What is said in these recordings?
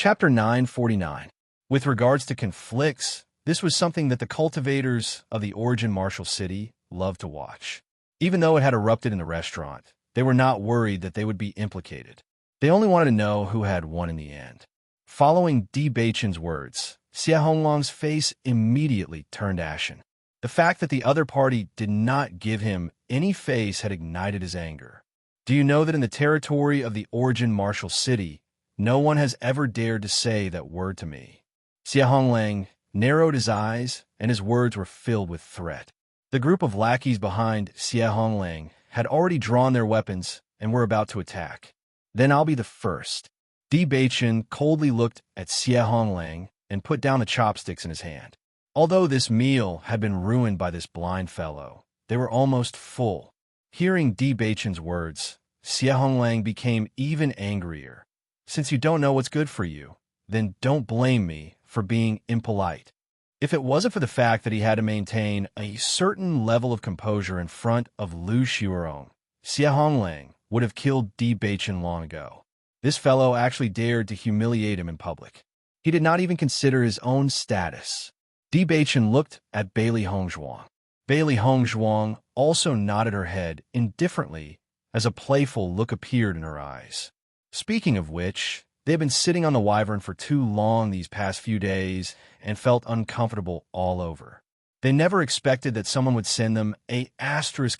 Chapter 949. With regards to conflicts, this was something that the cultivators of the origin Martial City loved to watch. Even though it had erupted in the restaurant, they were not worried that they would be implicated. They only wanted to know who had won in the end. Following Di Beichen's words, Xie Honglong's face immediately turned ashen. The fact that the other party did not give him any face had ignited his anger. Do you know that in the territory of the origin Martial City, no one has ever dared to say that word to me? Xie Honglang narrowed his eyes, and his words were filled with threat. The group of lackeys behind Xie Honglang had already drawn their weapons and were about to attack. Then I'll be the first. Di Beichen coldly looked at Xie Honglang and put down the chopsticks in his hand. Although this meal had been ruined by this blind fellow, they were almost full. Hearing Di Beichen's words, Xie Honglang became even angrier. Since you don't know what's good for you, then don't blame me for being impolite. If it wasn't for the fact that he had to maintain a certain level of composure in front of Lu Xiaorong, Xie Honglang would have killed Di Beichen long ago. This fellow actually dared to humiliate him in public. He did not even consider his own status. Di Beichen looked at Bailey Hongzhuang. Bailey Hongzhuang also nodded her head indifferently as a playful look appeared in her eyes. Speaking of which, they had been sitting on the wyvern for too long these past few days and felt uncomfortable all over. They never expected that someone would send them a ****** to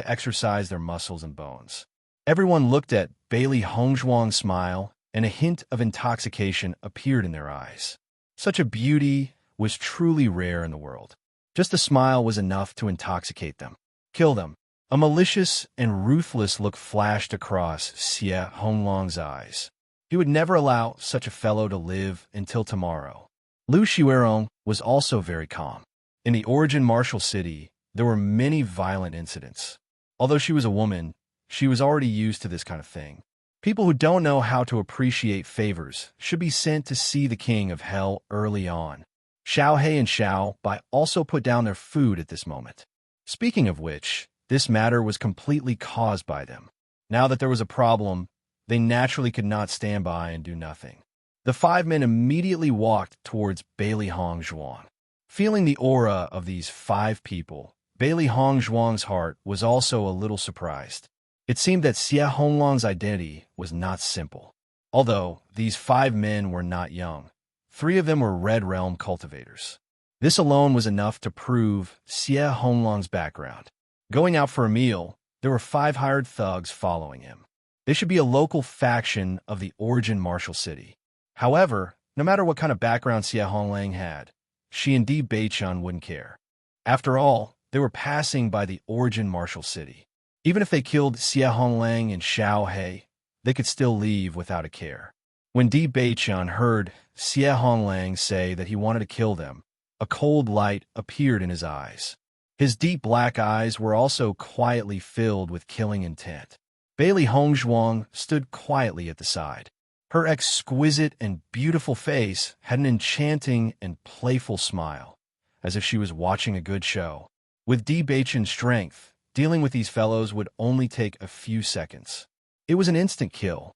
exercise their muscles and bones. Everyone looked at Bailey Hongzhuang's smile, and a hint of intoxication appeared in their eyes. Such a beauty was truly rare in the world. Just a smile was enough to intoxicate them. Kill them. A malicious and ruthless look flashed across Xie Honglong's eyes. He would never allow such a fellow to live until tomorrow. Lu Xiaorong was also very calm. In the origin Martial City, there were many violent incidents. Although she was a woman, she was already used to this kind of thing. People who don't know how to appreciate favors should be sent to see the King of Hell early on. Xiao He and Xiao Bai also put down their food at this moment. Speaking of which, this matter was completely caused by them. Now that there was a problem, they naturally could not stand by and do nothing. The 5 men immediately walked towards Bailey Hongzhuang. Feeling the aura of these 5 people, Bailey Hongzhuang's heart was also a little surprised. It seemed that Xie Honglong's identity was not simple. Although these 5 men were not young, 3 of them were Red Realm cultivators. This alone was enough to prove Xie Honglong's background. Going out for a meal, there were 5 hired thugs following him. They should be a local faction of the origin Martial City. However, no matter what kind of background Xie Honglang had, she and Di Beichen wouldn't care. After all, they were passing by the origin Martial City. Even if they killed Xie Honglang and Xiao He, they could still leave without a care. When Di Beichen heard Xie Honglang say that he wanted to kill them, a cold light appeared in his eyes. His deep black eyes were also quietly filled with killing intent. Bailey Hongzhuang stood quietly at the side. Her exquisite and beautiful face had an enchanting and playful smile, as if she was watching a good show. With Di Beichen's strength, dealing with these fellows would only take a few seconds. It was an instant kill.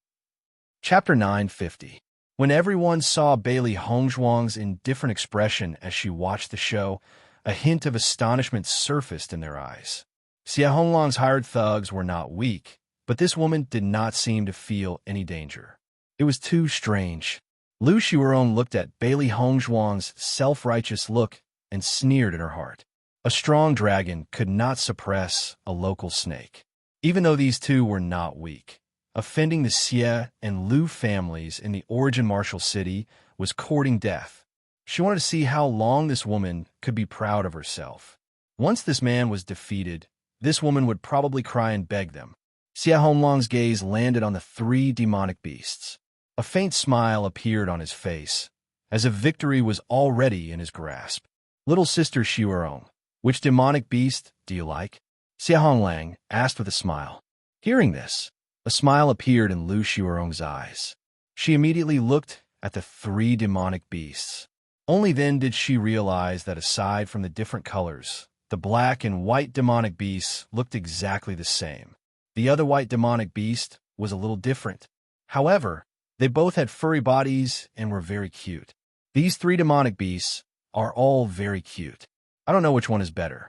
Chapter 950. When everyone saw Bailey Hongzhuang's indifferent expression as she watched the show, a hint of astonishment surfaced in their eyes. Xie Honglong's hired thugs were not weak, but this woman did not seem to feel any danger. It was too strange. Lu Xiaorong looked at Bailey Hongzhuang's self-righteous look and sneered in her heart. A strong dragon could not suppress a local snake. Even though these two were not weak, offending the Xie and Lu families in the origin Martial City was courting death. She wanted to see how long this woman could be proud of herself. Once this man was defeated, this woman would probably cry and beg them. Xie Honglong's gaze landed on the 3 demonic beasts. A faint smile appeared on his face, as if victory was already in his grasp. Little sister Xiaorong, which demonic beast do you like? Xie Honglang asked with a smile. Hearing this, a smile appeared in Lu Xiaorong's eyes. She immediately looked at the 3 demonic beasts. Only then did she realize that aside from the different colors, the black and white demonic beasts looked exactly the same. The other white demonic beast was a little different. However, They both had furry bodies and were very cute. These three demonic beasts are all very cute. I don't know which one is better.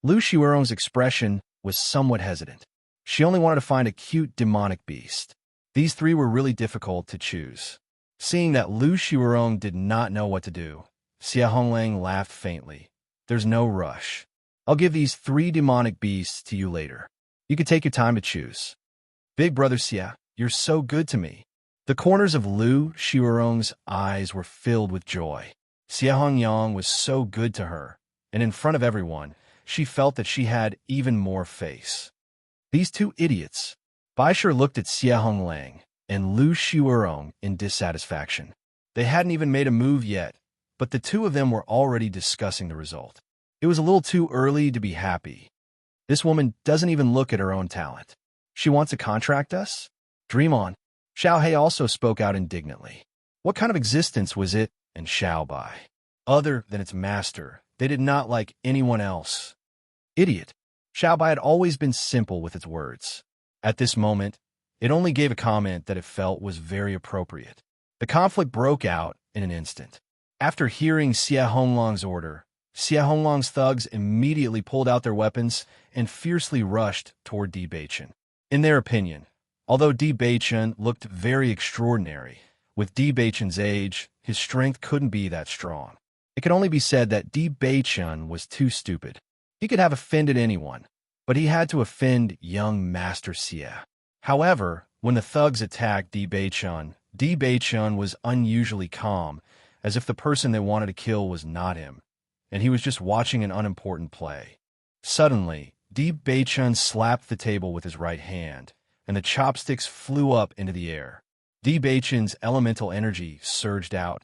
Lu Xiaorong's expression was somewhat hesitant. She only wanted to find a cute demonic beast. These three were really difficult to choose. Seeing that Lu Xiaorong did not know what to do, Xia Honglang laughed faintly. There's no rush. I'll give these three demonic beasts to you later. You can take your time to choose. Big brother Xia, you're so good to me. The corners of Lu Xiaorong's eyes were filled with joy. Xia Hongyang was so good to her, and in front of everyone, she felt that she had even more face. These two idiots. Bai Shi looked at Xia Honglang and Lu Xiaorong in dissatisfaction. They hadn't even made a move yet, but the two of them were already discussing the result. It was a little too early to be happy. This woman doesn't even look at her own talent. She wants to contract us? Dream on. Xiao He also spoke out indignantly. What kind of existence was it and Xiao Bai? Other than its master, they did not like anyone else. Idiot. Xiao Bai had always been simple with its words. At this moment, it only gave a comment that it felt was very appropriate. The conflict broke out in an instant. After hearing Xia Honglang's order, Xia Honglang's thugs immediately pulled out their weapons and fiercely rushed toward Di Beichen. In their opinion, although Di Beichen looked very extraordinary, with Di Beichen's age, his strength couldn't be that strong. It could only be said that Di Beichen was too stupid. He could have offended anyone, but he had to offend young Master Xia. However, when the thugs attacked Di Beichen was unusually calm, as if the person they wanted to kill was not him, and he was just watching an unimportant play. Suddenly, Di Beichen slapped the table with his right hand, and the chopsticks flew up into the air. Di Beichen's elemental energy surged out,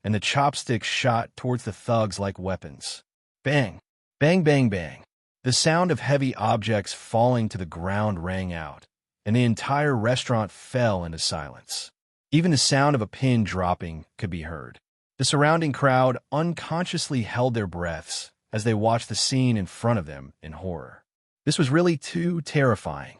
and the chopsticks shot towards the thugs like weapons. Bang! Bang, bang, bang. The sound of heavy objects falling to the ground rang out, and the entire restaurant fell into silence. Even the sound of a pin dropping could be heard. The surrounding crowd unconsciously held their breaths as they watched the scene in front of them in horror. This was really too terrifying.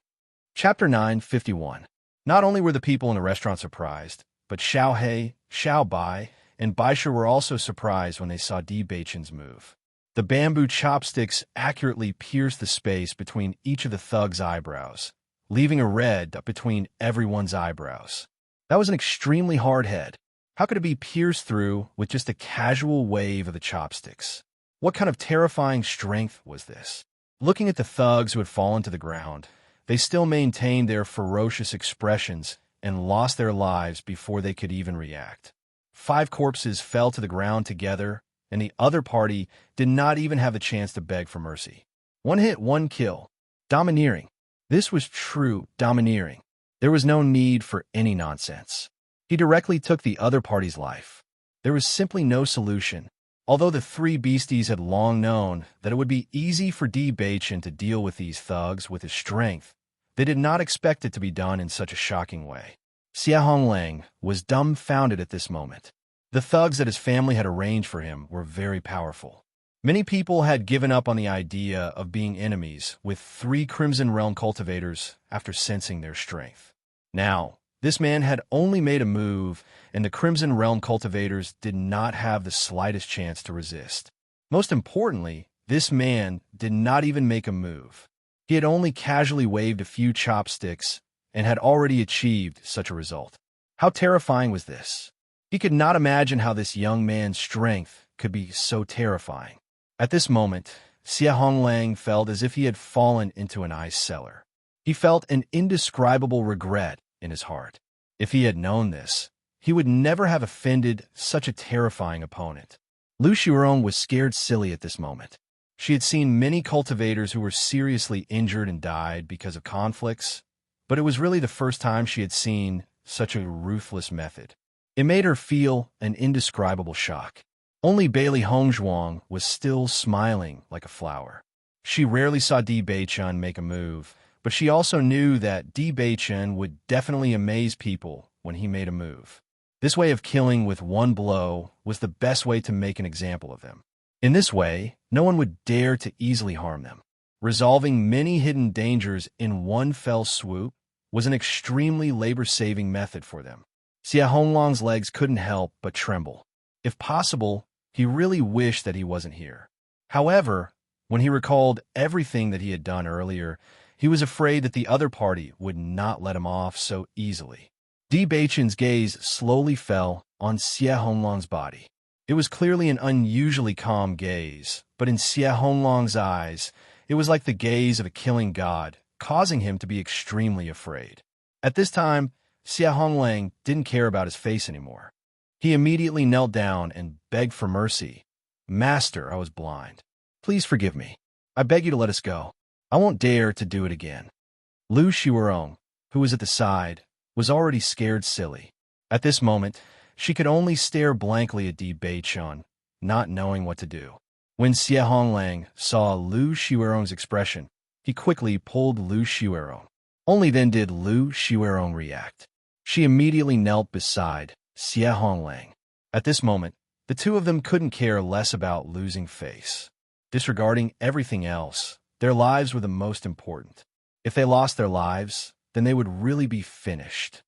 Chapter 951. Not only were the people in the restaurant surprised, but Xiao He, Xiao Bai, and Bai Shi were also surprised when they saw Di Beichen's move. The bamboo chopsticks accurately pierced the space between each of the thugs' eyebrows, leaving a red up between everyone's eyebrows. That was an extremely hard head. How could it be pierced through with just a casual wave of the chopsticks? What kind of terrifying strength was this? Looking at the thugs who had fallen to the ground, they still maintained their ferocious expressions and lost their lives before they could even react. 5 corpses fell to the ground together, and the other party did not even have the chance to beg for mercy. 1 hit, 1 kill. Domineering. This was true domineering. There was no need for any nonsense. He directly took the other party's life. There was simply no solution. Although the 3 beasties had long known that it would be easy for Di Beichen to deal with these thugs with his strength, they did not expect it to be done in such a shocking way. Xia Honglang was dumbfounded at this moment. The thugs that his family had arranged for him were very powerful. Many people had given up on the idea of being enemies with 3 Crimson Realm cultivators after sensing their strength. Now, this man had only made a move, and the Crimson Realm cultivators did not have the slightest chance to resist. Most importantly, this man did not even make a move. He had only casually waved a few chopsticks and had already achieved such a result. How terrifying was this? He could not imagine how this young man's strength could be so terrifying. At this moment, Xia Honglang felt as if he had fallen into an ice cellar. He felt an indescribable regret in his heart. If he had known this, he would never have offended such a terrifying opponent. Lu Xiaorong was scared silly at this moment. She had seen many cultivators who were seriously injured and died because of conflicts, but it was really the first time she had seen such a ruthless method. It made her feel an indescribable shock. Only Bailey Hongzhuang was still smiling like a flower. She rarely saw Di Beichen make a move, but she also knew that Di Beichen would definitely amaze people when he made a move. This way of killing with 1 blow was the best way to make an example of them. In this way, no one would dare to easily harm them. Resolving many hidden dangers in 1 fell swoop was an extremely labor-saving method for them. Xia Honglong's legs couldn't help but tremble. If possible, he really wished that he wasn't here. However, when he recalled everything that he had done earlier, he was afraid that the other party would not let him off so easily. Di Beichen's gaze slowly fell on Xia Honglong's body. It was clearly an unusually calm gaze, but in Xia Honglong's eyes, it was like the gaze of a killing god, causing him to be extremely afraid. At this time, Xia Honglong didn't care about his face anymore. He immediately knelt down and begged for mercy. "Master, I was blind. Please forgive me. I beg you to let us go. I won't dare to do it again." Lu Xiaorong, who was at the side, was already scared silly. At this moment, she could only stare blankly at Di Beichen, not knowing what to do. When Xia Honglong saw Lu Xiaorong's expression, he quickly pulled Lu Xiaorong. Only then did Lu Xiaorong react. She immediately knelt beside Xia Honglong. At this moment, the two of them couldn't care less about losing face. Disregarding everything else, their lives were the most important. If they lost their lives, then they would really be finished.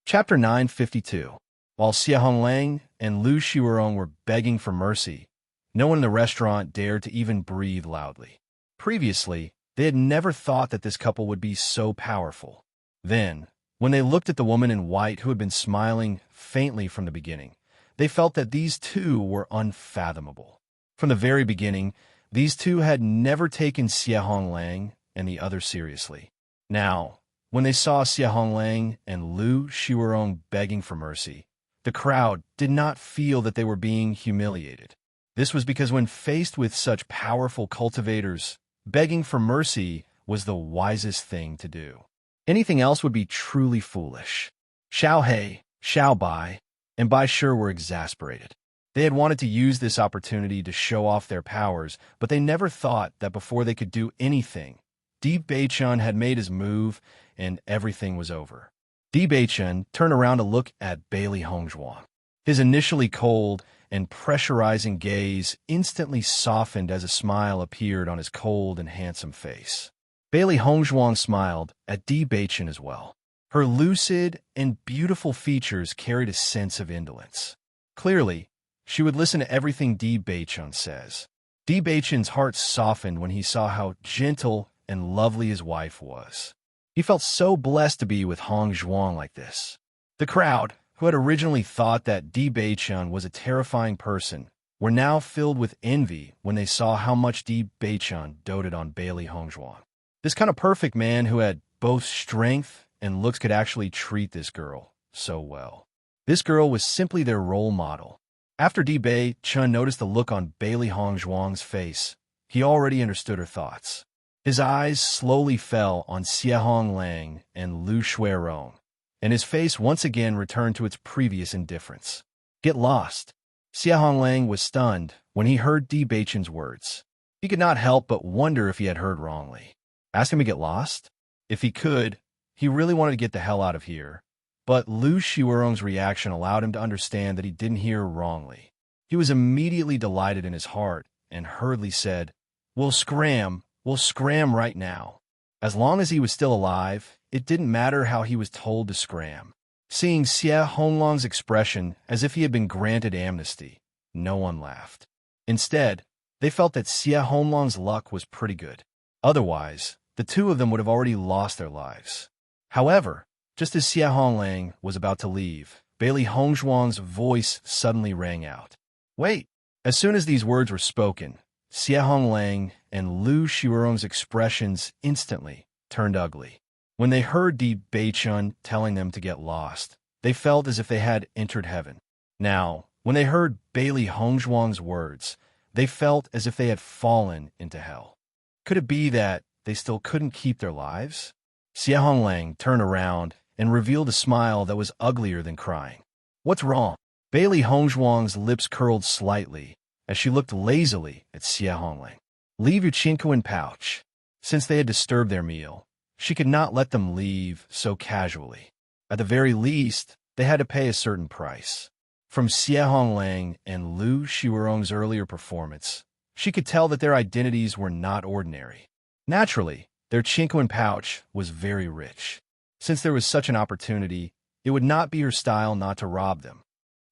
Chapter 952. While Xia Honglong and Lu Xiaorong were begging for mercy, no one in the restaurant dared to even breathe loudly. Previously, they had never thought that this couple would be so powerful. Then, when they looked at the woman in white who had been smiling faintly from the beginning, they felt that these two were unfathomable. From the very beginning, these two had never taken Xia Honglong and the other seriously. Now, when they saw Xia Honglong and Lu Xiaorong begging for mercy, the crowd did not feel that they were being humiliated. This was because when faced with such powerful cultivators, begging for mercy was the wisest thing to do. Anything else would be truly foolish. Xiao He, Xiao Bai, and Bai Shi were exasperated. They had wanted to use this opportunity to show off their powers, but they never thought that before they could do anything, Di Beichen had made his move and everything was over. Di Beichen turned around to look at Bailey Hongzhuang. His initially cold and pressurizing gaze instantly softened as a smile appeared on his cold and handsome face. Bailey Hongzhuang smiled at Di Beichen as well. Her lucid and beautiful features carried a sense of indolence. Clearly, she would listen to everything Di Beichen says. Di Beichen's heart softened when he saw how gentle and lovely his wife was. He felt so blessed to be with Hongzhuang like this. The crowd, who had originally thought that Di Beichen was a terrifying person, were now filled with envy when they saw how much Di Beichen doted on Bailey Hongzhuang. This kind of perfect man who had both strength and looks could actually treat this girl so well. This girl was simply their role model. After Di Beichen noticed the look on Bailey Hongzhuang's face, he already understood her thoughts. His eyes slowly fell on Xia Honglong and Lu Xiaorong, and his face once again returned to its previous indifference. "Get lost." Xia Honglong was stunned when he heard Di Beichen's words. He could not help but wonder if he had heard wrongly. Ask him to get lost? If he could, he really wanted to get the hell out of here. But Lu Xiaorong's reaction allowed him to understand that he didn't hear wrongly. He was immediately delighted in his heart and hurriedly said, We'll scram right now." As long as he was still alive, it didn't matter how he was told to scram. Seeing Xia Honglong's expression as if he had been granted amnesty, no one laughed. Instead, they felt that Xia Honglong's luck was pretty good. Otherwise, the two of them would have already lost their lives. However, just as Xia Honglong was about to leave, Bailey Hongzhuang's voice suddenly rang out. "Wait!" As soon as these words were spoken, Xia Honglong and Lu Xiaorong's expressions instantly turned ugly. When they heard Di Beichen telling them to get lost, they felt as if they had entered heaven. Now, when they heard Bailey Hongzhuang's words, they felt as if they had fallen into hell. Could it be that they still couldn't keep their lives? Xia Honglong turned around and revealed a smile that was uglier than crying. "What's wrong?" Bailey Hongzhuang's lips curled slightly as she looked lazily at Xia Honglong. "Leave your Chinquin pouch." Since they had disturbed their meal, she could not let them leave so casually. At the very least, they had to pay a certain price. From Xia Honglong and Lu Xiaorong's earlier performance, she could tell that their identities were not ordinary. Naturally, their Chinquin pouch was very rich. Since there was such an opportunity, It would not be her style not to rob them.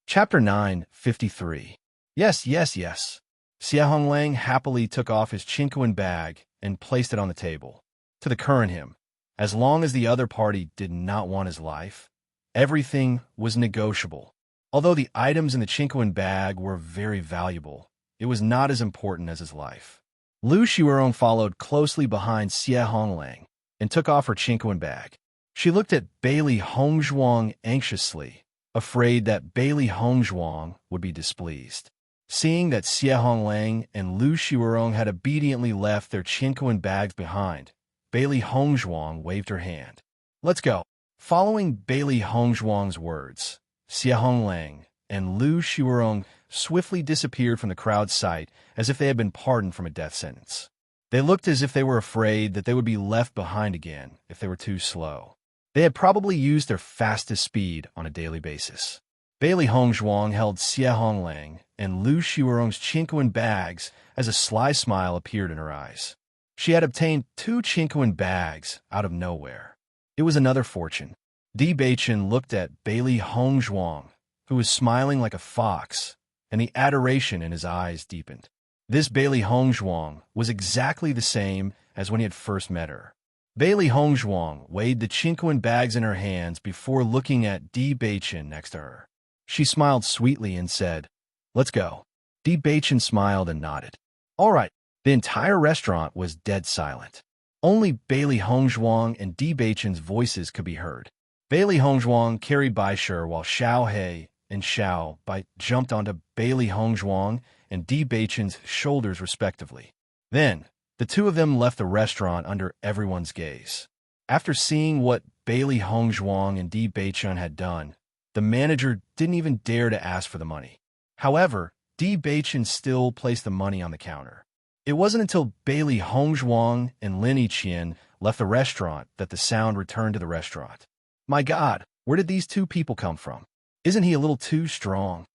Chapter 9:53. Yes, yes, yes. Xia Honglang happily took off his Chinquan bag and placed it on the table. To the current him, as long as the other party did not want his life, everything was negotiable. Although the items in the Chinquan bag were very valuable, it was not as important as his life. Lu Xiaorong followed closely behind Xia Honglang and took off her Chinquan bag. She looked at Bailey Hongzhuang anxiously, afraid that Bailey Hongzhuang would be displeased. Seeing that Xia Honglang and Lu Xiaorong had obediently left their Chinquan bags behind, Bailey Hongzhuang waved her hand. Let's go. Following Bailey Hongzhuang's words, Xia Honglang and Lu Xiaorong swiftly disappeared from the crowd's sight as if they had been pardoned from a death sentence. They looked as if they were afraid that they would be left behind again if they were too slow. They had probably used their fastest speed on a daily basis. Bailey Hongzhuang held Xia Honglang and Lu Xiaorong's Chinquan bags as a sly smile appeared in her eyes. She had obtained 2 Chinquan bags out of nowhere. It was another fortune. Di Beichen looked at Bailey Hongzhuang, who was smiling like a fox, and the adoration in his eyes deepened. This Bailey Hongzhuang was exactly the same as when he had first met her. Bailey Hongzhuang weighed the Chinquan bags in her hands before looking at Di Beichen next to her. She smiled sweetly and said, "Let's go." Di Beichen smiled and nodded. All right. The entire restaurant was dead silent. Only Bailey Hongzhuang and Di Beichen's voices could be heard. Bailey Hongzhuang carried Bai Shi while Xiao He and Xiao Bai jumped onto Bailey Hongzhuang and Di Beichen's shoulders respectively. Then, the two of them left the restaurant under everyone's gaze. After seeing what Bailey Hongzhuang and Di Beichen had done, the manager didn't even dare to ask for the money. However, Di Beichen still placed the money on the counter. It wasn't until Bailey Hongzhuang and Lin Yiqian left the restaurant that the sound returned to the restaurant. My God, where did these 2 people come from? Isn't he a little too strong?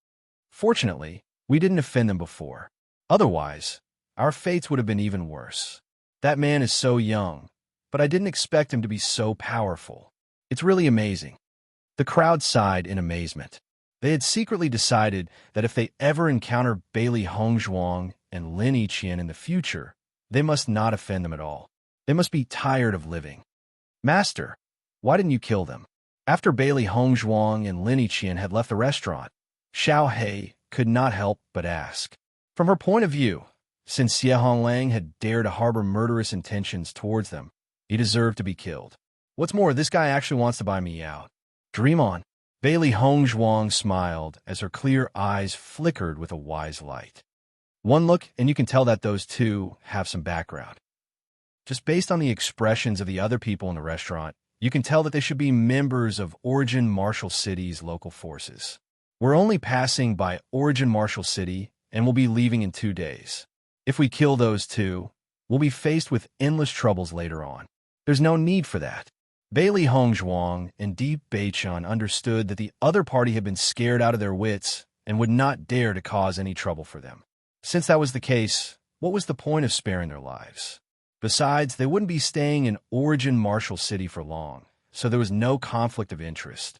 Fortunately, we didn't offend them before. Otherwise, our fates would have been even worse. That man is so young, but I didn't expect him to be so powerful. It's really amazing. The crowd sighed in amazement. They had secretly decided that if they ever encounter Bailey Hongzhuang and Lin Yiqian in the future, they must not offend them at all. They must be tired of living. Master, why didn't you kill them? After Bailey Hongzhuang and Lin Yiqian had left the restaurant, Xiao He could not help but ask. From her point of view, since Xia Honglang had dared to harbor murderous intentions towards them, he deserved to be killed. What's more, this guy actually wants to buy me out. Dream on. Bailey Hongzhuang smiled as her clear eyes flickered with a wise light. One look, and you can tell that those 2 have some background. Just based on the expressions of the other people in the restaurant, you can tell that they should be members of Origin Marshall City's local forces. We're only passing by Origin Marshall City and will be leaving in 2 days. If we kill those 2, we'll be faced with endless troubles later on. There's no need for that. Bailey Hongzhuang and Di Beichen understood that the other party had been scared out of their wits and would not dare to cause any trouble for them. Since that was the case, what was the point of sparing their lives? Besides, they wouldn't be staying in Origin Marshall City for long, so there was no conflict of interest.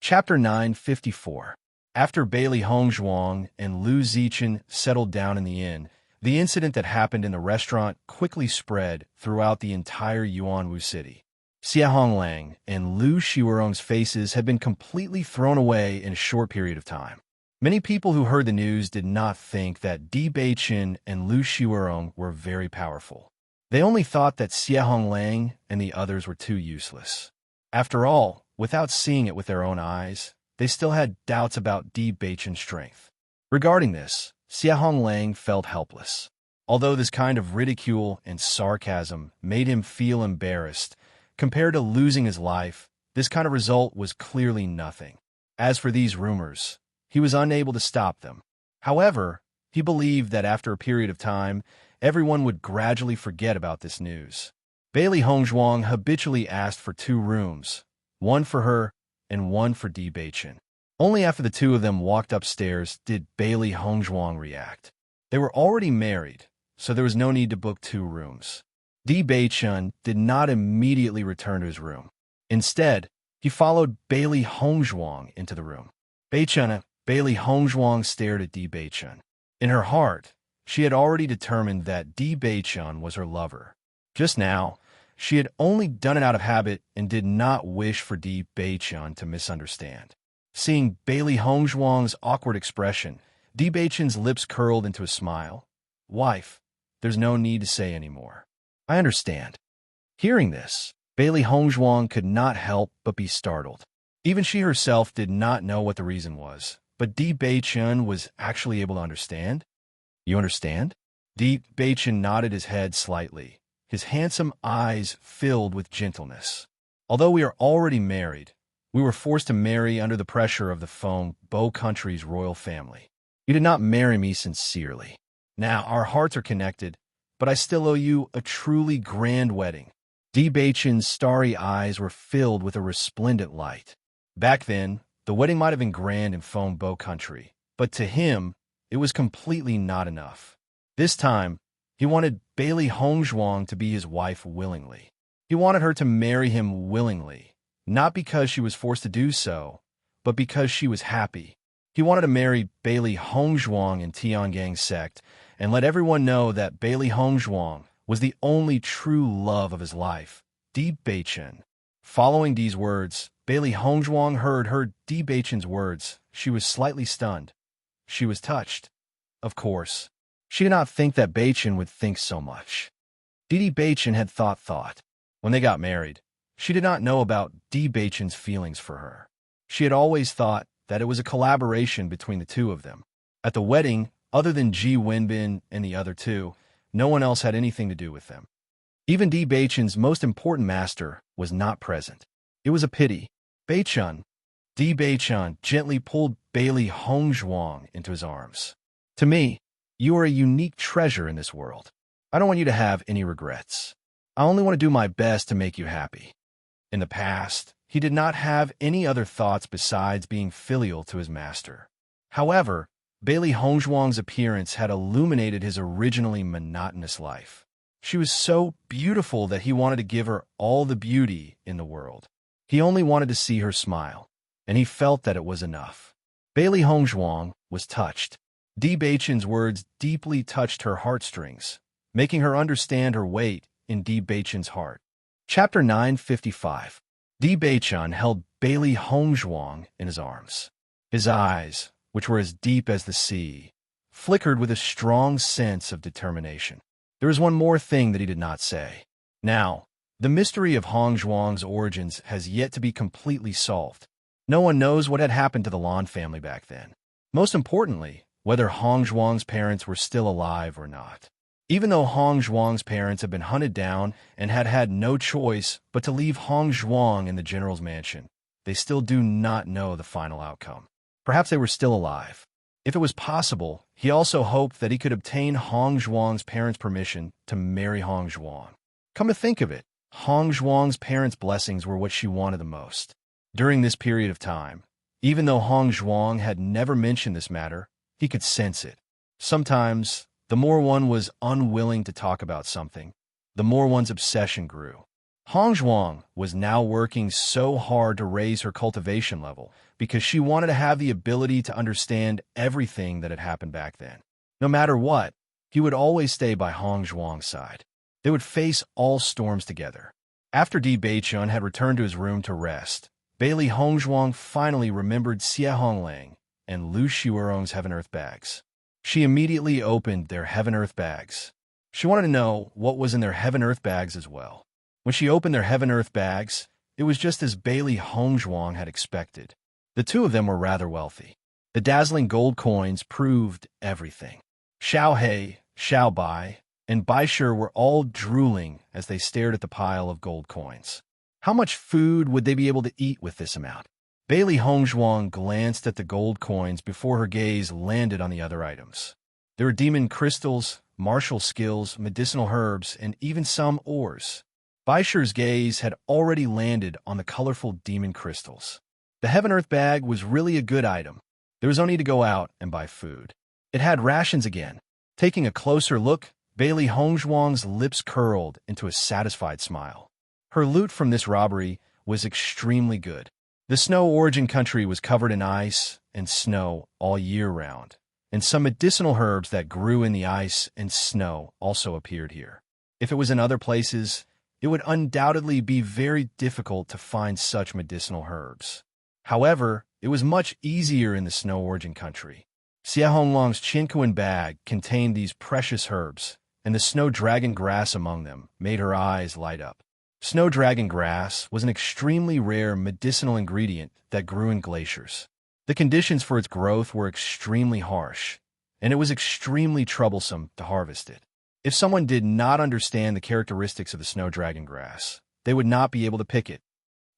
Chapter 9:54. After Bailey Hongzhuang and Lu Zichen settled down in the inn, the incident that happened in the restaurant quickly spread throughout the entire Yuanwu city. Xia Honglang and Lu Xiaorong's faces had been completely thrown away in a short period of time. Many people who heard the news did not think that Di Beichen and Lu Xiaorong were very powerful. They only thought that Xia Honglang and the others were too useless. After all, without seeing it with their own eyes, they still had doubts about Di Beichen's strength. Regarding this, Xia Honglang felt helpless. Although this kind of ridicule and sarcasm made him feel embarrassed, compared to losing his life, this kind of result was clearly nothing. As for these rumors, he was unable to stop them. However, he believed that after a period of time, everyone would gradually forget about this news. Bailey Hongzhuang habitually asked for 2 rooms, one for her and one for Di Beichen. Only after the 2 of them walked upstairs did Bailey Hongzhuang react. They were already married, so there was no need to book 2 rooms. Di Beichen did not immediately return to his room. Instead, He followed Bailey Hongzhuang into the room. Beichun, Bailey Hongzhuang stared at Di Beichun. In her heart, she had already determined that Di Beichun was her lover. Just now, she had only done it out of habit and did not wish for Di Beichun to misunderstand. Seeing Bailey Hongzhuang's awkward expression, Di Beichun's lips curled into a smile. Wife, there's no need to say any more. I understand. Hearing this, Bailey Hongzhuang could not help but be startled. Even she herself did not know what the reason was, but Di Beichun was actually able to understand. You understand? Di Beichun nodded his head slightly, his handsome eyes filled with gentleness. Although we are already married, we were forced to marry under the pressure of the Feng Bo country's royal family. You did not marry me sincerely. Now our hearts are connected, but I still owe you a truly grand wedding. Di Beichun's starry eyes were filled with a resplendent light. Back then, the wedding might have been grand in Feng Bo country, but to him, it was completely not enough. This time, he wanted Bailey Hongzhuang to be his wife willingly. He wanted her to marry him willingly, not because she was forced to do so, but because she was happy. He wanted to marry Bailey Hongzhuang in Tiangang sect and let everyone know that Bailey Hongzhuang was the only true love of his life, Di Beichun. Following these words, Bailey Hongzhuang heard Di Beichun's words. She was slightly stunned. She was touched. Of course, she did not think that Beichun would think so much. Di Beichun had thought. When they got married, she did not know about Di Beichun's feelings for her. She had always thought that it was a collaboration between the two of them. At the wedding, other than Ji Wenbin and the other two, no one else had anything to do with them. Even Di Beichun's most important master was not present. It was a pity. Beichun. Di Beichun gently pulled Bailey Hongzhuang into his arms. To me, you are a unique treasure in this world. I don't want you to have any regrets. I only want to do my best to make you happy. In the past, he did not have any other thoughts besides being filial to his master. However, Bailey Hongzhuang's appearance had illuminated his originally monotonous life. She was so beautiful that he wanted to give her all the beauty in the world. He only wanted to see her smile, and he felt that it was enough. Bailey Hongzhuang was touched. Di Beichun's words deeply touched her heartstrings, making her understand her weight in Di Beichun's heart. Chapter 955. Di Beichun held Bailey Hongzhuang in his arms. His eyes, which were as deep as the sea, flickered with a strong sense of determination. There was one more thing that he did not say. Now, the mystery of Hongzhuang's origins has yet to be completely solved. No one knows what had happened to the Lan family back then. Most importantly, whether Hongzhuang's parents were still alive or not. Even though Hongzhuang's parents had been hunted down and had had no choice but to leave Hongzhuang in the general's mansion, they still do not know the final outcome. Perhaps they were still alive. If it was possible, he also hoped that he could obtain Hongzhuang's parents' permission to marry Hongzhuang. Come to think of it, Hongzhuang's parents' blessings were what she wanted the most. During this period of time, even though Hongzhuang had never mentioned this matter, he could sense it. Sometimes, the more one was unwilling to talk about something, the more one's obsession grew. Hongzhuang was now working so hard to raise her cultivation level because she wanted to have the ability to understand everything that had happened back then. No matter what, he would always stay by Hongzhuang's side. They would face all storms together. After Di Beichun had returned to his room to rest, Bailey Hongzhuang finally remembered Xie Honglang and Lu Shuerong's heaven-earth bags. She immediately opened their heaven-earth bags. She wanted to know what was in their heaven-earth bags as well. When she opened their heaven-earth bags, it was just as Bailey Hongzhuang had expected. The two of them were rather wealthy. The dazzling gold coins proved everything. Xiao He, Xiao Bai, and Bai Shi were all drooling as they stared at the pile of gold coins. How much food would they be able to eat with this amount? Bailey Hongzhuang glanced at the gold coins before her gaze landed on the other items. There were demon crystals, martial skills, medicinal herbs, and even some ores. Bai Shi's gaze had already landed on the colorful demon crystals. The heaven-earth bag was really a good item. There was no need to go out and buy food. It had rations again. Taking a closer look, Bailey Hongzhuang's lips curled into a satisfied smile. Her loot from this robbery was extremely good. The snow origin country was covered in ice and snow all year round, and some medicinal herbs that grew in the ice and snow also appeared here. If it was in other places, it would undoubtedly be very difficult to find such medicinal herbs. However, it was much easier in the snow origin country. Xiahonglang's Qinquan bag contained these precious herbs, and the snow dragon grass among them made her eyes light up. Snow dragon grass was an extremely rare medicinal ingredient that grew in glaciers. The conditions for its growth were extremely harsh, and it was extremely troublesome to harvest it. If someone did not understand the characteristics of the snow dragon grass, they would not be able to pick it.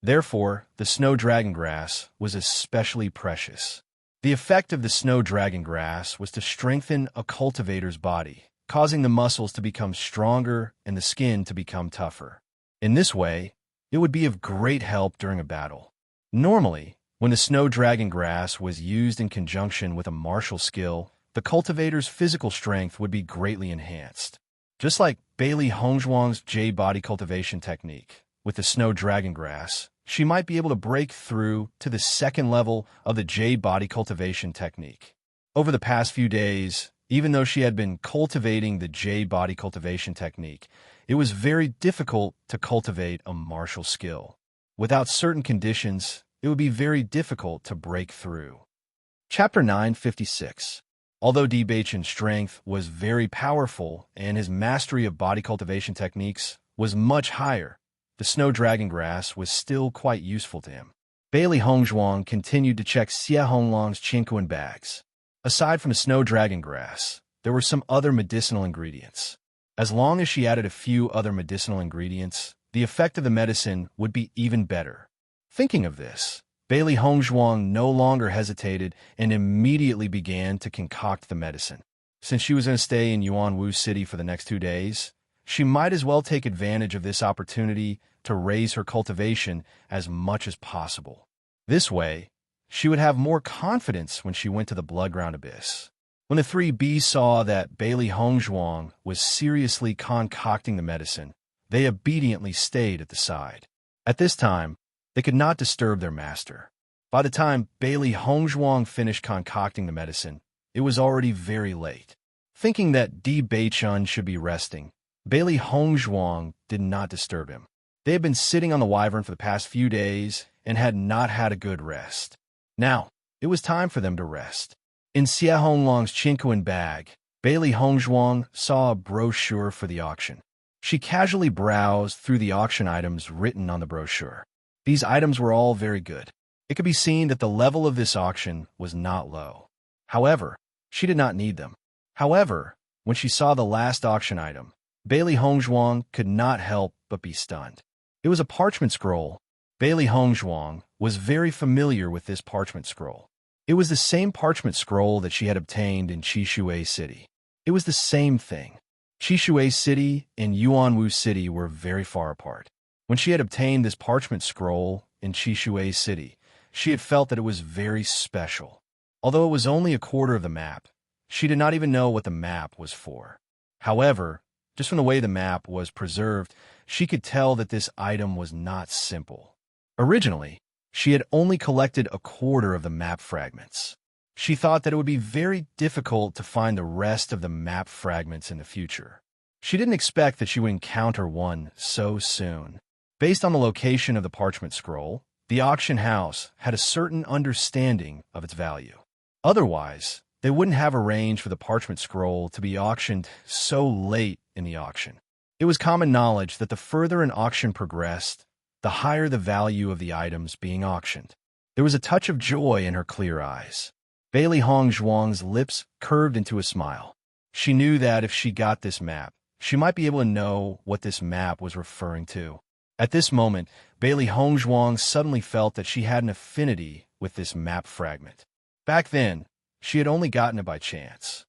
Therefore, the snow dragon grass was especially precious. The effect of the snow dragon grass was to strengthen a cultivator's body, causing the muscles to become stronger and the skin to become tougher. In this way, it would be of great help during a battle. Normally, when the snow dragon grass was used in conjunction with a martial skill, the cultivator's physical strength would be greatly enhanced. Just like Bailey Hongzhuang's jade body cultivation technique, with the snow dragon grass, she might be able to break through to the second level of the jade body cultivation technique. Over the past few days, even though she had been cultivating the jade body cultivation technique, it was very difficult to cultivate a martial skill. Without certain conditions, it would be very difficult to break through. Chapter 956. Although Di Baichen's strength was very powerful and his mastery of body cultivation techniques was much higher, the snow dragon grass was still quite useful to him. Bailey Hongzhuang continued to check Xiahonglang's Qinquan bags. Aside from the snow dragon grass, there were some other medicinal ingredients. As long as she added a few other medicinal ingredients, the effect of the medicine would be even better. Thinking of this, Bailey Hongzhuang no longer hesitated and immediately began to concoct the medicine. Since she was going to stay in Yuanwu City for the next 2 days, she might as well take advantage of this opportunity to raise her cultivation as much as possible. This way, she would have more confidence when she went to the Bloodground Abyss. When the three bees saw that Bailey Hongzhuang was seriously concocting the medicine, they obediently stayed at the side. At this time, they could not disturb their master. By the time Bailey Hongzhuang finished concocting the medicine, it was already very late. Thinking that Di Baichun should be resting, Bailey Hongzhuang did not disturb him. They had been sitting on the wyvern for the past few days and had not had a good rest. Now, it was time for them to rest. In Xiahonglang's Qinquan bag, Bailey Hongzhuang saw a brochure for the auction. She casually browsed through the auction items written on the brochure. These items were all very good. It could be seen that the level of this auction was not low. However, she did not need them. However, when she saw the last auction item, Bailey Hongzhuang could not help but be stunned. It was a parchment scroll. Bailey Hongzhuang was very familiar with this parchment scroll. It was the same parchment scroll that she had obtained in Qishui City. It was the same thing. Qishui City and Yuanwu City were very far apart. When she had obtained this parchment scroll in Qishui City, she had felt that it was very special. Although it was only a quarter of the map, she did not even know what the map was for. However, just from the way the map was preserved, she could tell that this item was not simple. Originally, she had only collected a quarter of the map fragments. She thought that it would be very difficult to find the rest of the map fragments in the future. She didn't expect that she would encounter one so soon. Based on the location of the parchment scroll, the auction house had a certain understanding of its value. Otherwise, they wouldn't have arranged for the parchment scroll to be auctioned so late in the auction. It was common knowledge that the further an auction progressed, the higher the value of the items being auctioned. There was a touch of joy in her clear eyes. Bailey Hongzhuang's lips curved into a smile. She knew that if she got this map, she might be able to know what this map was referring to. At this moment, Bailey Hongzhuang suddenly felt that she had an affinity with this map fragment. Back then, she had only gotten it by chance.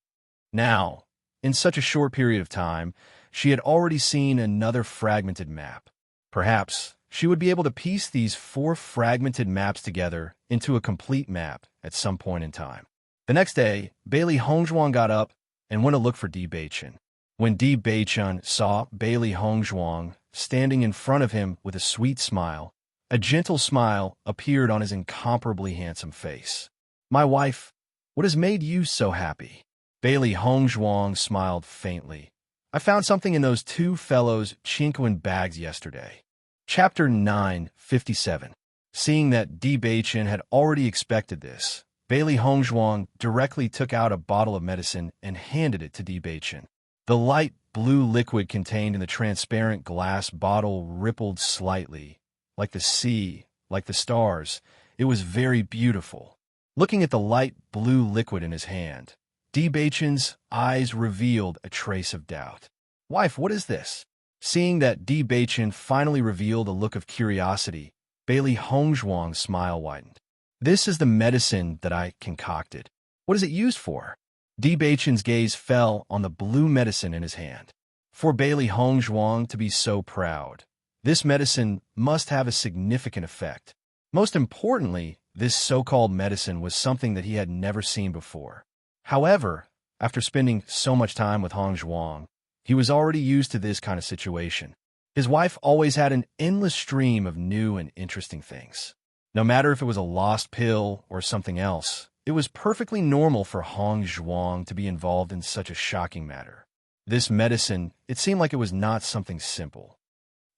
Now, in such a short period of time, she had already seen another fragmented map. Perhaps she would be able to piece these 4 fragmented maps together into a complete map at some point in time. The next day, Bailey Hongzhuang got up and went to look for Di Baichun. When Di Baichun saw Bailey Hongzhuang standing in front of him with a sweet smile, A gentle smile appeared on his incomparably handsome face. "My wife, what has made you so happy?" Bailey Hongzhuang smiled faintly. "I found something in those two fellows' Chinquan bags yesterday." Chapter 9:57. Seeing that Di Beichen had already expected this, Bailey Hongzhuang directly took out a bottle of medicine and handed it to Di Beichen. The light blue liquid contained in the transparent glass bottle rippled slightly, like the sea, like the stars. It was very beautiful. Looking at the light blue liquid in his hand, Di Beichen's eyes revealed a trace of doubt. "Wife, what is this?" Seeing that Di Beichen finally revealed a look of curiosity, Bailey Hongzhuang's smile widened. "This is the medicine that I concocted." "What is it used for?" Di Beichen's gaze fell on the blue medicine in his hand. For Bailey Hongzhuang to be so proud, this medicine must have a significant effect. Most importantly, this so-called medicine was something that he had never seen before. However, after spending so much time with Hongzhuang, he was already used to this kind of situation. His wife always had an endless stream of new and interesting things. No matter if it was a lost pill or something else, it was perfectly normal for Hongzhuang to be involved in such a shocking matter. This medicine, it seemed like it was not something simple.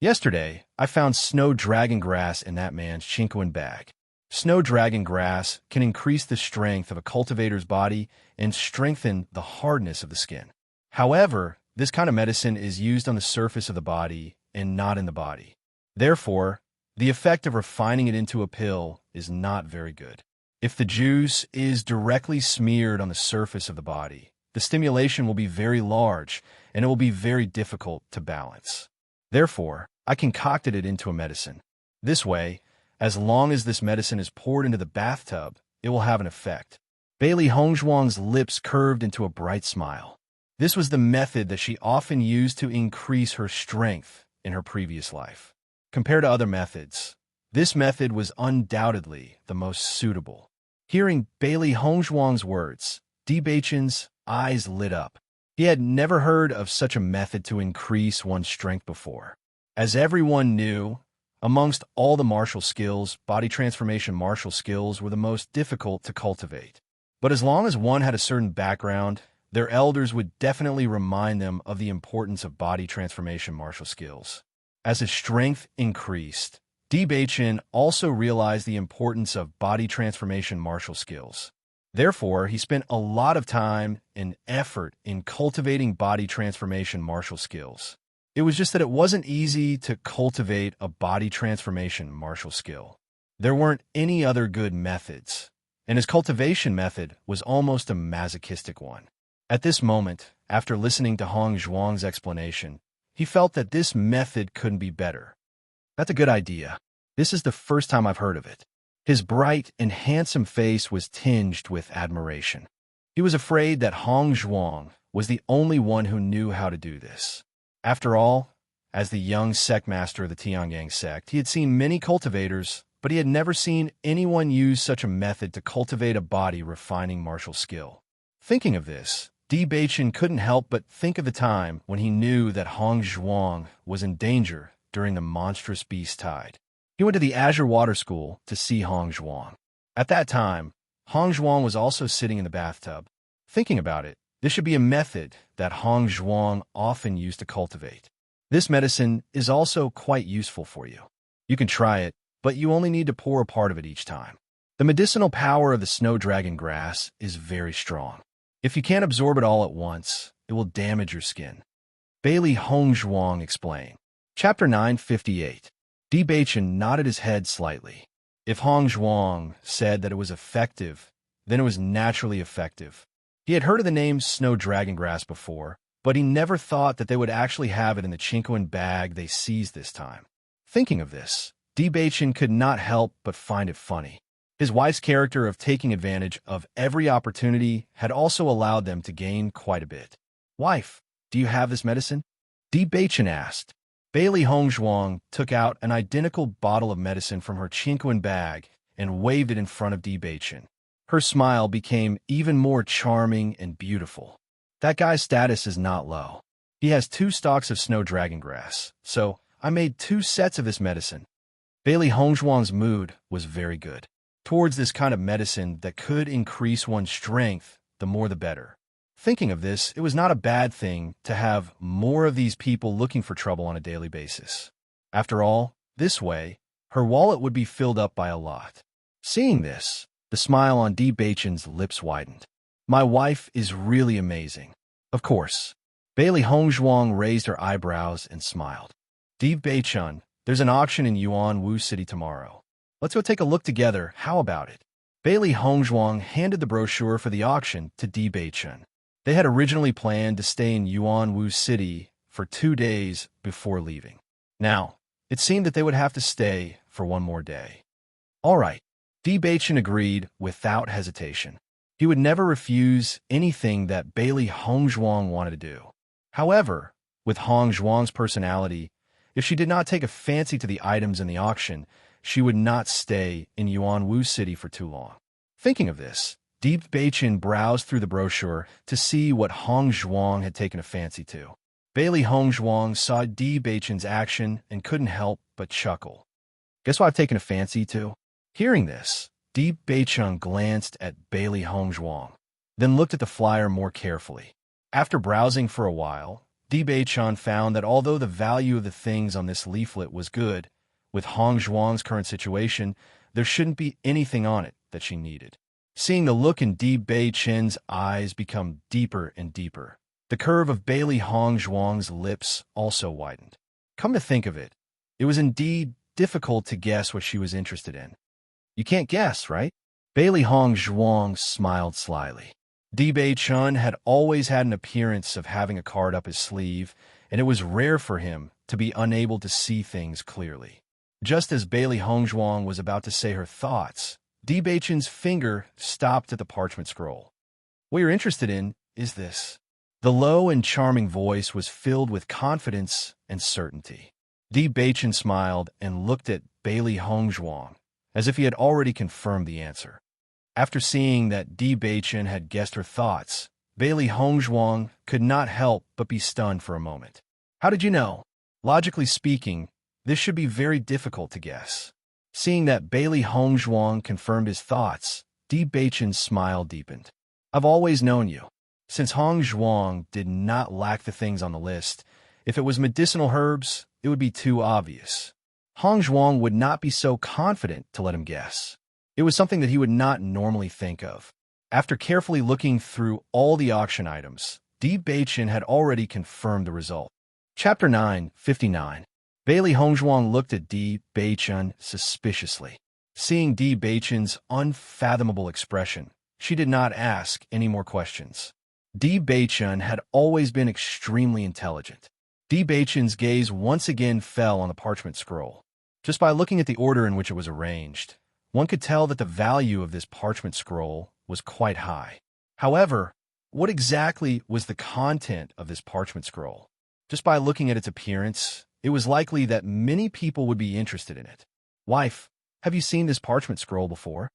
"Yesterday, I found snow dragon grass in that man's Chinquan bag." Snow dragon grass can increase the strength of a cultivator's body and strengthen the hardness of the skin. However, this kind of medicine is used on the surface of the body and not in the body. Therefore, the effect of refining it into a pill is not very good. If the juice is directly smeared on the surface of the body, the stimulation will be very large and it will be very difficult to balance. Therefore, I concocted it into a medicine. This way, as long as this medicine is poured into the bathtub, it will have an effect. Bailey Hongzhuang's lips curved into a bright smile. This was the method that she often used to increase her strength in her previous life. Compared to other methods, this method was undoubtedly the most suitable. Hearing Bailey Hongzhuang's words, Di Beichen's eyes lit up. He had never heard of such a method to increase one's strength before. As everyone knew, amongst all the martial skills, body transformation martial skills were the most difficult to cultivate. But as long as one had a certain background, their elders would definitely remind them of the importance of body transformation martial skills. As his strength increased, Di Beichen also realized the importance of body transformation martial skills. Therefore, he spent a lot of time and effort in cultivating body transformation martial skills. It was just that it wasn't easy to cultivate a body transformation martial skill. There weren't any other good methods, and his cultivation method was almost a masochistic one. At this moment, after listening to Hongzhuang's explanation, he felt that this method couldn't be better. "That's a good idea. This is the first time I've heard of it." His bright and handsome face was tinged with admiration. He was afraid that Hongzhuang was the only one who knew how to do this. After all, as the young sect master of the Tianyang sect, he had seen many cultivators, but he had never seen anyone use such a method to cultivate a body refining martial skill. Thinking of this, Di Beichen couldn't help but think of the time when he knew that Hongzhuang was in danger during the monstrous beast tide. He went to the Azure Water School to see Hongzhuang. At that time, Hongzhuang was also sitting in the bathtub. Thinking about it, this should be a method that Hongzhuang often used to cultivate. This medicine is also quite useful for you. You can try it, but you only need to pour a part of it each time. The medicinal power of the snow dragon grass is very strong. If you can't absorb it all at once, it will damage your skin. Bailey Hongzhuang explained. Chapter 9:58. Di Beichen nodded his head slightly. If Hongzhuang said that it was effective, then it was naturally effective. He had heard of the name snow dragon grass before, but he never thought that they would actually have it in the Chinquan bag they seized this time. Thinking of this, Di Beichen could not help but find it funny. His wife's character of taking advantage of every opportunity had also allowed them to gain quite a bit. "Wife, do you have this medicine?" Di Beichen asked. Bailey Hongzhuang took out an identical bottle of medicine from her Chinquan bag and waved it in front of Di Beichen. Her smile became even more charming and beautiful. "That guy's status is not low. He has 2 stalks of snow dragon grass, so I made 2 sets of this medicine. Bailey Hongzhuang's mood was very good towards this kind of medicine that could increase one's strength, the more the better. Thinking of this, it was not a bad thing to have more of these people looking for trouble on a daily basis. After all, this way, her wallet would be filled up by a lot. Seeing this, the smile on Di Beichen's lips widened. My wife is really amazing. Of course. Bailey Hongzhuang raised her eyebrows and smiled. Di Beichen, there's an auction in Yuanwu City tomorrow. Let's go take a look together. How about it? Bailey Hongzhuang handed the brochure for the auction to Di Beichen. They had originally planned to stay in Yuanwu City for 2 days before leaving. Now, it seemed that they would have to stay for 1 more day. All right, Di Beichen agreed without hesitation. He would never refuse anything that Bailey Hongzhuang wanted to do. However, with Hongzhuang's personality, if she did not take a fancy to the items in the auction, she would not stay in Yuanwu City for too long. Thinking of this, Di Beichen browsed through the brochure to see what Hongzhuang had taken a fancy to. Bailey Hongzhuang saw Di Beichen's action and couldn't help but chuckle. Guess what I've taken a fancy to? Hearing this, Di Beichen glanced at Bailey Hongzhuang, then looked at the flyer more carefully. After browsing for a while, Di Beichen found that although the value of the things on this leaflet was good, with Hongzhuang's current situation, there shouldn't be anything on it that she needed. Seeing the look in Di Beichen's eyes become deeper and deeper, the curve of Bailey Hongzhuang's lips also widened. Come to think of it, it was indeed difficult to guess what she was interested in. You can't guess, right? Bailey Hongzhuang smiled slyly. Di Beichen had always had an appearance of having a card up his sleeve, and it was rare for him to be unable to see things clearly. Just as Bailey Hongzhuang was about to say her thoughts, Di Beichen's finger stopped at the parchment scroll. What you're interested in is this. The low and charming voice was filled with confidence and certainty. Di Beichen smiled and looked at Bailey Hongzhuang, as if he had already confirmed the answer. After seeing that Di Beichen had guessed her thoughts, Bailey Hongzhuang could not help but be stunned for a moment. How did you know? Logically speaking, this should be very difficult to guess. Seeing that Bailey Hongzhuang confirmed his thoughts, Di Beichen's smile deepened. I've always known you. Since Hongzhuang did not lack the things on the list, if it was medicinal herbs, it would be too obvious. Hongzhuang would not be so confident to let him guess. It was something that he would not normally think of. After carefully looking through all the auction items, Di Beichen had already confirmed the result. Chapter 9:59. Bailey Hongzhuang looked at Di Beichen suspiciously. Seeing Di Beichen's unfathomable expression, she did not ask any more questions. Di Beichen had always been extremely intelligent. Di Beichen's gaze once again fell on the parchment scroll. Just by looking at the order in which it was arranged, one could tell that the value of this parchment scroll was quite high. However, what exactly was the content of this parchment scroll? Just by looking at its appearance, it was likely that many people would be interested in it. Wife, have you seen this parchment scroll before?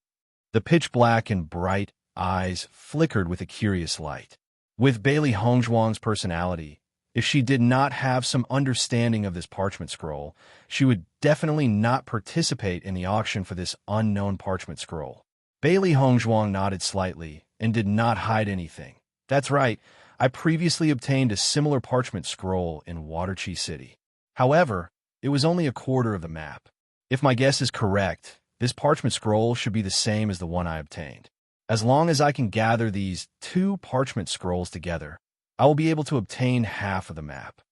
The pitch-black and bright eyes flickered with a curious light. With Bailey Hongzhuang's personality, if she did not have some understanding of this parchment scroll, she would definitely not participate in the auction for this unknown parchment scroll. Bailey Hongzhuang nodded slightly and did not hide anything. That's right, I previously obtained a similar parchment scroll in Waterchi City. However, it was only a quarter of the map. If my guess is correct, this parchment scroll should be the same as the one I obtained. As long as I can gather these 2 parchment scrolls together, I will be able to obtain half of the map.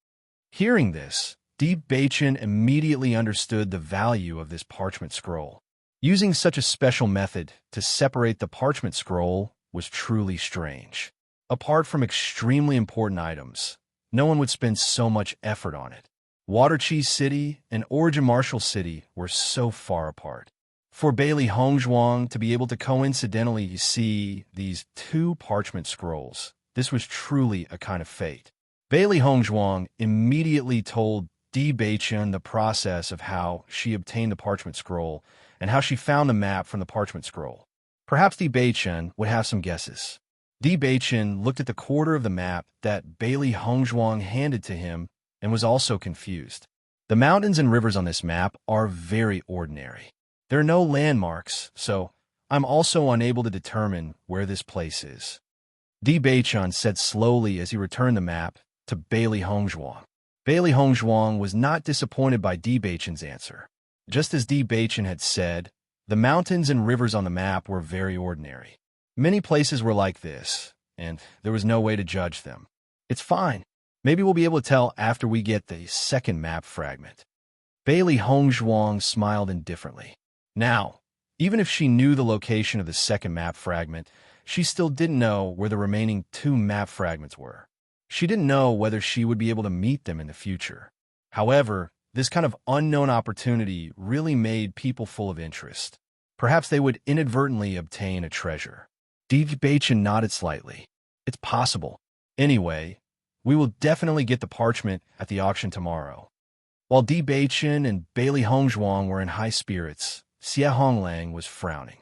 Hearing this, Di Beichen immediately understood the value of this parchment scroll. Using such a special method to separate the parchment scroll was truly strange. Apart from extremely important items, no one would spend so much effort on it. Waterchi City and Origin Marshall City were so far apart. For Bailey Hongzhuang to be able to coincidentally see these 2 parchment scrolls, this was truly a kind of fate. Bailey Hongzhuang immediately told Di Beichen the process of how she obtained the parchment scroll and how she found the map from the parchment scroll. Perhaps Di Beichen would have some guesses. Di Beichen looked at the quarter of the map that Bailey Hongzhuang handed to him and was also confused. The mountains and rivers on this map are very ordinary. There are no landmarks, so I'm also unable to determine where this place is. Di Beichun said slowly as he returned the map to Bailey Hongzhuang. Bailey Hongzhuang was not disappointed by Di Beichun's answer. Just as Di Beichun had said, the mountains and rivers on the map were very ordinary. Many places were like this, and there was no way to judge them. It's fine. Maybe we'll be able to tell after we get the second map fragment. Bailey Hongzhuang smiled indifferently. Now, even if she knew the location of the second map fragment, she still didn't know where the remaining 2 map fragments were. She didn't know whether she would be able to meet them in the future. However, this kind of unknown opportunity really made people full of interest. Perhaps they would inadvertently obtain a treasure. Di Beichun nodded slightly. It's possible. Anyway, we will definitely get the parchment at the auction tomorrow. While Di Beichun and Bailey Hongzhuang were in high spirits, Xie Honglang was frowning.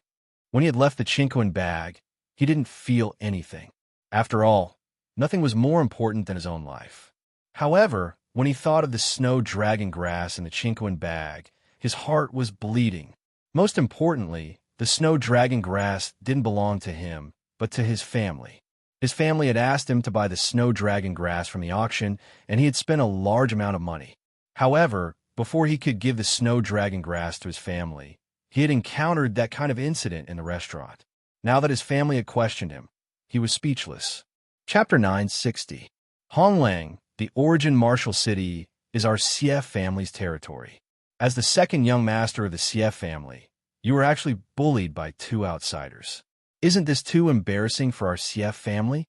When he had left the Chinquin bag, he didn't feel anything. After all, nothing was more important than his own life. However, when he thought of the snow dragon grass in the Chinquin bag, his heart was bleeding. Most importantly, the snow dragon grass didn't belong to him, but to his family. His family had asked him to buy the snow dragon grass from the auction, and he had spent a large amount of money. However, before he could give the snow dragon grass to his family, he had encountered that kind of incident in the restaurant. Now that his family had questioned him, he was speechless. Chapter 960. Honglang, the origin martial city, is our Xie family's territory. As the second young master of the Xie family, you were actually bullied by 2 outsiders. Isn't this too embarrassing for our Xie family?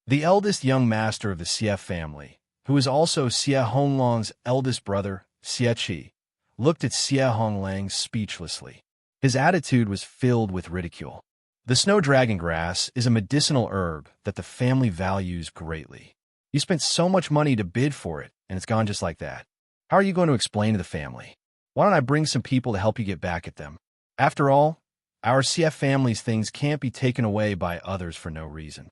The eldest young master of the Xie family, who is also Xie Honglang's eldest brother, Xie Qi, looked at Xie Honglang speechlessly. His attitude was filled with ridicule. The snow dragon grass is a medicinal herb that the family values greatly. You spent so much money to bid for it, and it's gone just like that. How are you going to explain to the family? Why don't I bring some people to help you get back at them? After all, our Xie family's things can't be taken away by others for no reason.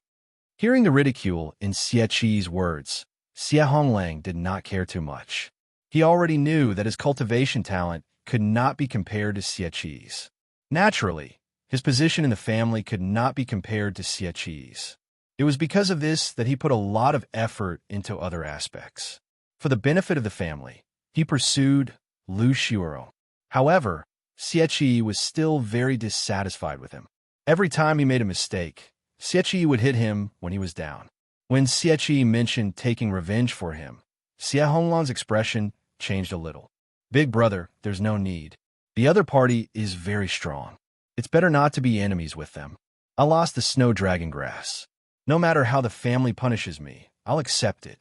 Hearing the ridicule in Xie Qi's words, Xie Honglang did not care too much. He already knew that his cultivation talent could not be compared to Xie Qi's. Naturally, his position in the family could not be compared to Xie Qi's. It was because of this that he put a lot of effort into other aspects. For the benefit of the family, he pursued Lu Xiuerong. However, Xie Qi was still very dissatisfied with him. Every time he made a mistake, Xie Qi would hit him when he was down. When Xie Qi mentioned taking revenge for him, Xie Honglang's expression changed a little. Big brother, there's no need. The other party is very strong. It's better not to be enemies with them. I lost the snow dragon grass. No matter how the family punishes me, I'll accept it.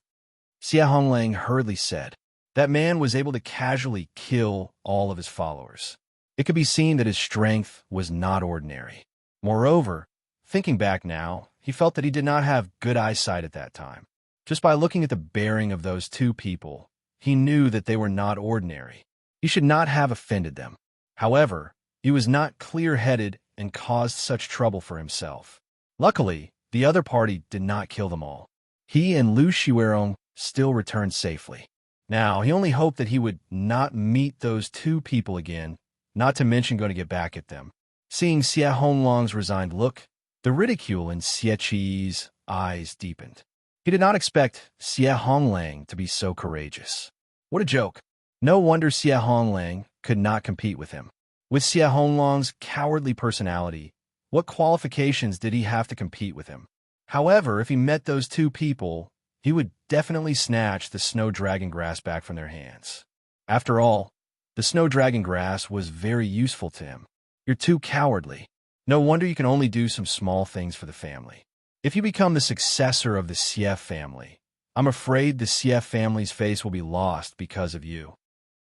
Xie Honglang hurriedly said. That man was able to casually kill all of his followers. It could be seen that his strength was not ordinary. Moreover, thinking back now, he felt that he did not have good eyesight at that time. Just by looking at the bearing of those 2 people, he knew that they were not ordinary. He should not have offended them. However, he was not clear-headed and caused such trouble for himself. Luckily, the other party did not kill them all. He and Lu Xiuerong still returned safely. Now, he only hoped that he would not meet those 2 people again, not to mention going to get back at them. Seeing Xie Honglang's resigned look, the ridicule in Xie Qi's eyes deepened. He did not expect Xie Honglang to be so courageous. What a joke. No wonder Xie Honglang could not compete with him. With Xie Honglang's cowardly personality, what qualifications did he have to compete with him? However, if he met those 2 people, he would definitely snatch the snow dragon grass back from their hands. After all, the snow dragon grass was very useful to him. You're too cowardly. No wonder you can only do some small things for the family. If you become the successor of the Xie family, I'm afraid the Xie family's face will be lost because of you.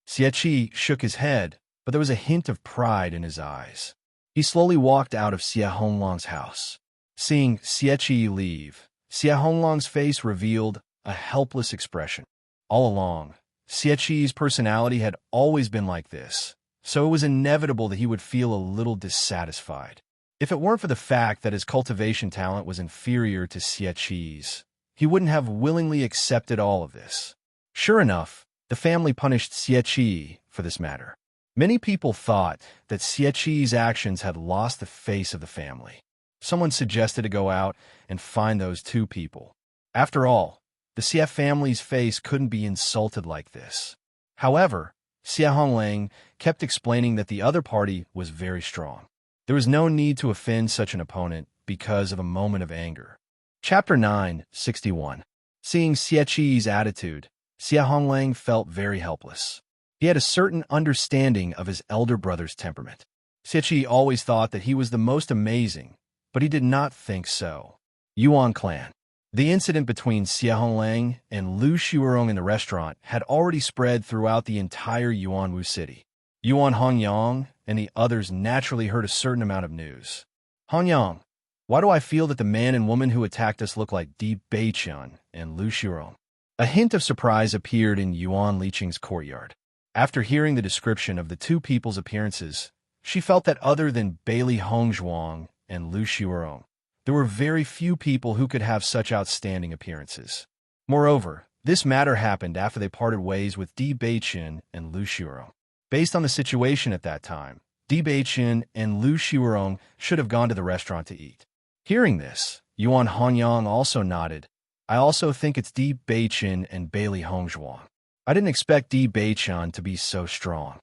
Xie Qi shook his head, but there was a hint of pride in his eyes. He slowly walked out of Xie Honglang's house. Seeing Xie Qi leave, Xie Honglang's face revealed a helpless expression. All along, Xie Qi's personality had always been like this, so it was inevitable that he would feel a little dissatisfied. If it weren't for the fact that his cultivation talent was inferior to Xie Qi's, he wouldn't have willingly accepted all of this. Sure enough, The family punished Xie for this matter. Many people thought that Xie's actions had lost the face of the family. Someone suggested to go out and find those two people. After all, the Xie family's face couldn't be insulted like this. However, Xie Honglang kept explaining that the other party was very strong. There was no need to offend such an opponent because of a moment of anger. Chapter 9:61. Seeing Xie's attitude, Xie Honglang felt very helpless. He had a certain understanding of his elder brother's temperament. Xie always thought that he was the most amazing, but he did not think so. Yuan clan. The incident between Xie Honglang and Lu Xuerong in the restaurant had already spread throughout the entire Yuanwu city. Yuan Hongyang and the others naturally heard a certain amount of news. Hongyang, why do I feel that the man and woman who attacked us look like Di Beiqian and Lu Xuerong? A hint of surprise appeared in Yuan Liqing's courtyard. After hearing the description of the two people's appearances, she felt that other than Bailey Hongzhuang and Lu Xuerong, there were very few people who could have such outstanding appearances. Moreover, this matter happened after they parted ways with Di Beiqian and Lu Xuerong. Based on the situation at that time, Di Beiqian and Lu Xuerong should have gone to the restaurant to eat. Hearing this, Yuan Honyang also nodded. I also think it's Di Beiqian and Bailey Hongzhuang. I didn't expect Di Beiqian to be so strong.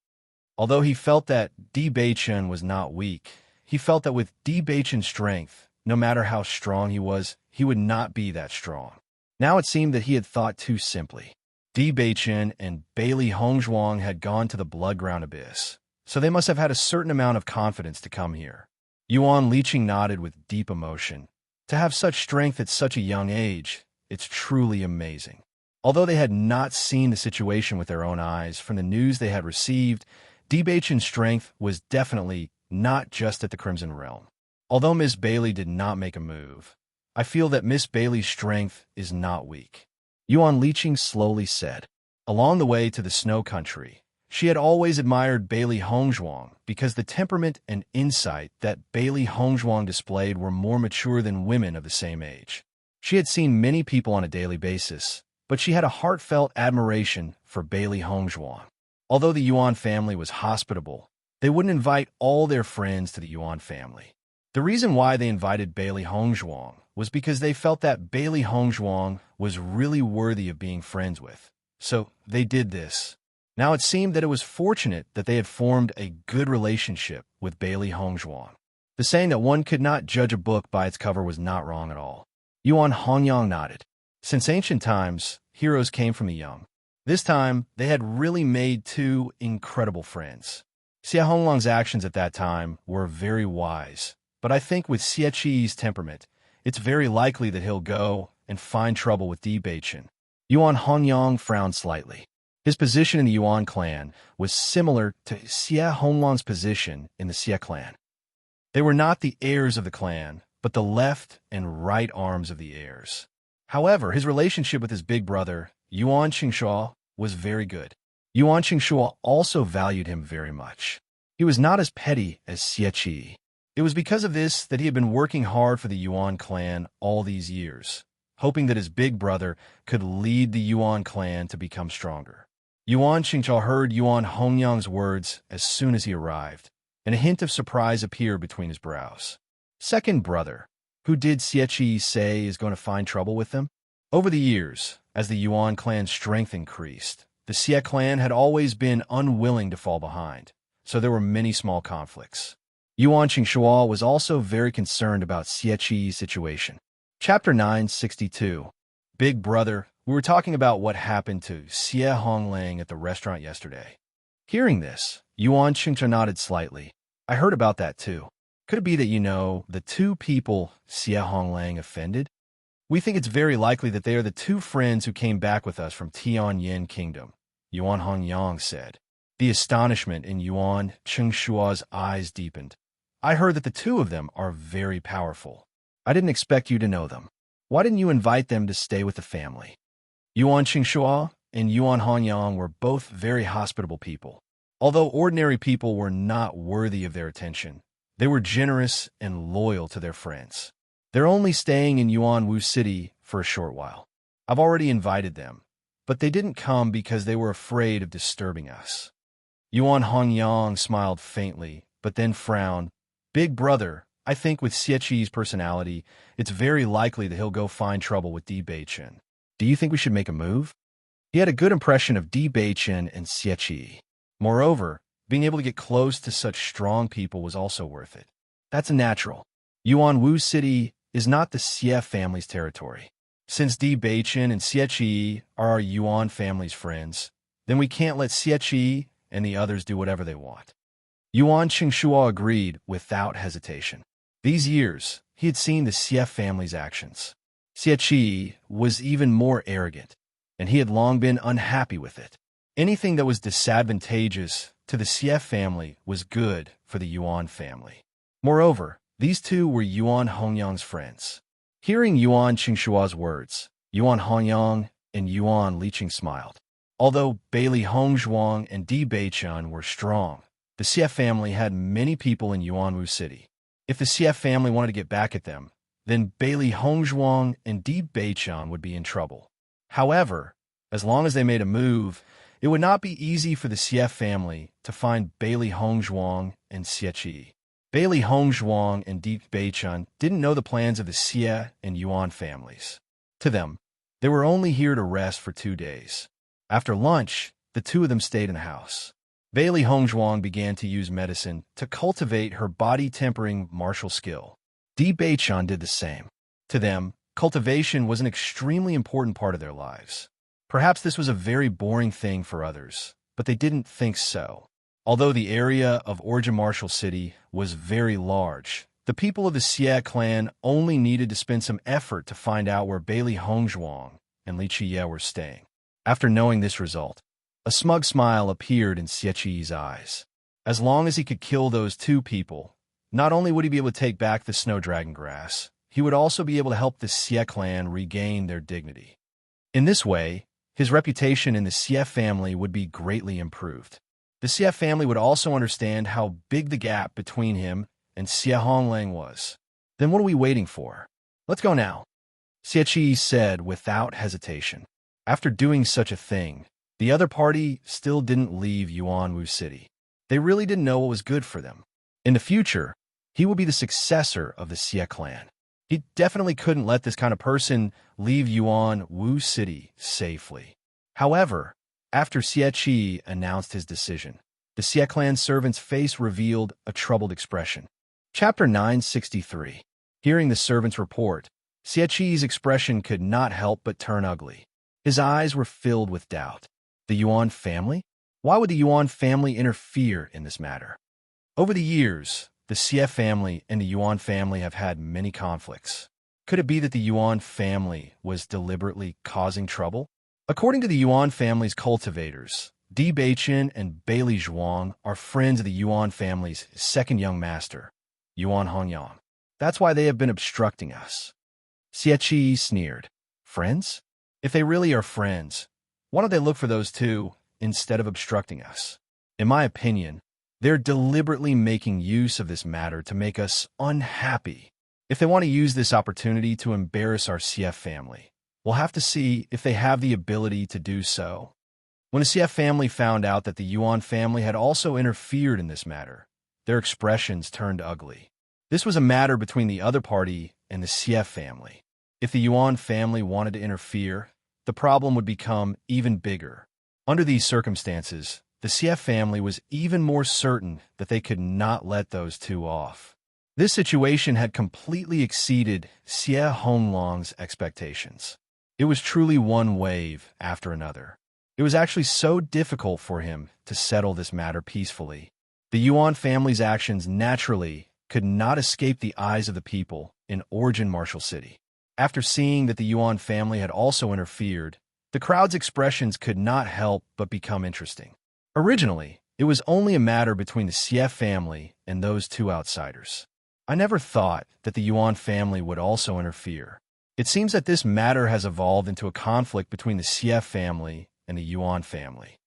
Although he felt that Di Beiqian was not weak, he felt that with Di Beiqian's strength, no matter how strong he would not be that strong. Now it seemed that he had thought too simply. Di Beiqian and Bailey Hongzhuang had gone to the blood-ground abyss, so they must have had a certain amount of confidence to come here. Yuan Liqing nodded with deep emotion. To have such strength at such a young age, it's truly amazing. Although they had not seen the situation with their own eyes from the news they had received, Di Beiqian's strength was definitely not just at the Crimson Realm. Although Miss Bailey did not make a move, I feel that Miss Bailey's strength is not weak. Yuan Liqing slowly said. Along the way to the Snow Country, she had always admired Bailey Hongzhuang because the temperament and insight that Bailey Hongzhuang displayed were more mature than women of the same age. She had seen many people on a daily basis, but she had a heartfelt admiration for Bailey Hongzhuang. Although the Yuan family was hospitable, they wouldn't invite all their friends to the Yuan family. The reason why they invited Bailey Hongzhuang was because they felt that Bailey Hongzhuang was really worthy of being friends with. So they did this. Now it seemed that it was fortunate that they had formed a good relationship with Bailey Hongzhuang. The saying that one could not judge a book by its cover was not wrong at all. Yuan Hongyang nodded. Since ancient times, heroes came from the young. This time, they had really made two incredible friends. Xie Honglang's actions at that time were very wise. But I think with Xie's temperament, it's very likely that he'll go and find trouble with Di Beiqian. Yuan Hongyang frowned slightly. His position in the Yuan clan was similar to Xie Honglang's position in the Xie clan. They were not the heirs of the clan, but the left and right arms of the heirs. However, his relationship with his big brother, Yuan Qingshuo, was very good. Yuan Qingshuo also valued him very much. He was not as petty as Xie. It was because of this that he had been working hard for the Yuan clan all these years, hoping that his big brother could lead the Yuan clan to become stronger. Yuan Qingshuo heard Yuan Hongyang's words as soon as he arrived, and a hint of surprise appeared between his brows. Second brother, who did Xie say is going to find trouble with them? Over the years, as the Yuan clan's strength increased, the Xie clan had always been unwilling to fall behind, so there were many small conflicts. Yuan Qingshuo was also very concerned about Xie's situation. Chapter 9:62. Big Brother, we were talking about what happened to Xie Honglang at the restaurant yesterday. Hearing this, Yuan Qingshuo nodded slightly. I heard about that too. Could it be that you know the two people Xie Honglang offended? We think it's very likely that they are the two friends who came back with us from Tianyin Kingdom, Yuan Hongyang said. The astonishment in Yuan Qingshuo's eyes deepened. I heard that the two of them are very powerful. I didn't expect you to know them. Why didn't you invite them to stay with the family? Yuan Qingshuo and Yuan Hongyang were both very hospitable people. Although ordinary people were not worthy of their attention, they were generous and loyal to their friends. They're only staying in Yuanwu City for a short while. I've already invited them, but they didn't come because they were afraid of disturbing us. Yuan Hongyang smiled faintly, but then frowned. Big brother, I think with Xieqi's personality, it's very likely that he'll go find trouble with Di Beichen. Do you think we should make a move? He had a good impression of Di Beichen and Xieqi. Moreover, being able to get close to such strong people was also worth it. That's a natural. Yuan Wu City is not the Xie family's territory. Since Di Beichen and Xieqi are our Yuan family's friends, then we can't let Xieqi and the others do whatever they want. Yuan Qingshua agreed without hesitation. These years, he had seen the Xie family's actions. Xieqi was even more arrogant, and he had long been unhappy with it. Anything that was disadvantageous to the Xie family was good for the Yuan family. Moreover, these two were Yuan Hongyang's friends. Hearing Yuan Qingshua's words, Yuan Hongyang and Yuan Liqing smiled. Although Bailey Hongzhuang and Di Beichen were strong, the Xie family had many people in Yuanwu City. If the Xie family wanted to get back at them, then Bailey Hongzhuang and Di Beichen would be in trouble. However, as long as they made a move, it would not be easy for the Xie family to find Bailey Hongzhuang and Xieqi. Bailey Hongzhuang and Di Beichen didn't know the plans of the Xie and Yuan families. To them, they were only here to rest for 2 days. After lunch, the two of them stayed in the house. Bailey Hongzhuang began to use medicine to cultivate her body-tempering martial skill. Di Beichen did the same. To them, cultivation was an extremely important part of their lives. Perhaps this was a very boring thing for others, but they didn't think so. Although the area of Origin Martial City was very large, the people of the Xie clan only needed to spend some effort to find out where Bailey Hongzhuang and Li Qiye were staying. After knowing this result, a smug smile appeared in Xieqi's eyes. As long as he could kill those two people, not only would he be able to take back the Snow Dragon Grass, he would also be able to help the Xie clan regain their dignity. In this way, his reputation in the Xie family would be greatly improved. The Xie family would also understand how big the gap between him and Xie Honglang was. Then what are we waiting for? Let's go now, Xieqi said without hesitation. After doing such a thing, the other party still didn't leave Yuanwu City. They really didn't know what was good for them. In the future, he would be the successor of the Xie clan. He definitely couldn't let this kind of person leave Yuanwu City safely. However, after Xieqi announced his decision, the Xie clan servant's face revealed a troubled expression. Chapter 963. Hearing the servant's report, Xieqi's expression could not help but turn ugly. His eyes were filled with doubt. The Yuan family? Why would the Yuan family interfere in this matter? Over the years, the Xie family and the Yuan family have had many conflicts. Could it be that the Yuan family was deliberately causing trouble? According to the Yuan family's cultivators, Di Beichen and Bailey Zhuang are friends of the Yuan family's second young master, Yuan Hongyang. That's why they have been obstructing us. Xieqi sneered. Friends? If they really are friends, why don't they look for those two instead of obstructing us? In my opinion, they're deliberately making use of this matter to make us unhappy. If they want to use this opportunity to embarrass our Xie family, we'll have to see if they have the ability to do so. When the Xie family found out that the Yuan family had also interfered in this matter, their expressions turned ugly. This was a matter between the other party and the Xie family. If the Yuan family wanted to interfere, the problem would become even bigger. Under these circumstances, the Xie family was even more certain that they could not let those two off. This situation had completely exceeded Xie Honglang's expectations. It was truly one wave after another. It was actually so difficult for him to settle this matter peacefully. The Yuan family's actions naturally could not escape the eyes of the people in Origin Martial City. After seeing that the Yuan family had also interfered, the crowd's expressions could not help but become interesting. Originally, it was only a matter between the Xie family and those two outsiders. I never thought that the Yuan family would also interfere. It seems that this matter has evolved into a conflict between the Xie family and the Yuan family.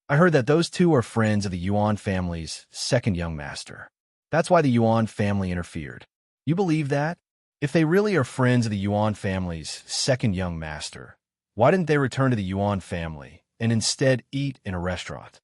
I heard that those two are friends of the Yuan family's second young master. That's why the Yuan family interfered. You believe that? If they really are friends of the Yuan family's second young master, Why didn't they return to the Yuan family and instead eat in a restaurant?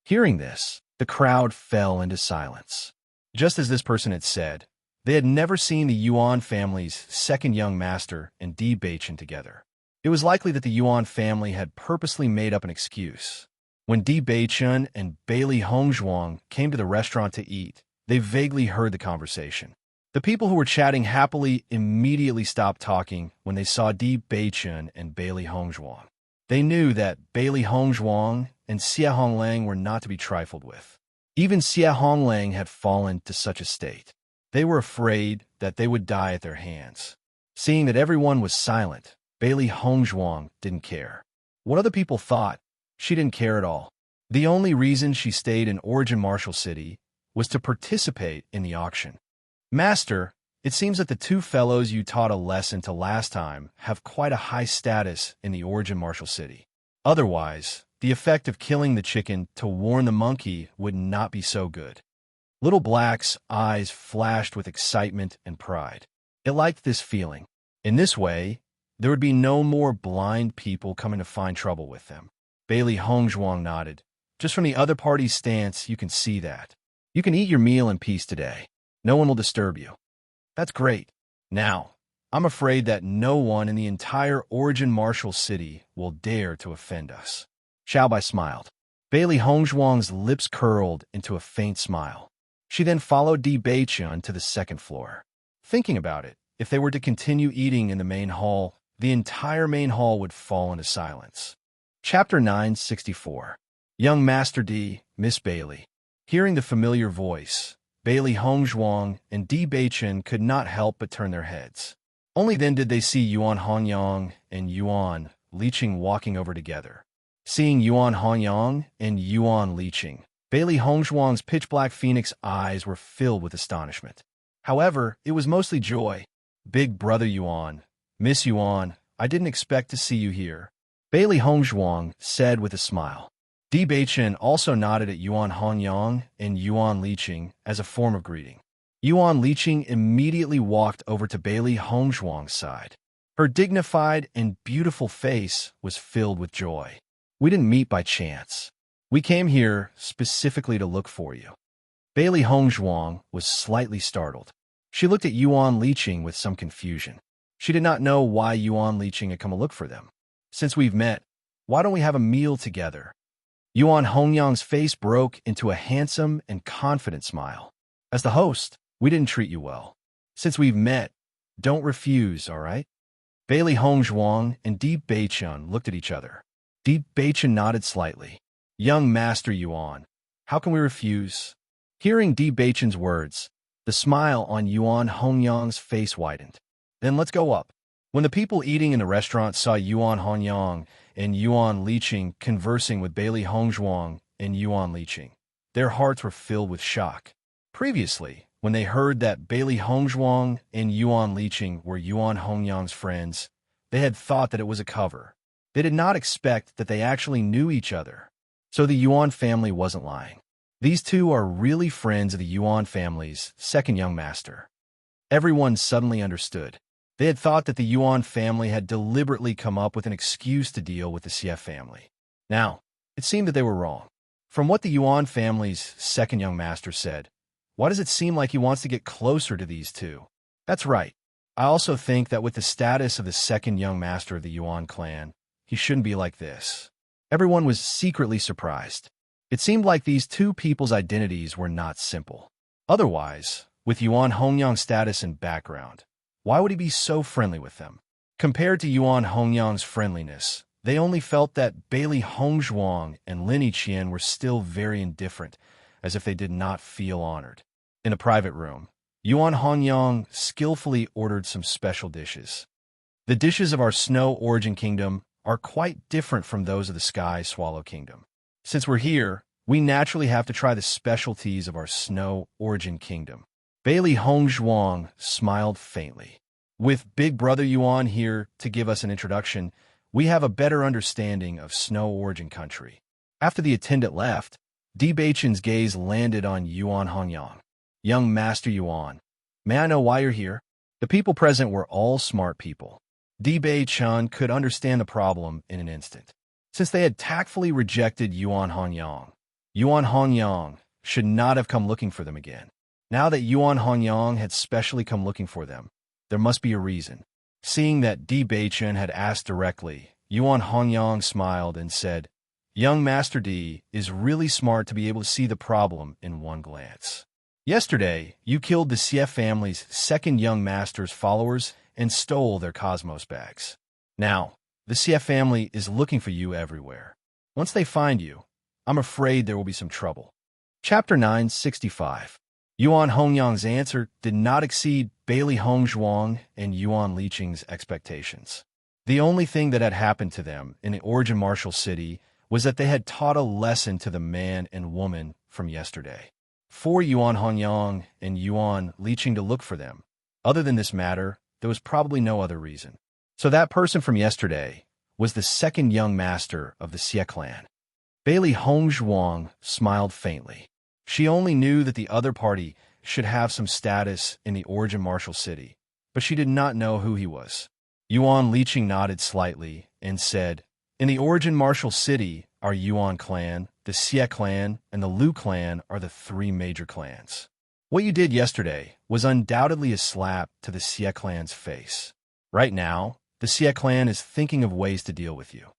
Hearing this, the crowd fell into silence. Just as this person had said, they had never seen the Yuan family's second young master and Di Beichen together. It was likely that the Yuan family had purposely made up an excuse. When Di Beichen and Bailey Hongzhuang came to the restaurant to eat, they vaguely heard the conversation. The people who were chatting happily immediately stopped talking when they saw Di Beichen and Bailey Hongzhuang. They knew that Bailey Hongzhuang and Xia Honglang were not to be trifled with. Even Xia Honglang had fallen to such a state. They were afraid that they would die at their hands. Seeing that everyone was silent, Bailey Hongzhuang didn't care. What other people thought, she didn't care at all. The only reason she stayed in Origin Martial City was to participate in the auction. Master, it seems that the two fellows you taught a lesson to last time have quite a high status in the Origin Martial City. Otherwise, the effect of killing the chicken to warn the monkey would not be so good. Little Black's eyes flashed with excitement and pride. It liked this feeling. In this way, there would be no more blind people coming to find trouble with them. Bailey Hongzhuang nodded. Just from the other party's stance, you can see that. You can eat your meal in peace today. No one will disturb you. That's great. Now, I'm afraid that no one in the entire Origin Martial City will dare to offend us. Xiaobai smiled. Bailey Hongzhuang's lips curled into a faint smile. She then followed Di Beichen to the second floor. Thinking about it, if they were to continue eating in the main hall, the entire main hall would fall into silence. Chapter 964. Young Master Di, Miss Bailey. Hearing the familiar voice, Bailey Hongzhuang and Di Beichen could not help but turn their heads. Only then did they see Yuan Hongyang and Yuan Liqing walking over together. Seeing Yuan Hongyang and Yuan Liqing, Bailey Hongzhuang's pitch-black phoenix eyes were filled with astonishment. However, it was mostly joy. Big brother Yuan, Miss Yuan, I didn't expect to see you here, Bailey Hongzhuang said with a smile. Di Beichen also nodded at Yuan Hongyang and Yuan Liqing as a form of greeting. Yuan Liqing immediately walked over to Bailey Hongzhuang's side. Her dignified and beautiful face was filled with joy. We didn't meet by chance. We came here specifically to look for you. Bailey Hongzhuang was slightly startled. She looked at Yuan Liqing with some confusion. She did not know why Yuan Liqing had come to look for them. Since we've met, why don't we have a meal together? Yuan Hongyang's face broke into a handsome and confident smile. As the host, we didn't treat you well. Since we've met, don't refuse, all right? Bailey Hongzhuang and Di Beichen looked at each other. Di Beichen nodded slightly. Young Master Yuan, how can we refuse? Hearing Di Beichen's words, the smile on Yuan Hongyang's face widened. Then let's go up. When the people eating in the restaurant saw Yuan Hongyang and Yuan Liqing conversing with Bailey Hongzhuang and Yuan Liqing, their hearts were filled with shock. Previously, when they heard that Bailey Hongzhuang and Yuan Liqing were Yuan Hongyang's friends, they had thought that it was a cover. They did not expect that they actually knew each other. So the Yuan family wasn't lying. These two are really friends of the Yuan family's second young master. Everyone suddenly understood. They had thought that the Yuan family had deliberately come up with an excuse to deal with the Xie family. Now, it seemed that they were wrong. From what the Yuan family's second young master said, why does it seem like he wants to get closer to these two? That's right. I also think that with the status of the second young master of the Yuan clan, he shouldn't be like this. Everyone was secretly surprised. It seemed like these two people's identities were not simple. Otherwise, with Yuan Hongyang's status and background, why would he be so friendly with them? Compared to Yuan Hongyang's friendliness, they only felt that Bailey Hongzhuang and Lin Yiqian were still very indifferent, as if they did not feel honored. In a private room, Yuan Hongyang skillfully ordered some special dishes. The dishes of our Snow Origin Kingdom are quite different from those of the Sky Swallow Kingdom. Since we're here, we naturally have to try the specialties of our Snow Origin Kingdom. Bailey Hongzhuang smiled faintly. With Big Brother Yuan here to give us an introduction, we have a better understanding of Snow Origin Country. After the attendant left, Di Beichen's gaze landed on Yuan Hongyang. Young Master Yuan, may I know why you're here? The people present were all smart people. Di Bei-chun could understand the problem in an instant. Since they had tactfully rejected Yuan Hongyang should not have come looking for them again. Now that Yuan Hongyang had specially come looking for them, there must be a reason. Seeing that Di Bei-chun had asked directly, Yuan Hongyang smiled and said, "Young Master Di is really smart to be able to see the problem in one glance. Yesterday, you killed the Xie family's second young master's followers and stole their cosmos bags. Now, the Xie family is looking for you everywhere. Once they find you, I'm afraid there will be some trouble." Chapter 965. Yuan Hongyang's answer did not exceed Bailey Hongzhuang and Yuan Liqing's expectations. The only thing that had happened to them in the origin martial city was that they had taught a lesson to the man and woman from yesterday. For Yuan Hongyang and Yuan Liqing to look for them. Other than this matter, there was probably no other reason. So that person from yesterday was the second young master of the Xie clan. Bailey Hongzhuang smiled faintly. She only knew that the other party should have some status in the origin martial city, but she did not know who he was. Yuan Liqing nodded slightly and said, "In the origin martial city, our Yuan clan, the Xie clan, and the Lu clan are the three major clans. What you did yesterday was undoubtedly a slap to the Xie clan's face. Right now, the Xie clan is thinking of ways to deal with you."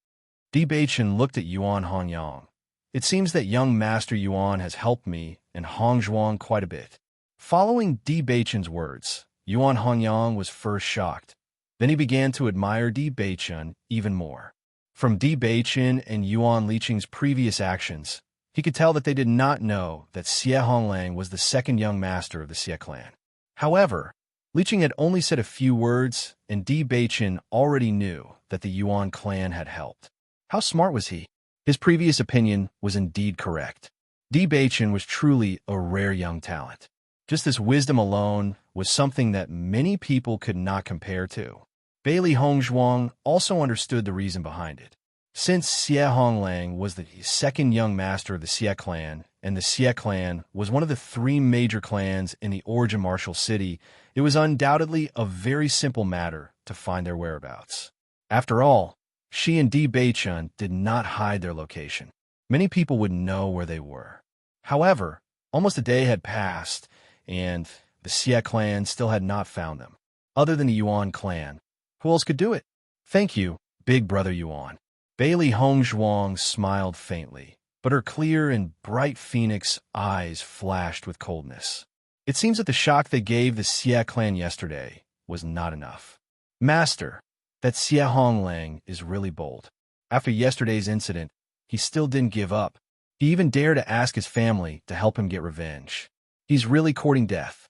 Di Bei-chun looked at Yuan Hongyang. "It seems that young Master Yuan has helped me and Hongzhuang quite a bit." Following Di Bei-chun's words, Yuan Hongyang was first shocked. Then he began to admire Di Bei-chun even more. From Di Bei-chun and Yuan Liqing's previous actions, he could tell that they did not know that Xie Honglang was the second young master of the Xie clan. However, Liqing had only said a few words, and Di Bei-chun already knew that the Yuan clan had helped. How smart was he? His previous opinion was indeed correct. Di Bei-chun was truly a rare young talent. Just this wisdom alone was something that many people could not compare to. Bailey Hongzhuang also understood the reason behind it. Since Xie Honglang was the second young master of the Xie clan, and the Xie clan was one of the three major clans in the origin martial city, it was undoubtedly a very simple matter to find their whereabouts. After all, she and Di Bei-chun did not hide their location. Many people would know where they were. However, almost a day had passed, and the Xie clan still had not found them. Other than the Yuan clan, who else could do it? "Thank you, big brother Yuan." Bailey Hongzhuang smiled faintly, but her clear and bright phoenix eyes flashed with coldness. It seems that the shock they gave the Xie clan yesterday was not enough. "Master, that Xie Honglang is really bold. After yesterday's incident, he still didn't give up. He even dared to ask his family to help him get revenge. He's really courting death."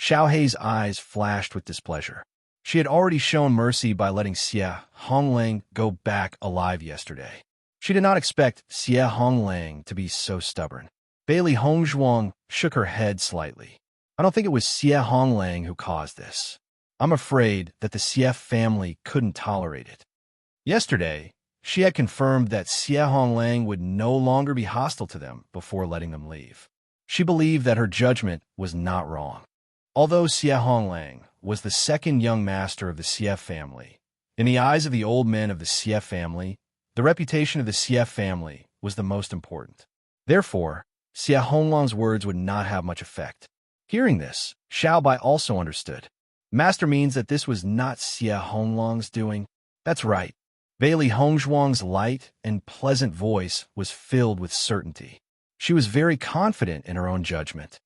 Xiao Hei's eyes flashed with displeasure. She had already shown mercy by letting Xie Honglang go back alive yesterday. She did not expect Xie Honglang to be so stubborn. Bailey Hongzhuang shook her head slightly. "I don't think it was Xie Honglang who caused this. I'm afraid that the Xie family couldn't tolerate it." Yesterday, she had confirmed that Xie Honglang would no longer be hostile to them before letting them leave. She believed that her judgment was not wrong. Although Xie Honglang was the second young master of the Xie family, in the eyes of the old men of the Xie family, the reputation of the Xie family was the most important. Therefore, Xie Honglang's words would not have much effect. Hearing this, Xiao Bai also understood. Master means that this was not Xie Honglang's doing. That's right. Bailey Hongzhuang's light and pleasant voice was filled with certainty. She was very confident in her own judgment.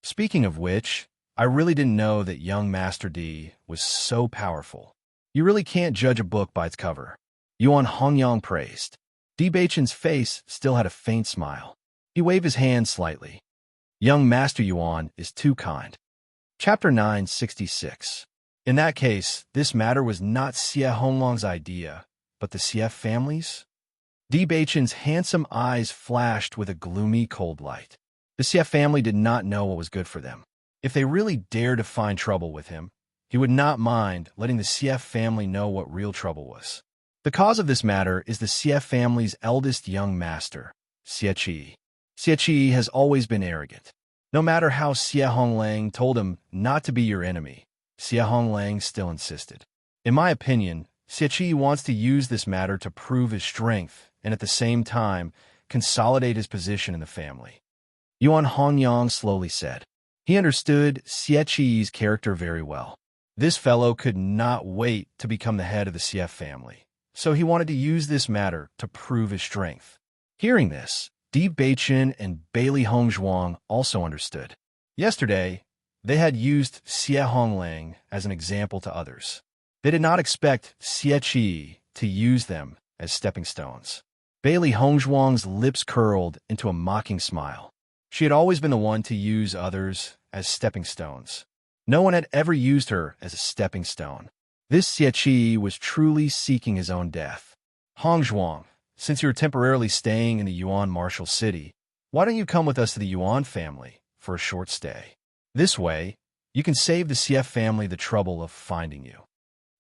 "Speaking of which, I really didn't know that young Master Di was so powerful. You really can't judge a book by its cover," Yuan Hongyang praised. Di Bei-chun's face still had a faint smile. He waved his hand slightly. "Young Master Yuan is too kind." Chapter 966. In that case, this matter was not Xie Honglang's idea, but the Xie family's? Di Bei-chun's handsome eyes flashed with a gloomy cold light. The Xie family did not know what was good for them. If they really dared to find trouble with him, he would not mind letting the Xie family know what real trouble was. The cause of this matter is the Xie family's eldest young master, Xie Qi. Xie Qi has always been arrogant. No matter how Xie Honglang told him not to be your enemy, Xie Honglang still insisted. In my opinion, Xie wants to use this matter to prove his strength and at the same time consolidate his position in the family. Yuan Hongyang slowly said. He understood Xie character very well. This fellow could not wait to become the head of the Xie family, so he wanted to use this matter to prove his strength. Hearing this, Di Beichen and Bailey Hongzhuang also understood. Yesterday, they had used Xie Honglang as an example to others. They did not expect Xie to use them as stepping stones. Bailey Hongzhuang's lips curled into a mocking smile. She had always been the one to use others as stepping stones. No one had ever used her as a stepping stone. This Xie was truly seeking his own death. Hongzhuang, since you're temporarily staying in the Yuan Martial City, why don't you come with us to the Yuan family for a short stay? This way, you can save the Xie family the trouble of finding you.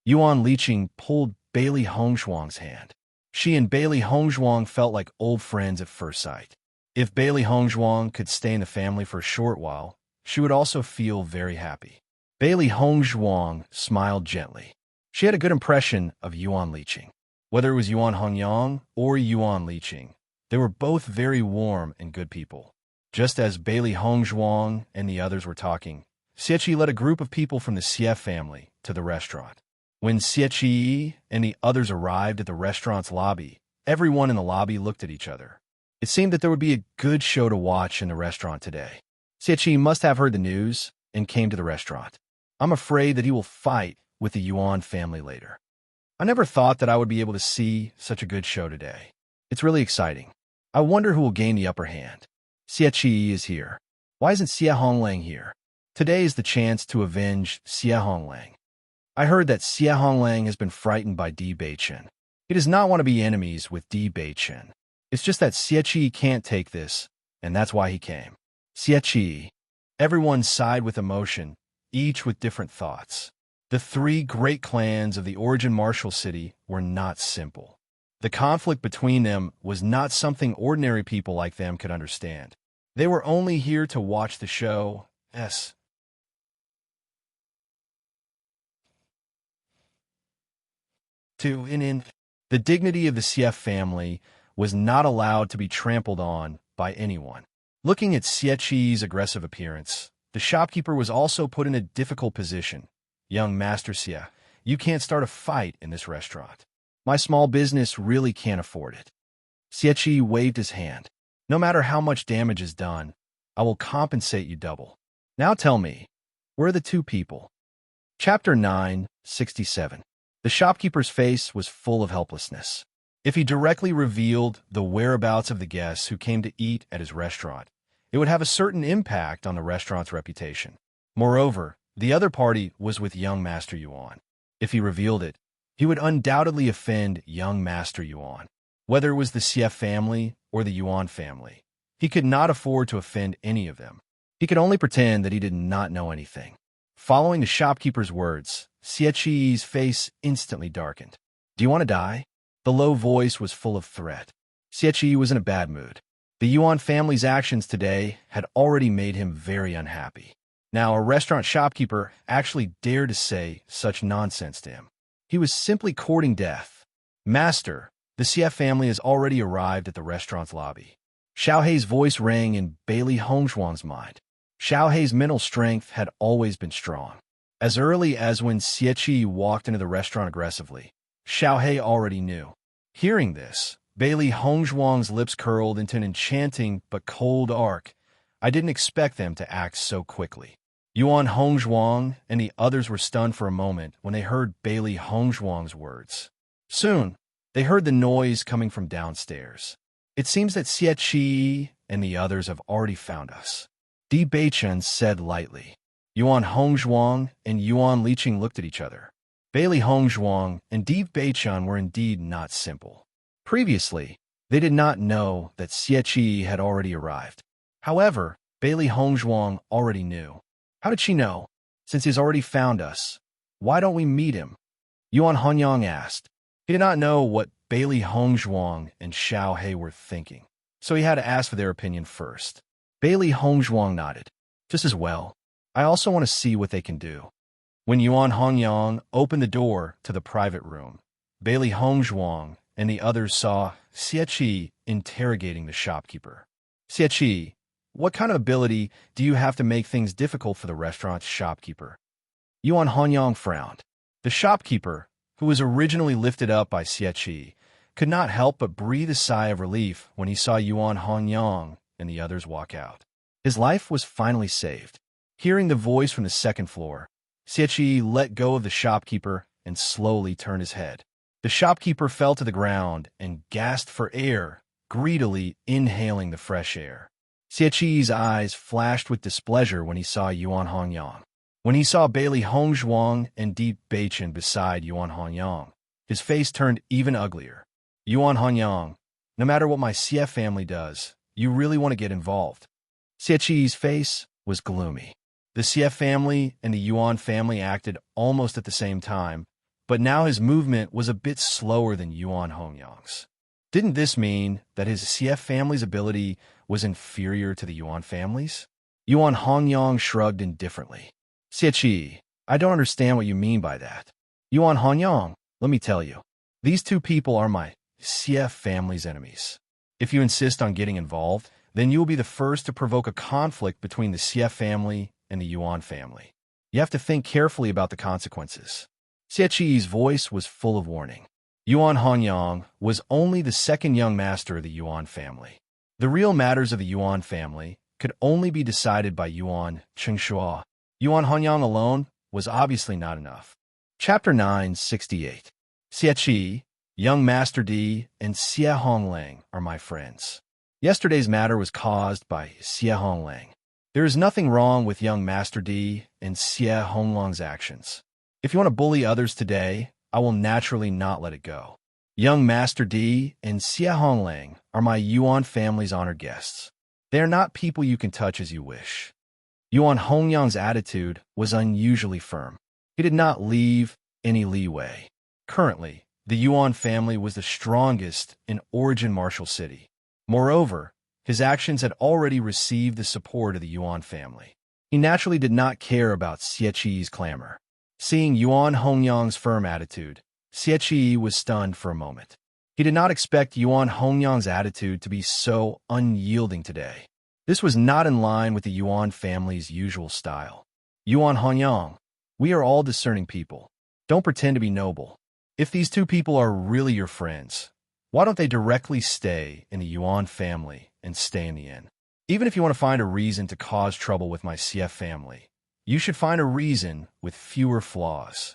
Yuan Liqing pulled Bailey Hongzhuang's hand. She and Bailey Hongzhuang felt like old friends at first sight. If Bailey Hongzhuang could stay in the family for a short while, she would also feel very happy. Bailey Hongzhuang smiled gently. She had a good impression of Yuan Liqing. Whether it was Yuan Hongyang or Yuan Liqing, they were both very warm and good people. Just as Bailey Hongzhuang and the others were talking, Xie led a group of people from the Xie family to the restaurant. When Xie and the others arrived at the restaurant's lobby, everyone in the lobby looked at each other. It seemed that there would be a good show to watch in the restaurant today. Xie must have heard the news and came to the restaurant. I'm afraid that he will fight with the Yuan family later. I never thought that I would be able to see such a good show today. It's really exciting. I wonder who will gain the upper hand. Xie is here. Why isn't Xie Honglang here? Today is the chance to avenge Xie Honglang. I heard that Xie Honglang has been frightened by Di Beichen. He does not want to be enemies with Di Beichen. It's just that Xie can't take this, and that's why he came. Xie. Everyone sighed with emotion, each with different thoughts. The three great clans of the Origin Martial City were not simple. The conflict between them was not something ordinary people like them could understand. They were only here to watch the show. The dignity of the Xie family was not allowed to be trampled on by anyone. Looking at Xie's aggressive appearance, the shopkeeper was also put in a difficult position. Young Master Xie, you can't start a fight in this restaurant. My small business really can't afford it. Xie waved his hand. No matter how much damage is done, I will compensate you double. Now tell me, where are the two people? Chapter 9:67. The shopkeeper's face was full of helplessness. If he directly revealed the whereabouts of the guests who came to eat at his restaurant, it would have a certain impact on the restaurant's reputation. Moreover, the other party was with young Master Yuan. If he revealed it, he would undoubtedly offend young Master Yuan. Whether it was the Xie family or the Yuan family, he could not afford to offend any of them. He could only pretend that he did not know anything. Following the shopkeeper's words, Xie's face instantly darkened. Do you want to die? The low voice was full of threat. Xie was in a bad mood. The Yuan family's actions today had already made him very unhappy. Now, a restaurant shopkeeper actually dared to say such nonsense to him. He was simply courting death. Master, the Xie family has already arrived at the restaurant's lobby. Xiaohei's voice rang in Bailey Hongzhuang's mind. Xiaohei's mental strength had always been strong. As early as when Xie walked into the restaurant aggressively, Xiaohei already knew. Hearing this, Bailey Hongzhuang's lips curled into an enchanting but cold arc. I didn't expect them to act so quickly. Yuan Hongzhuang and the others were stunned for a moment when they heard Bailey Hongzhuang's words. Soon, they heard the noise coming from downstairs. It seems that Xie and the others have already found us. Di Beichen said lightly. Yuan Hongzhuang and Yuan Liqing looked at each other. Bailey Hongzhuang and Di Beichen were indeed not simple. Previously, they did not know that Xie had already arrived. However, Bailey Hongzhuang already knew. How did she know? Since he's already found us, why don't we meet him? Yuan Honyang asked. He did not know what Bailey Hongzhuang and Xiaohei were thinking, so he had to ask for their opinion first. Bailey Hongzhuang nodded. Just as well. I also want to see what they can do. When Yuan Hongyang opened the door to the private room, Bailey Hongzhuang and the others saw Xie interrogating the shopkeeper. Xie, what kind of ability do you have to make things difficult for the restaurant's shopkeeper? Yuan Hongyang frowned. The shopkeeper, who was originally lifted up by Xie, could not help but breathe a sigh of relief when he saw Yuan Hongyang and the others walk out. His life was finally saved. Hearing the voice from the second floor, Xie let go of the shopkeeper and slowly turned his head. The shopkeeper fell to the ground and gasped for air, greedily inhaling the fresh air. Xie's eyes flashed with displeasure when he saw Yuan Hongyang. When he saw Bailey Hongzhuang and Deep Beichen beside Yuan Hongyang, his face turned even uglier. Yuan Hongyang, no matter what my Xie family does, you really want to get involved. Xie's face was gloomy. The Xie family and the Yuan family acted almost at the same time, but now his movement was a bit slower than Yuan Hongyang's. Didn't this mean that his Xie family's ability was inferior to the Yuan family's? Yuan Hongyang shrugged indifferently. Xie, I don't understand what you mean by that. Yuan Hongyang, let me tell you, these two people are my Xie family's enemies. If you insist on getting involved, then you will be the first to provoke a conflict between the Xie family and the Yuan family. You have to think carefully about the consequences. Xie's voice was full of warning. Yuan Hongyang was only the second young master of the Yuan family. The real matters of the Yuan family could only be decided by Yuan Chengshuo. Yuan Hongyang alone was obviously not enough. Chapter 968. Xie, young Master Di, and Xie Honglang are my friends. Yesterday's matter was caused by Xie Honglang. There is nothing wrong with young Master Di and Xie Honglang's actions. If you want to bully others today, I will naturally not let it go. Young Master Di and Xie Honglang are my Yuan family's honored guests. They are not people you can touch as you wish. Yuan Hongyang's attitude was unusually firm. He did not leave any leeway. Currently, the Yuan family was the strongest in Origin Martial City. Moreover, his actions had already received the support of the Yuan family. He naturally did not care about Xie's clamor. Seeing Yuan Hongyang's firm attitude, Xie was stunned for a moment. He did not expect Yuan Hongyang's attitude to be so unyielding today. This was not in line with the Yuan family's usual style. Yuan Hongyang, we are all discerning people. Don't pretend to be noble. If these two people are really your friends, why don't they directly stay in the Yuan family and stay in the inn? Even if you want to find a reason to cause trouble with my Xie family, you should find a reason with fewer flaws.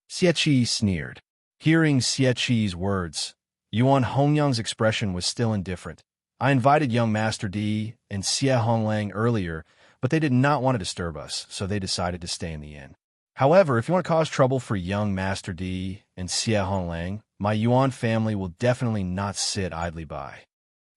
Xie sneered. Hearing Xie's words, Yuan Hongyang's expression was still indifferent. I invited young Master Di and Xie Honglang earlier, but they did not want to disturb us, so they decided to stay in the inn. However, if you want to cause trouble for young Master Di and Xie Honglang, my Yuan family will definitely not sit idly by.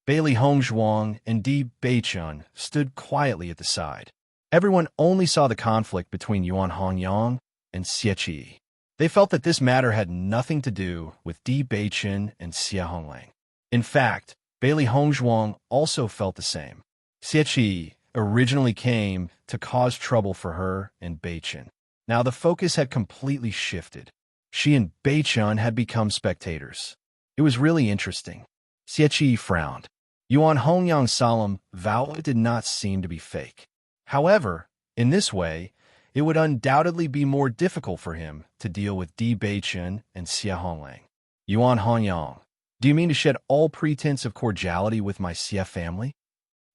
Bailey Hongzhuang and Di Beichun stood quietly at the side. Everyone only saw the conflict between Yuan Hongyang and Xie. They felt that this matter had nothing to do with Di Beichun and Xie Honglang. In fact, Bailey Hongzhuang also felt the same. Xie originally came to cause trouble for her and Beichun. Now the focus had completely shifted. She and Beichun had become spectators. It was really interesting. Xie frowned. Yuan Hongyang's solemn vow did not seem to be fake. However, in this way, it would undoubtedly be more difficult for him to deal with Di Beichun and Xie Honglang. Yuan Hongyang, do you mean to shed all pretense of cordiality with my Xie family?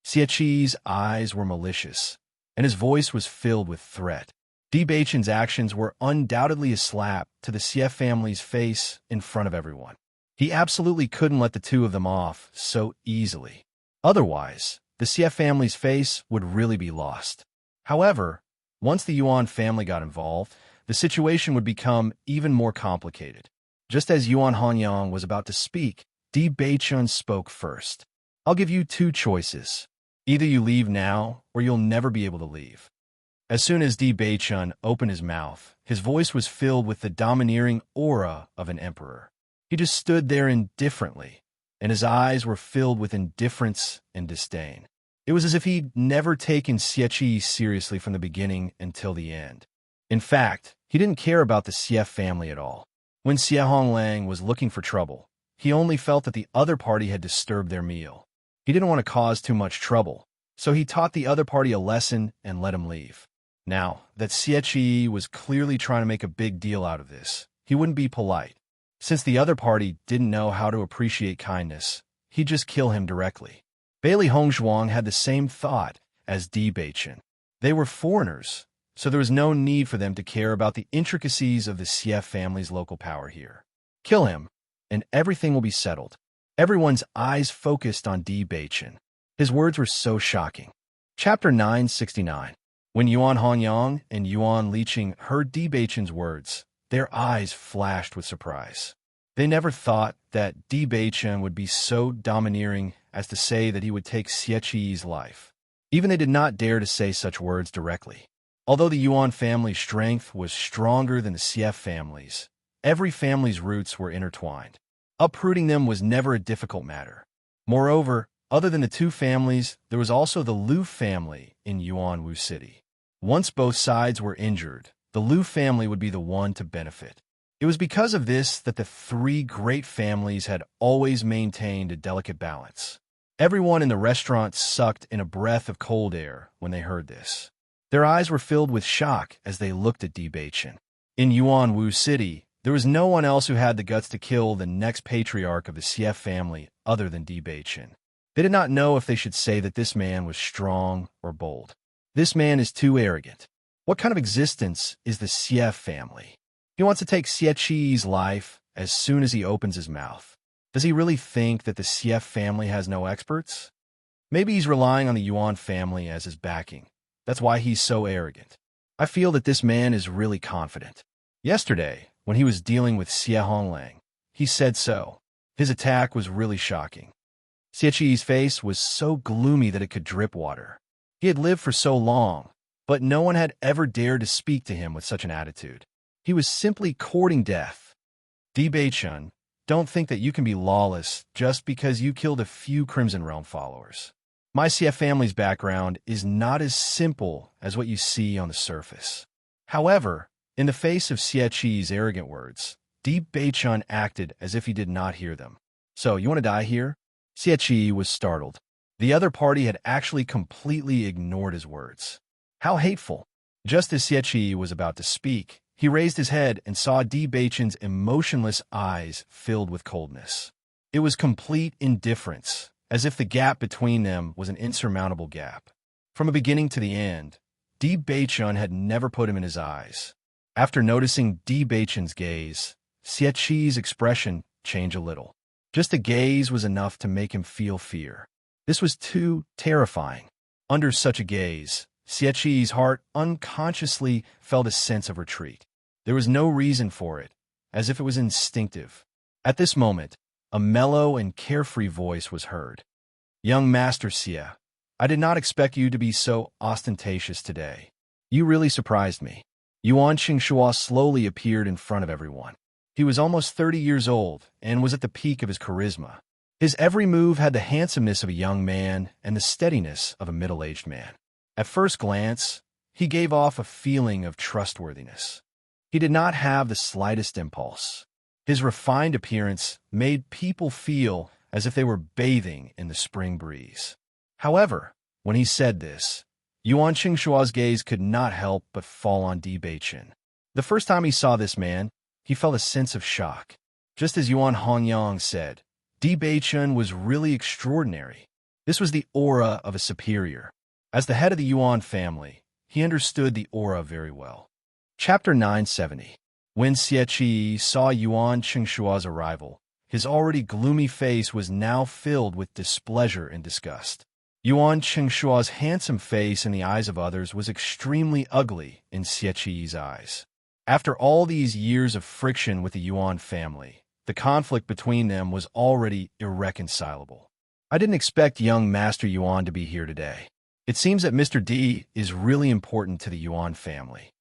Xie's eyes were malicious, and his voice was filled with threat. Di Beichun's actions were undoubtedly a slap to the Xie family's face in front of everyone. He absolutely couldn't let the two of them off so easily. Otherwise, the Xie family's face would really be lost. However, once the Yuan family got involved, the situation would become even more complicated. Just as Yuan Hongyang was about to speak, Di Beichun spoke first. I'll give you two choices. Either you leave now, or you'll never be able to leave. As soon as Di Beichun opened his mouth, his voice was filled with the domineering aura of an emperor. He just stood there indifferently, and his eyes were filled with indifference and disdain. It was as if he'd never taken Xie seriously from the beginning until the end. In fact, He didn't care about the Xie family at all. When Xie Honglang was looking for trouble, he only felt that the other party had disturbed their meal. He didn't want to cause too much trouble, so he taught the other party a lesson and let him leave. Now, that Xie Qi was clearly trying to make a big deal out of this, he wouldn't be polite. Since the other party didn't know how to appreciate kindness, he'd just kill him directly. Bailey Hongzhuang had the same thought as Di Beichen. They were foreigners, so there was no need for them to care about the intricacies of the Xie family's local power here. Kill him, and everything will be settled. Everyone's eyes focused on Di Beichen. His words were so shocking. Chapter 969. When Yuan Hongyang and Yuan Liqing heard Di Beichen's words, their eyes flashed with surprise. They never thought that Di Beichen would be so domineering as to say that he would take Xie Qi's life. Even they did not dare to say such words directly. Although the Yuan family's strength was stronger than the Xie family's, every family's roots were intertwined. Uprooting them was never a difficult matter. Moreover, other than the two families, there was also the Liu family in Yuanwu City. Once both sides were injured, the Liu family would be the one to benefit. It was because of this that the three great families had always maintained a delicate balance. Everyone in the restaurant sucked in a breath of cold air when they heard this. Their eyes were filled with shock as they looked at Di Beichen. In Yuanwu City, there was no one else who had the guts to kill the next patriarch of the Xie family other than Di Beichen. They did not know if they should say that this man was strong or bold. This man is too arrogant. What kind of existence is the Xie family? He wants to take Xie Qi's life as soon as he opens his mouth. Does he really think that the Xie family has no experts? Maybe he's relying on the Yuan family as his backing. That's why he's so arrogant. I feel that this man is really confident. Yesterday, when he was dealing with Xie Honglang, he said so. His attack was really shocking. Xie Qi's face was so gloomy that it could drip water. He had lived for so long, but no one had ever dared to speak to him with such an attitude. He was simply courting death. Di Beichen, don't think that you can be lawless just because you killed a few Crimson Realm followers. My Xie family's background is not as simple as what you see on the surface. However, in the face of Xie Qi's arrogant words, Di Beichen acted as if he did not hear them. So, you want to die here? Xie Qi was startled. The other party had actually completely ignored his words. How hateful! Just as Xie Qi was about to speak, he raised his head and saw Di Beichen's emotionless eyes filled with coldness. It was complete indifference, as if the gap between them was an insurmountable gap. From the beginning to the end, Di Beichen had never put him in his eyes. After noticing Di Beichen's gaze, Xie Qi's expression changed a little. Just a gaze was enough to make him feel fear. This was too terrifying. Under such a gaze, Xie Qi's heart unconsciously felt a sense of retreat. There was no reason for it, as if it was instinctive. At this moment, a mellow and carefree voice was heard. "Young Master Xie, I did not expect you to be so ostentatious today. You really surprised me." Yuan Qingshua slowly appeared in front of everyone. He was almost 30 years old and was at the peak of his charisma. His every move had the handsomeness of a young man and the steadiness of a middle-aged man. At first glance, he gave off a feeling of trustworthiness. He did not have the slightest impulse. His refined appearance made people feel as if they were bathing in the spring breeze. However, when he said this, Yuan Qingshua's gaze could not help but fall on Di Beichen. The first time he saw this man, he felt a sense of shock. Just as Yuan Hongyang said, Di Beichen was really extraordinary. This was the aura of a superior. As the head of the Yuan family, he understood the aura very well. Chapter 970. When Xie Qi saw Yuan Qingshua's arrival, his already gloomy face was now filled with displeasure and disgust. Yuan Qingshua's handsome face in the eyes of others was extremely ugly in Xie Qi's eyes. After all these years of friction with the Yuan family, the conflict between them was already irreconcilable. I didn't expect young Master Yuan to be here today. It seems that Mr. Di is really important to the Yuan family.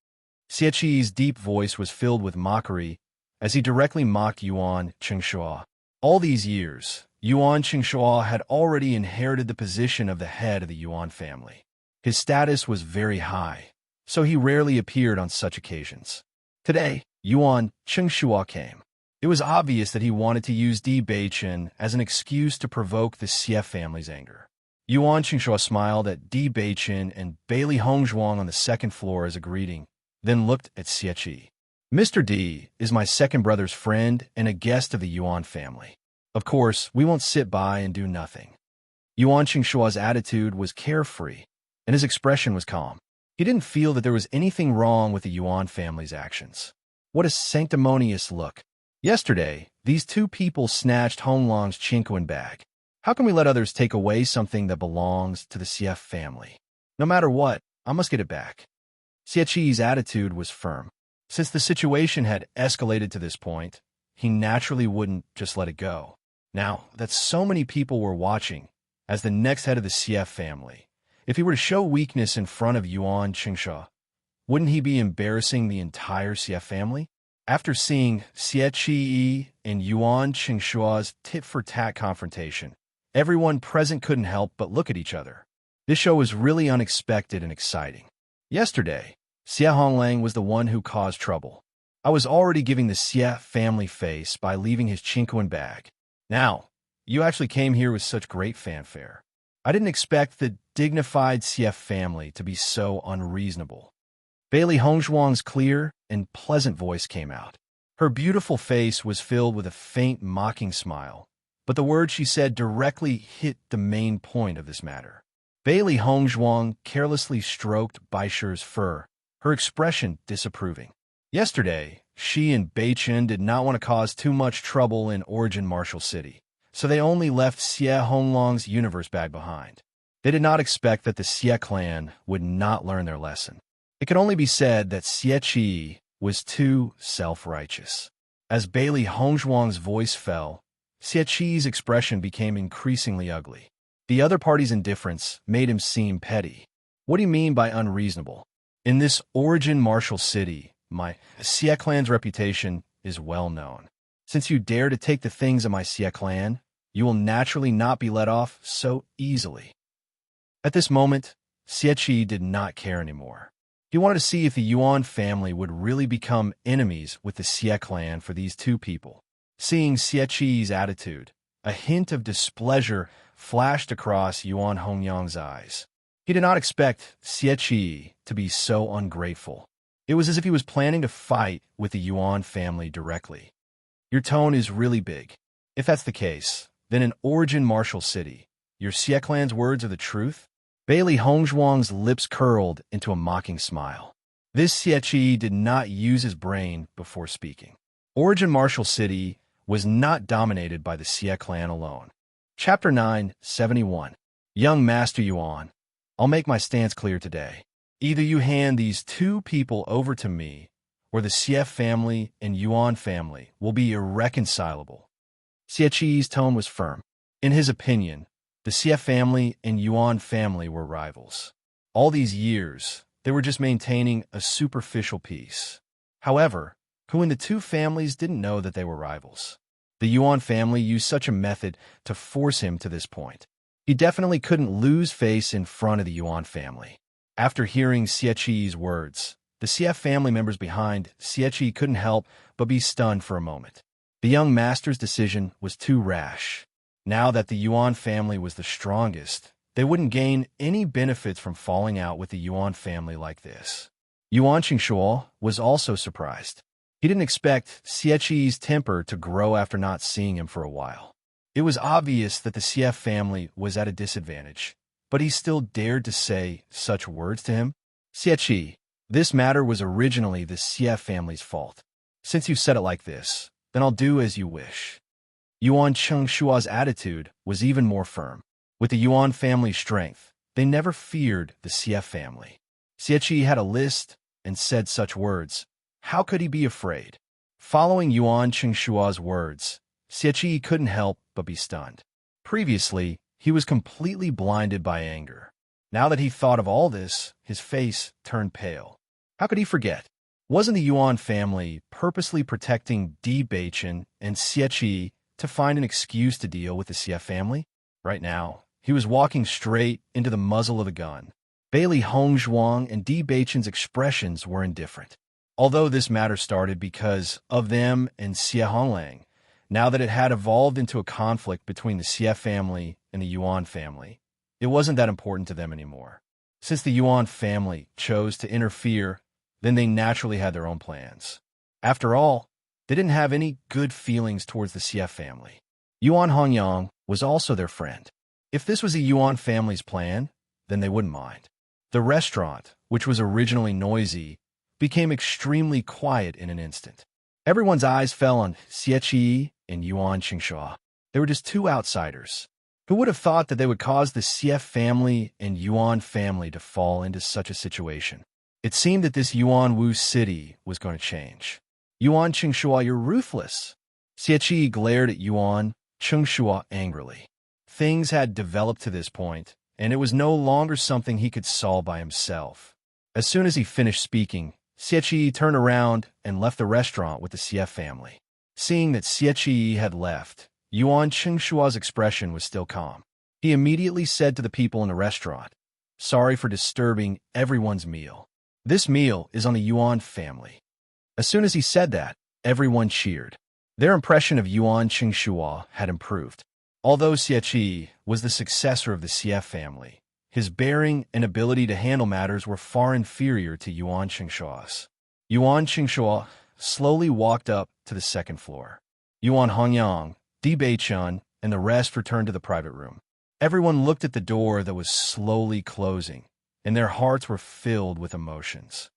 Xie Qi's deep voice was filled with mockery as he directly mocked Yuan Qingshua. All these years, Yuan Qingshua had already inherited the position of the head of the Yuan family. His status was very high, so he rarely appeared on such occasions. Today, Yuan Chengshua came. It was obvious that he wanted to use Di Beichen as an excuse to provoke the Xie family's anger. Yuan Chengshua smiled at Di Beichen and Bailey Hongzhuang on the second floor as a greeting, then looked at Xie Qi. Mr. Di is my second brother's friend and a guest of the Yuan family. Of course, we won't sit by and do nothing. Yuan Chengshua's attitude was carefree, and his expression was calm. He didn't feel that there was anything wrong with the Yuan family's actions. What a sanctimonious look. Yesterday, these two people snatched Honglong's Qingquan bag. How can we let others take away something that belongs to the Xie family? No matter what, I must get it back. Xie Qi's attitude was firm. Since the situation had escalated to this point, he naturally wouldn't just let it go. Now that so many people were watching, as the next head of the Xie family, if he were to show weakness in front of Yuan Chengshua, wouldn't he be embarrassing the entire Xie family? After seeing Xie Qi and Yuan Chengshua's tit-for-tat confrontation, everyone present couldn't help but look at each other. This show was really unexpected and exciting. Yesterday, Xie Honglang was the one who caused trouble. I was already giving the Xie family face by leaving his Qingquan bag. Now, you actually came here with such great fanfare. I didn't expect the dignified Xie family to be so unreasonable. Bailey Hongzhuang's clear and pleasant voice came out. Her beautiful face was filled with a faint mocking smile, but the words she said directly hit the main point of this matter. Bailey Hongzhuang carelessly stroked Baisher's fur, her expression disapproving. Yesterday, she and Beichen did not want to cause too much trouble in Origin Martial City, so they only left Xie Honglong's universe bag behind. They did not expect that the Xie clan would not learn their lesson. It can only be said that Xie Qi was too self-righteous. As Bailey Hongzhuang's voice fell, Xie Qi's expression became increasingly ugly. The other party's indifference made him seem petty. What do you mean by unreasonable? In this Origin Martial City, my Xie clan's reputation is well known. Since you dare to take the things of my Xie clan, you will naturally not be let off so easily. At this moment, Xie Qi did not care anymore. He wanted to see if the Yuan family would really become enemies with the Xie clan for these two people. Seeing Xie Qi's attitude, a hint of displeasure flashed across Yuan Hongyang's eyes. He did not expect Xie Qi to be so ungrateful. It was as if he was planning to fight with the Yuan family directly. Your tone is really big. If that's the case, then in Origin Martial City, your Xie clan's words are the truth? Bailey Hongzhuang's lips curled into a mocking smile. This Xie Qi did not use his brain before speaking. Origin Martial City was not dominated by the Xie clan alone. Chapter 971. Young Master Yuan, I'll make my stance clear today. Either you hand these two people over to me, or the Xie family and Yuan family will be irreconcilable. Xie Qi's tone was firm. In his opinion, the Xie family and Yuan family were rivals. All these years, they were just maintaining a superficial peace. However, who in the two families didn't know that they were rivals? The Yuan family used such a method to force him to this point. He definitely couldn't lose face in front of the Yuan family. After hearing Xie Qi's words, the Xie family members behind Xie Qi couldn't help but be stunned for a moment. The young master's decision was too rash. Now that the Yuan family was the strongest, they wouldn't gain any benefits from falling out with the Yuan family like this. Yuan Chengshuo was also surprised. He didn't expect Xie Qi's temper to grow after not seeing him for a while. It was obvious that the Xie family was at a disadvantage, but he still dared to say such words to him. Xie Qi, this matter was originally the Xie family's fault. Since you said it like this, then I'll do as you wish. Yuan Chengshua's attitude was even more firm. With the Yuan family's strength, they never feared the Xie family. Xie Qi had a list and said such words. How could he be afraid? Following Yuan Chengshua's words, Xie Qi couldn't help but be stunned. Previously, he was completely blinded by anger. Now that he thought of all this, his face turned pale. How could he forget? Wasn't the Yuan family purposely protecting Di Beichen and Xie Qi to find an excuse to deal with the Xie family? Right now, he was walking straight into the muzzle of the gun. Bailey Hongzhuang and Di Beichen's expressions were indifferent. Although this matter started because of them and Xie Honglang, now that it had evolved into a conflict between the Xie family and the Yuan family, it wasn't that important to them anymore. Since the Yuan family chose to interfere, then they naturally had their own plans. After all, they didn't have any good feelings towards the Xie family. Yuan Hongyang was also their friend. If this was a Yuan family's plan, then they wouldn't mind. The restaurant, which was originally noisy, became extremely quiet in an instant. Everyone's eyes fell on Xie Qi and Yuan Qingshuo. They were just two outsiders. Who would have thought that they would cause the Xie family and Yuan family to fall into such a situation? It seemed that this Yuan Wu city was going to change. Yuan Qingshuo, you're ruthless. Xie Qi glared at Yuan Qingshuo angrily. Things had developed to this point, and it was no longer something he could solve by himself. As soon as he finished speaking, Xie Qi turned around and left the restaurant with the Xie family. Seeing that Xie Qi had left, Yuan Qingshuo's expression was still calm. He immediately said to the people in the restaurant, "Sorry for disturbing everyone's meal. This meal is on the Yuan family." As soon as he said that, everyone cheered. Their impression of Yuan Qingshuo had improved. Although Xie Qi was the successor of the Xie family, his bearing and ability to handle matters were far inferior to Yuan Qingshuo's. Yuan Qingshuo slowly walked up to the second floor. Yuan Hongyang, Di Beichun, and the rest returned to the private room. Everyone looked at the door that was slowly closing, and their hearts were filled with emotions.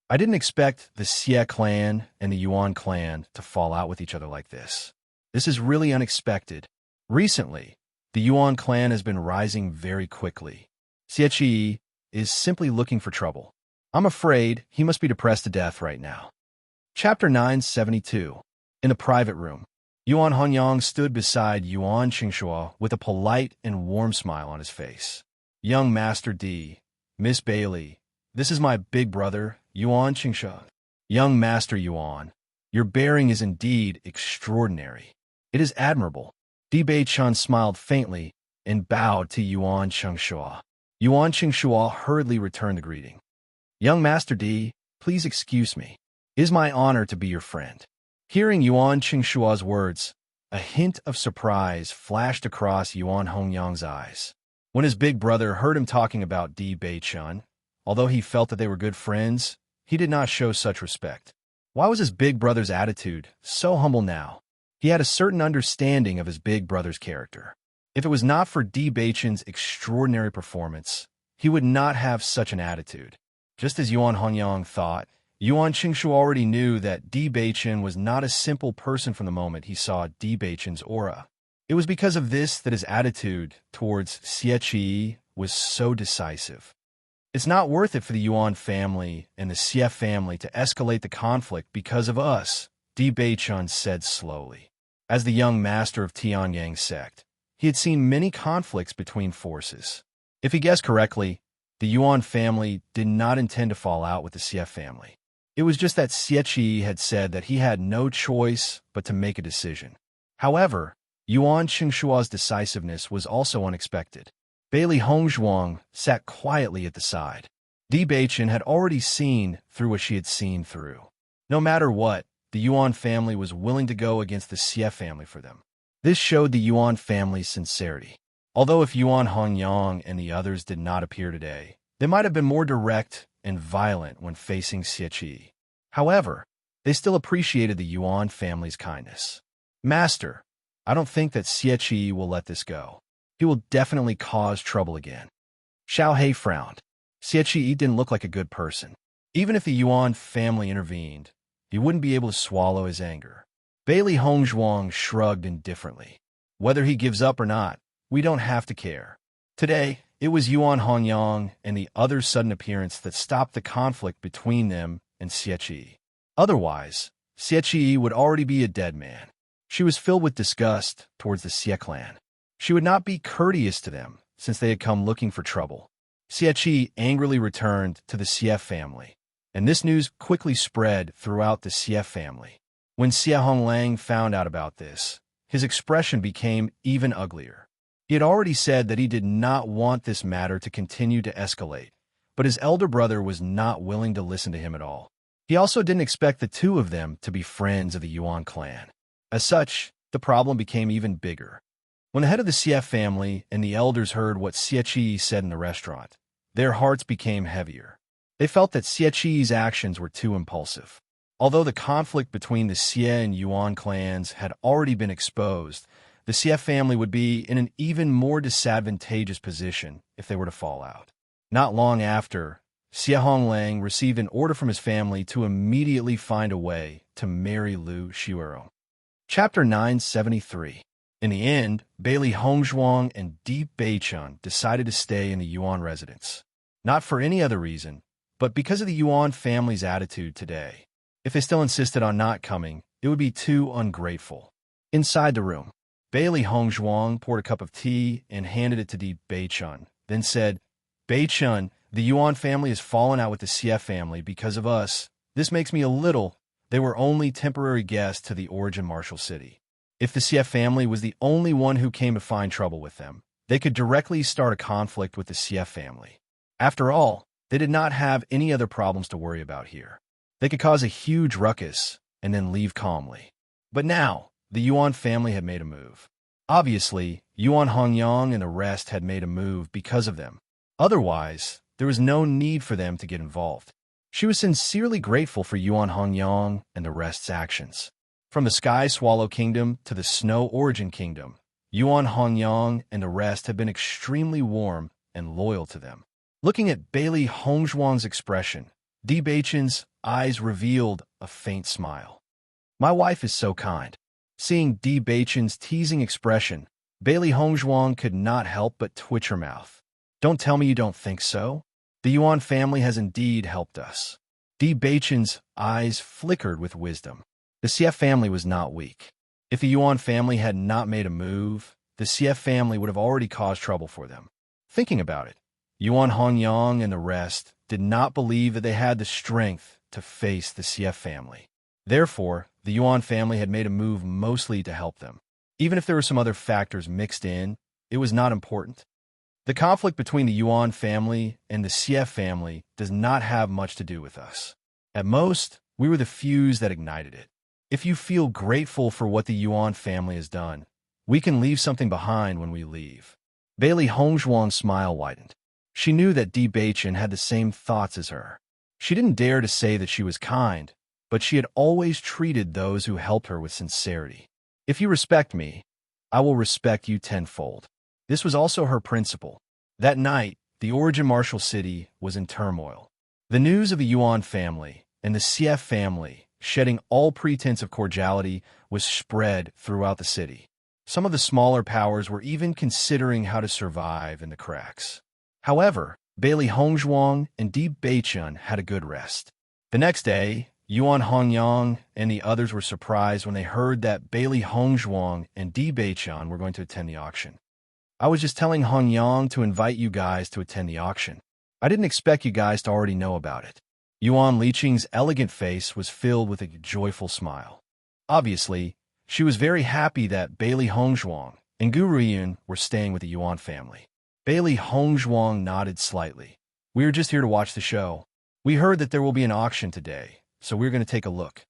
I didn't expect the Xie clan and the Yuan clan to fall out with each other like this. This is really unexpected. Recently, the Yuan clan has been rising very quickly. Xie Qi is simply looking for trouble. I'm afraid he must be depressed to death right now. Chapter 972. In the private room, Yuan Hongyang stood beside Yuan Qingshuo with a polite and warm smile on his face. "Young Master D, Miss Bailey, this is my big brother, Yuan Qingshuo." "Young Master Yuan, your bearing is indeed extraordinary. It is admirable." Di Beichun smiled faintly and bowed to Yuan Qingshuo. Yuan Qingshuo hurriedly returned the greeting. "Young Master D, please excuse me. It is my honor to be your friend." Hearing Yuan Qingshuo's words, a hint of surprise flashed across Yuan Hongyang's eyes. When his big brother heard him talking about Di Beichun, although he felt that they were good friends, he did not show such respect. Why was his big brother's attitude so humble now? He had a certain understanding of his big brother's character. If it was not for Di Beichun's extraordinary performance, he would not have such an attitude. Just as Yuan Hongyang thought, Yuan Qingshuo already knew that Di Beichun was not a simple person from the moment he saw Di Beichun's aura. It was because of this that his attitude towards Xie Qi was so decisive. It's not worth it for the Yuan family and the Xie family to escalate the conflict because of us, Di Beichun said slowly. As the young master of Tianyang sect, he had seen many conflicts between forces. If he guessed correctly, the Yuan family did not intend to fall out with the Xie family. It was just that Xie Qi had said that he had no choice but to make a decision. However, Yuan Qingshuo's decisiveness was also unexpected. Bailey Hongzhuang sat quietly at the side. Di Beichun had already seen through what she had seen through. No matter what, the Yuan family was willing to go against the Xie family for them. This showed the Yuan family's sincerity. Although if Yuan Hongyang and the others did not appear today, they might have been more direct and violent when facing Xie Qi. However, they still appreciated the Yuan family's kindness. "Master, I don't think that Xie Qi will let this go. He will definitely cause trouble again." Xiao He frowned. Xie Qi didn't look like a good person. Even if the Yuan family intervened, he wouldn't be able to swallow his anger. Bailey Hongzhuang shrugged indifferently. "Whether he gives up or not, we don't have to care." Today, it was Yuan Hongyang and the other's sudden appearance that stopped the conflict between them and Xie Qi. Otherwise, Xie Qi would already be a dead man. She was filled with disgust towards the Xie clan. She would not be courteous to them since they had come looking for trouble. Xie Qi angrily returned to the Xie family, and this news quickly spread throughout the Xie family. When Xie Honglang found out about this, his expression became even uglier. He had already said that he did not want this matter to continue to escalate, but his elder brother was not willing to listen to him at all. He also didn't expect the two of them to be friends of the Yuan clan. As such, the problem became even bigger. When the head of the Xie family and the elders heard what Xie Qi said in the restaurant, their hearts became heavier. They felt that Xie Qi's actions were too impulsive. Although the conflict between the Xie and Yuan clans had already been exposed, the Xie family would be in an even more disadvantageous position if they were to fall out. Not long after, Xie Honglang received an order from his family to immediately find a way to marry Lu Xiuero. Chapter 973. In the end, Bailey Hongzhuang and Di Beichun decided to stay in the Yuan residence. Not for any other reason, but because of the Yuan family's attitude today. If they still insisted on not coming, it would be too ungrateful. Inside the room, Bailey Hongzhuang poured a cup of tea and handed it to Di Beichun, then said, "Beichun, the Yuan family has fallen out with the Xie family because of us. This makes me a little. They were only temporary guests to the origin martial city. If the Xie family was the only one who came to find trouble with them, they could directly start a conflict with the Xie family. After all, they did not have any other problems to worry about here. They could cause a huge ruckus and then leave calmly. But now, the Yuan family had made a move. Obviously, Yuan Hongyang and the rest had made a move because of them. Otherwise, there was no need for them to get involved. She was sincerely grateful for Yuan Hongyang and the rest's actions. From the Sky Swallow Kingdom to the Snow Origin Kingdom, Yuan Hongyang and the rest had been extremely warm and loyal to them. Looking at Bailey Hongzhuang's expression, Di Beichun's eyes revealed a faint smile. My wife is so kind. Seeing Di Beichun's teasing expression, Bailey Hongzhuang could not help but twitch her mouth. Don't tell me you don't think so. The Yuan family has indeed helped us. Di Beichun's eyes flickered with wisdom. The Xie family was not weak. If the Yuan family had not made a move, the Xie family would have already caused trouble for them. Thinking about it, Yuan Hongyang and the rest did not believe that they had the strength to face the Xie family. Therefore, the Yuan family had made a move mostly to help them. Even if there were some other factors mixed in, it was not important. The conflict between the Yuan family and the Xie family does not have much to do with us. At most, we were the fuse that ignited it. If you feel grateful for what the Yuan family has done, we can leave something behind when we leave. Bailey Hongzhuang's smile widened. She knew that Di Beichun had the same thoughts as her. She didn't dare to say that she was kind, but she had always treated those who helped her with sincerity. If you respect me, I will respect you tenfold. This was also her principle. That night, the origin martial city was in turmoil. The news of the Yuan family and the Xie family shedding all pretense of cordiality was spread throughout the city. Some of the smaller powers were even considering how to survive in the cracks. However, Bailey Hongzhuang and Di Beichun had a good rest. The next day, Yuan Hongyang and the others were surprised when they heard that Bailey Hongzhuang and Di Beichun were going to attend the auction. I was just telling Hongyang to invite you guys to attend the auction. I didn't expect you guys to already know about it. Yuan Liqing's elegant face was filled with a joyful smile. Obviously, she was very happy that Bailey Hongzhuang and Gu Ruiyun were staying with the Yuan family. Bailey Hongzhuang nodded slightly. We are just here to watch the show. We heard that there will be an auction today, so we're going to take a look.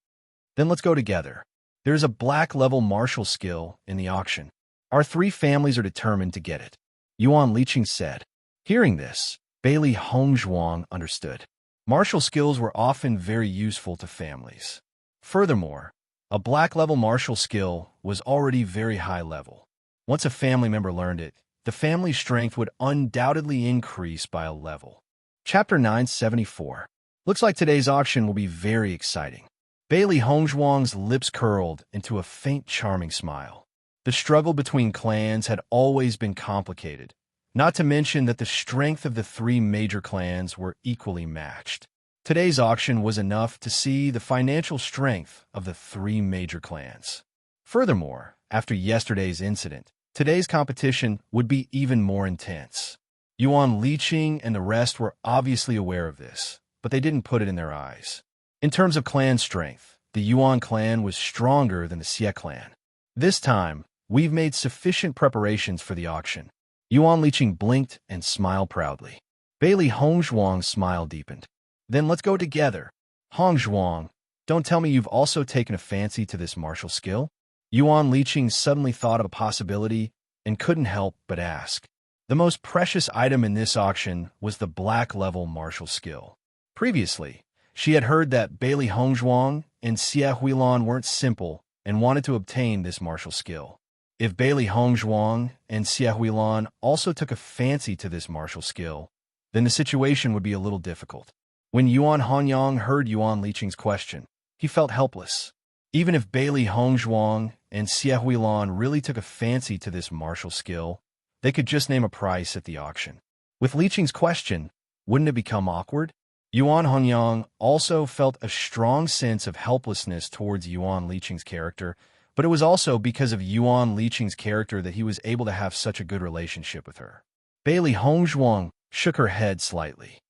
Then let's go together. There is a black-level martial skill in the auction. Our three families are determined to get it, Yuan Liqing said. Hearing this, Bailey Hongzhuang understood. Martial skills were often very useful to families. Furthermore, a black-level martial skill was already very high level. Once a family member learned it, the family's strength would undoubtedly increase by a level. Chapter 974. Looks like today's auction will be very exciting. Bailey Hongzhuang's lips curled into a faint charming smile. The struggle between clans had always been complicated, not to mention that the strength of the three major clans were equally matched. Today's auction was enough to see the financial strength of the three major clans. Furthermore, after yesterday's incident, today's competition would be even more intense. Yuan Liqing and the rest were obviously aware of this, but they didn't put it in their eyes. In terms of clan strength, the Yuan clan was stronger than the Xie clan. This time, we've made sufficient preparations for the auction. Yuan Liqing blinked and smiled proudly. Bailey Hongzhuang's smile deepened. Then let's go together. Hong Zhuang, don't tell me you've also taken a fancy to this martial skill? Yuan Liqing suddenly thought of a possibility and couldn't help but ask. The most precious item in this auction was the black-level martial skill. Previously, she had heard that Bailey Hongzhuang and Xie Huilan weren't simple and wanted to obtain this martial skill. If Bailey Hongzhuang and Xie Huilan also took a fancy to this martial skill, then the situation would be a little difficult. When Yuan Honyang heard Yuan Liqing's question, he felt helpless. Even if Bailey Hongzhuang and Xie Huilan really took a fancy to this martial skill, they could just name a price at the auction. With Liqing's question, wouldn't it become awkward? Yuan Honyang also felt a strong sense of helplessness towards Yuan Liqing's character, but it was also because of Yuan Liqing's character that he was able to have such a good relationship with her. Bailey Hongzhuang shook her head slightly.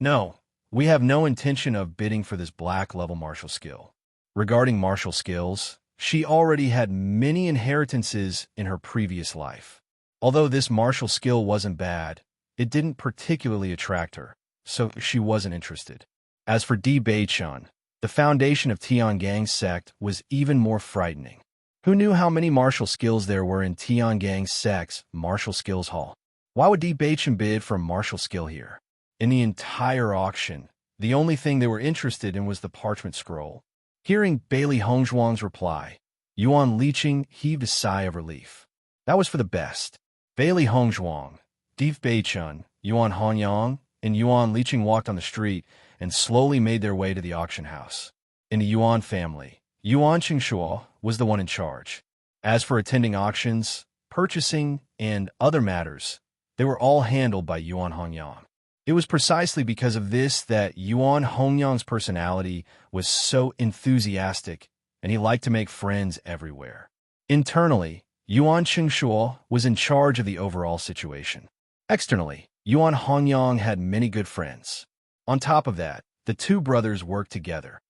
No, we have no intention of bidding for this black-level martial skill. Regarding martial skills, she already had many inheritances in her previous life. Although this martial skill wasn't bad, it didn't particularly attract her, so she wasn't interested. As for Di Beichun, the foundation of Tiangang's sect was even more frightening. Who knew how many martial skills there were in Tiangang's sect's martial skills hall? Why would Di Beichun bid for a martial skill here? In the entire auction, the only thing they were interested in was the parchment scroll. Hearing Bailey Hongzhuang's reply, Yuan Liqing heaved a sigh of relief. That was for the best. Bailey Hongzhuang, Di Beichun, Yuan Honyang, and Yuan Liqing walked on the street and slowly made their way to the auction house. In the Yuan family, Yuan Qingshuo was the one in charge. As for attending auctions, purchasing, and other matters, they were all handled by Yuan Hongyang. It was precisely because of this that Yuan Hongyang's personality was so enthusiastic, and he liked to make friends everywhere. Internally, Yuan Qingshuo was in charge of the overall situation. Externally, Yuan Hongyang had many good friends. On top of that, the two brothers worked together.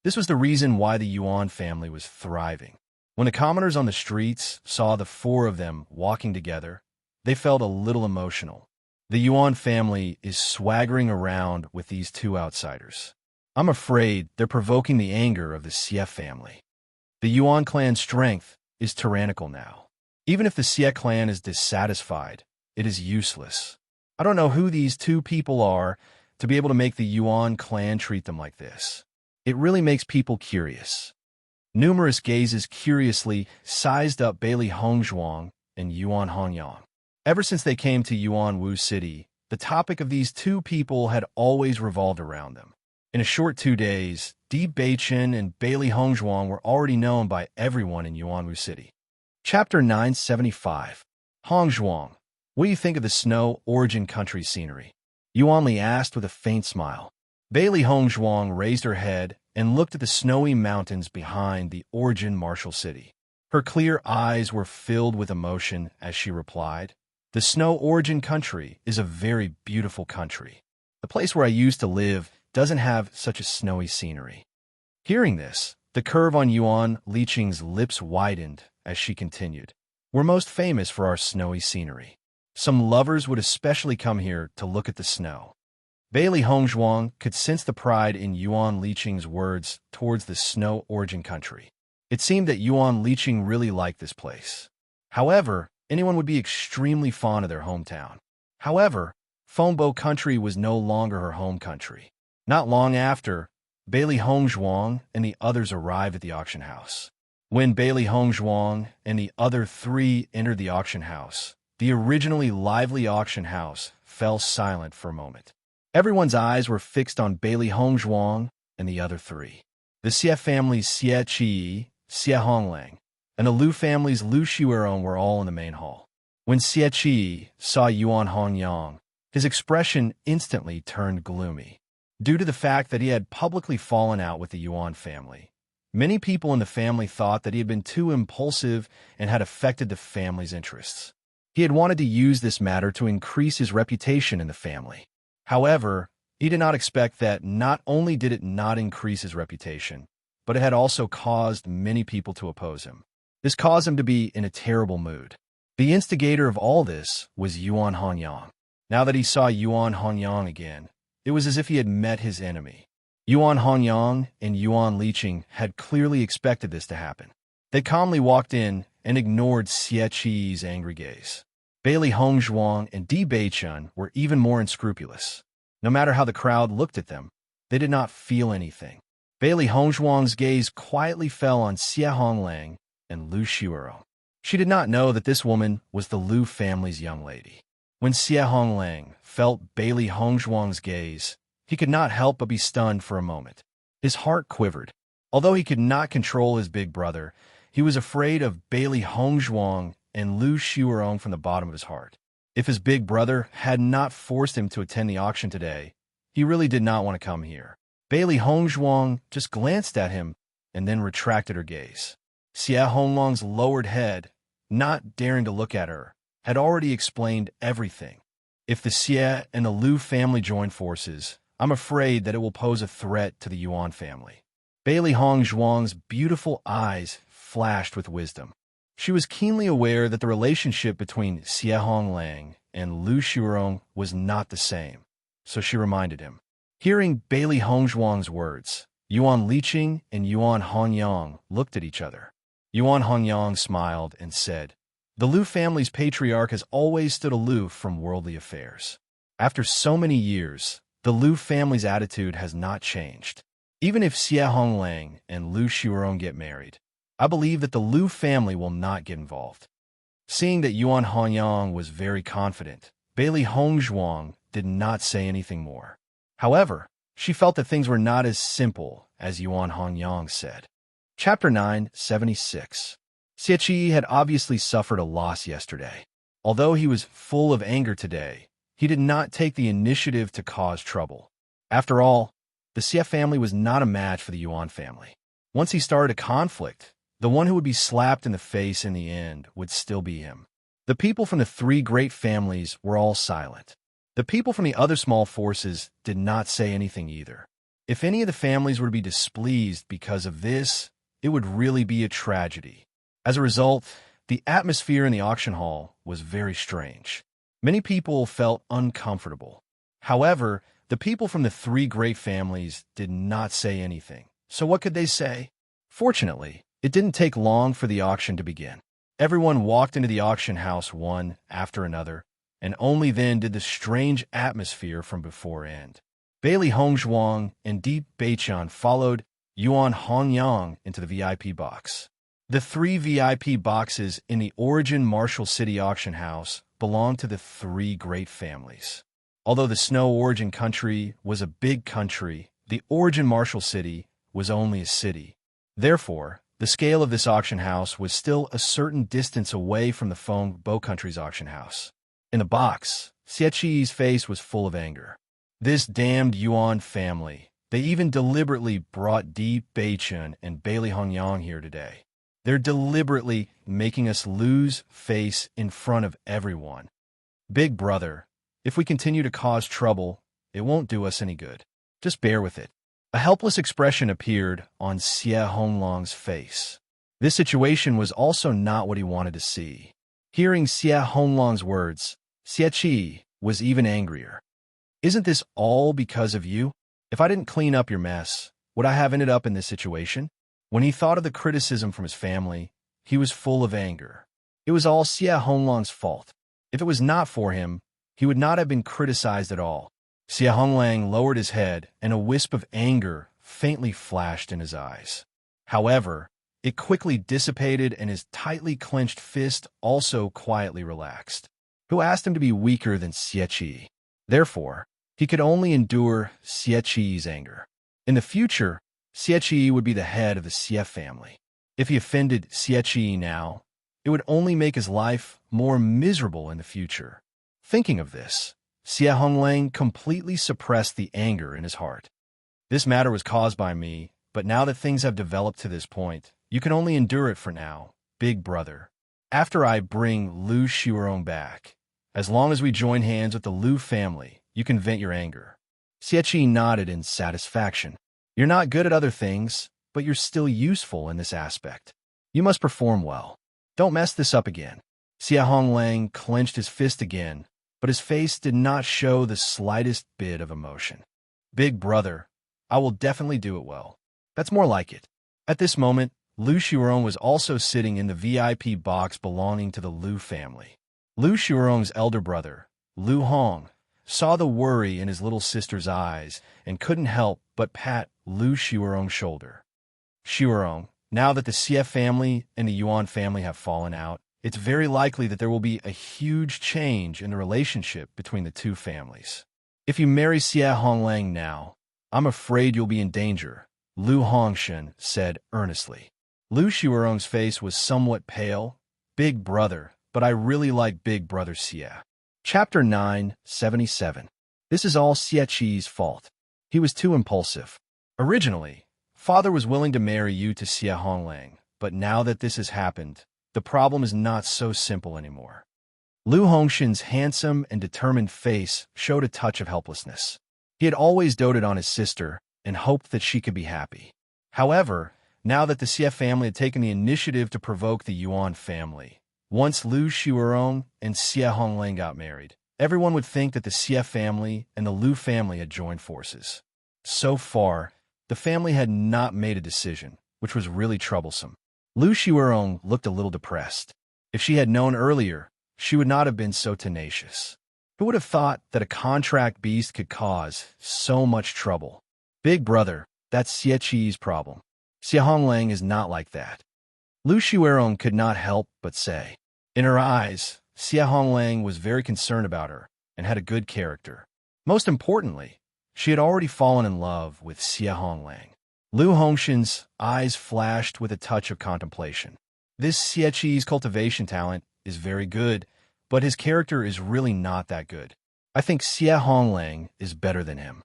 This was the reason why the Yuan family was thriving. When the commoners on the streets saw the four of them walking together, they felt a little emotional. The Yuan family is swaggering around with these two outsiders. I'm afraid they're provoking the anger of the Xie family. The Yuan clan's strength is tyrannical now. Even if the Xie clan is dissatisfied, it is useless. I don't know who these two people are to be able to make the Yuan clan treat them like this. It really makes people curious. Numerous gazes curiously sized up Bailey Hongzhuang and Yuan Hongyang. Ever since they came to Yuan Wu City, the topic of these two people had always revolved around them. In a short 2 days, Di Beichun and Bailey Hongzhuang were already known by everyone in Yuan Wu City. Chapter 975. Hongzhuang, what do you think of the snow origin country scenery? Yuan Li asked with a faint smile. Bailey Hongzhuang raised her head and looked at the snowy mountains behind the origin martial city. Her clear eyes were filled with emotion as she replied, "The snow origin country is a very beautiful country. The place where I used to live doesn't have such a snowy scenery." Hearing this, the curve on Yuan Liqing's lips widened as she continued. "We're most famous for our snowy scenery. Some lovers would especially come here to look at the snow." Bailey Hongzhuang could sense the pride in Yuan Liqing's words towards the snow origin country. It seemed that Yuan Liqing really liked this place. However, anyone would be extremely fond of their hometown. However, Fengbo country was no longer her home country. Not long after, Bailey Hongzhuang and the others arrived at the auction house. When Bailey Hongzhuang and the other three entered the auction house, the originally lively auction house fell silent for a moment. Everyone's eyes were fixed on Bailey Hongzhuang and the other three. The Xie family's Xie Qi, Xie Honglang, and the Lu family's Lu Xueron were all in the main hall. When Xie Qi saw Yuan Hongyang, his expression instantly turned gloomy. Due to the fact that he had publicly fallen out with the Yuan family, many people in the family thought that he had been too impulsive and had affected the family's interests. He had wanted to use this matter to increase his reputation in the family. However, he did not expect that not only did it not increase his reputation, but it had also caused many people to oppose him. This caused him to be in a terrible mood. The instigator of all this was Yuan Honyang. Now that he saw Yuan Honyang again, it was as if he had met his enemy. Yuan Hongyang and Yuan Liqing had clearly expected this to happen. They calmly walked in and ignored Xie Qi's angry gaze. Bailey Hongzhuang and Di Beichun were even more unscrupulous. No matter how the crowd looked at them, they did not feel anything. Bailey Hongzhuang's gaze quietly fell on Xie Honglang and Lu Xiurong. She did not know that this woman was the Lu family's young lady. When Xie Honglang felt Bailey Hongzhuang's gaze, he could not help but be stunned for a moment. His heart quivered. Although he could not control his big brother, he was afraid of Bailey Hongzhuang and Lu Xiurong from the bottom of his heart. If his big brother had not forced him to attend the auction today, he really did not want to come here. Bailey Hongzhuang just glanced at him and then retracted her gaze. Xie Honglang's lowered head, not daring to look at her, had already explained everything. If the Xie and the Lu family join forces, I'm afraid that it will pose a threat to the Yuan family. Bailey Hongzhuang's beautiful eyes flashed with wisdom. She was keenly aware that the relationship between Xie Honglang and Lu Xiurong was not the same, so she reminded him. Hearing Bailey Hongzhuang's words, Yuan Liqing and Yuan Hongyang looked at each other. Yuan Hongyang smiled and said, "The Lu family's patriarch has always stood aloof from worldly affairs. After so many years, the Lu family's attitude has not changed. Even if Xie Honglang and Lu Xiurong get married, I believe that the Lu family will not get involved." Seeing that Yuan Hongyang was very confident, Bailey Hongzhuang did not say anything more. However, she felt that things were not as simple as Yuan Hongyang said. Chapter 976. Xie Qi had obviously suffered a loss yesterday. Although he was full of anger today, he did not take the initiative to cause trouble. After all, the Xie family was not a match for the Yuan family. Once he started a conflict, the one who would be slapped in the face in the end would still be him. The people from the three great families were all silent. The people from the other small forces did not say anything either. If any of the families were to be displeased because of this, it would really be a tragedy. As a result, the atmosphere in the auction hall was very strange. Many people felt uncomfortable. However, the people from the three great families did not say anything. So what could they say? Fortunately, it didn't take long for the auction to begin. Everyone walked into the auction house one after another, and only then did the strange atmosphere from before end. Bailey Hongzhuang and Di Beichun followed Yuan Hongyang into the VIP box. The three VIP boxes in the Origin Marshall City auction house belonged to the three great families. Although the Snow Origin country was a big country, the Origin Marshall City was only a city. Therefore, the scale of this auction house was still a certain distance away from the Feng Bo country's auction house. In the box, Xie Qi's face was full of anger. This damned Yuan family. They even deliberately brought Di Beichun and Bailey Hongyang here today. They're deliberately making us lose face in front of everyone. Big brother, if we continue to cause trouble, it won't do us any good. Just bear with it. A helpless expression appeared on Xie Honglang's face. This situation was also not what he wanted to see. Hearing Xie Honglang's words, Xie Qi was even angrier. "Isn't this all because of you? If I didn't clean up your mess, would I have ended up in this situation?" When he thought of the criticism from his family, he was full of anger. It was all Xie Honglang's fault. If it was not for him, he would not have been criticized at all. Xie Honglang lowered his head, and a wisp of anger faintly flashed in his eyes. However, it quickly dissipated, and his tightly clenched fist also quietly relaxed. Who asked him to be weaker than Xie Qi? Therefore, he could only endure Xie Qi's anger. In the future, Xie Qi would be the head of the Xie family. If he offended Xie Qi now, it would only make his life more miserable in the future. Thinking of this, Xie Honglang completely suppressed the anger in his heart. "This matter was caused by me, but now that things have developed to this point, you can only endure it for now, big brother. After I bring Lu Xiurong back, as long as we join hands with the Lu family, you can vent your anger." Xie Qi nodded in satisfaction. "You're not good at other things, but you're still useful in this aspect. You must perform well. Don't mess this up again." Xie Honglang clenched his fist again, but his face did not show the slightest bit of emotion. "Big brother, I will definitely do it well. That's more like it. At this moment, Lu Xiaorong was also sitting in the VIP box belonging to the Lu family. Lu Xiaorong's elder brother, Lu Hong, saw the worry in his little sister's eyes and couldn't help but pat Lu Xiaorong's shoulder. Xiaorong, now that the Xie family and the Yuan family have fallen out, it's very likely that there will be a huge change in the relationship between the two families. If you marry Xie Honglang now, I'm afraid you'll be in danger, Lu Hongshan said earnestly. Lu Xiaorong's face was somewhat pale. Big brother, but I really like big brother Xie. Chapter 977. This is all Xie Qi's fault. He was too impulsive. Originally, father was willing to marry you to Xie Honglang, but now that this has happened, the problem is not so simple anymore. Lu Hongshan's handsome and determined face showed a touch of helplessness. He had always doted on his sister and hoped that she could be happy. However, now that the Xie family had taken the initiative to provoke the Yuan family, once Lu Xiaorong and Xie Honglang got married, everyone would think that the Xie family and the Lu family had joined forces. So far, the family had not made a decision, which was really troublesome. Lu Xiaorong looked a little depressed. If she had known earlier, she would not have been so tenacious. Who would have thought that a contract beast could cause so much trouble? Big brother, that's Xie Qi's problem. Xie Honglang is not like that. Lu Xiaorong could not help but say. In her eyes, Xie Honglang was very concerned about her and had a good character. Most importantly, she had already fallen in love with Xie Honglang. Lu Hongshan's eyes flashed with a touch of contemplation. This Xie Qi's cultivation talent is very good, but his character is really not that good. I think Xie Honglang is better than him.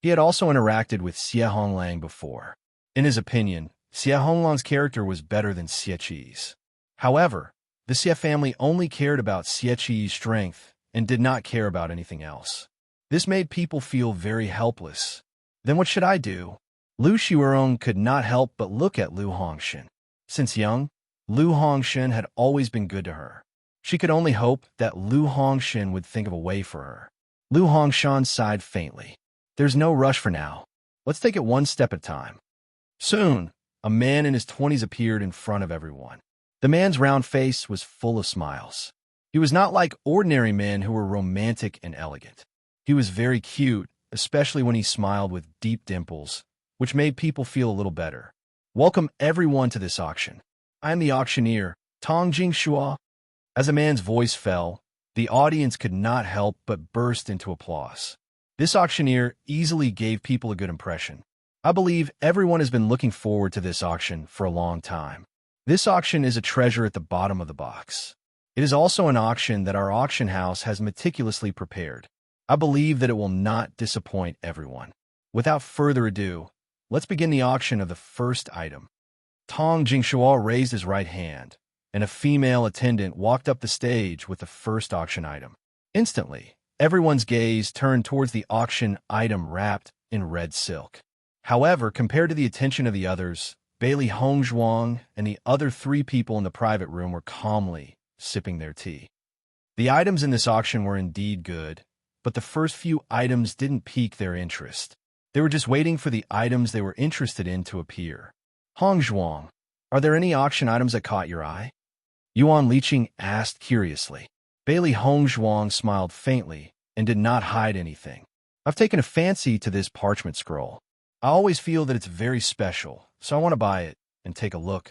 He had also interacted with Xie Honglang before. In his opinion, Xie Honglang's character was better than Xie Qi's. However, the Xie family only cared about Xie Qi's strength and did not care about anything else. This made people feel very helpless. Then what should I do? Lu Xiaorong could not help but look at Lu Hongshan. Since young, Lu Hongshan had always been good to her. She could only hope that Lu Hongshan would think of a way for her. Lu Hongshan sighed faintly. There's no rush for now. Let's take it one step at a time. Soon, a man in his 20s appeared in front of everyone. The man's round face was full of smiles. He was not like ordinary men who were romantic and elegant. He was very cute, especially when he smiled with deep dimples, which made people feel a little better. Welcome everyone to this auction. I am the auctioneer, Tong Jingshua. As the man's voice fell, the audience could not help but burst into applause. This auctioneer easily gave people a good impression. I believe everyone has been looking forward to this auction for a long time. This auction is a treasure at the bottom of the box. It is also an auction that our auction house has meticulously prepared. I believe that it will not disappoint everyone. Without further ado, let's begin the auction of the first item. Tong Jingshua raised his right hand, and a female attendant walked up the stage with the first auction item. Instantly, everyone's gaze turned towards the auction item wrapped in red silk. However, compared to the attention of the others, Bailey Hongzhuang and the other 3 people in the private room were calmly sipping their tea. The items in this auction were indeed good, but the first few items didn't pique their interest. They were just waiting for the items they were interested in to appear. Hongzhuang, are there any auction items that caught your eye? Yuan Liqing asked curiously. Bailey Hongzhuang smiled faintly and did not hide anything. I've taken a fancy to this parchment scroll. I always feel that it's very special, so I want to buy it and take a look.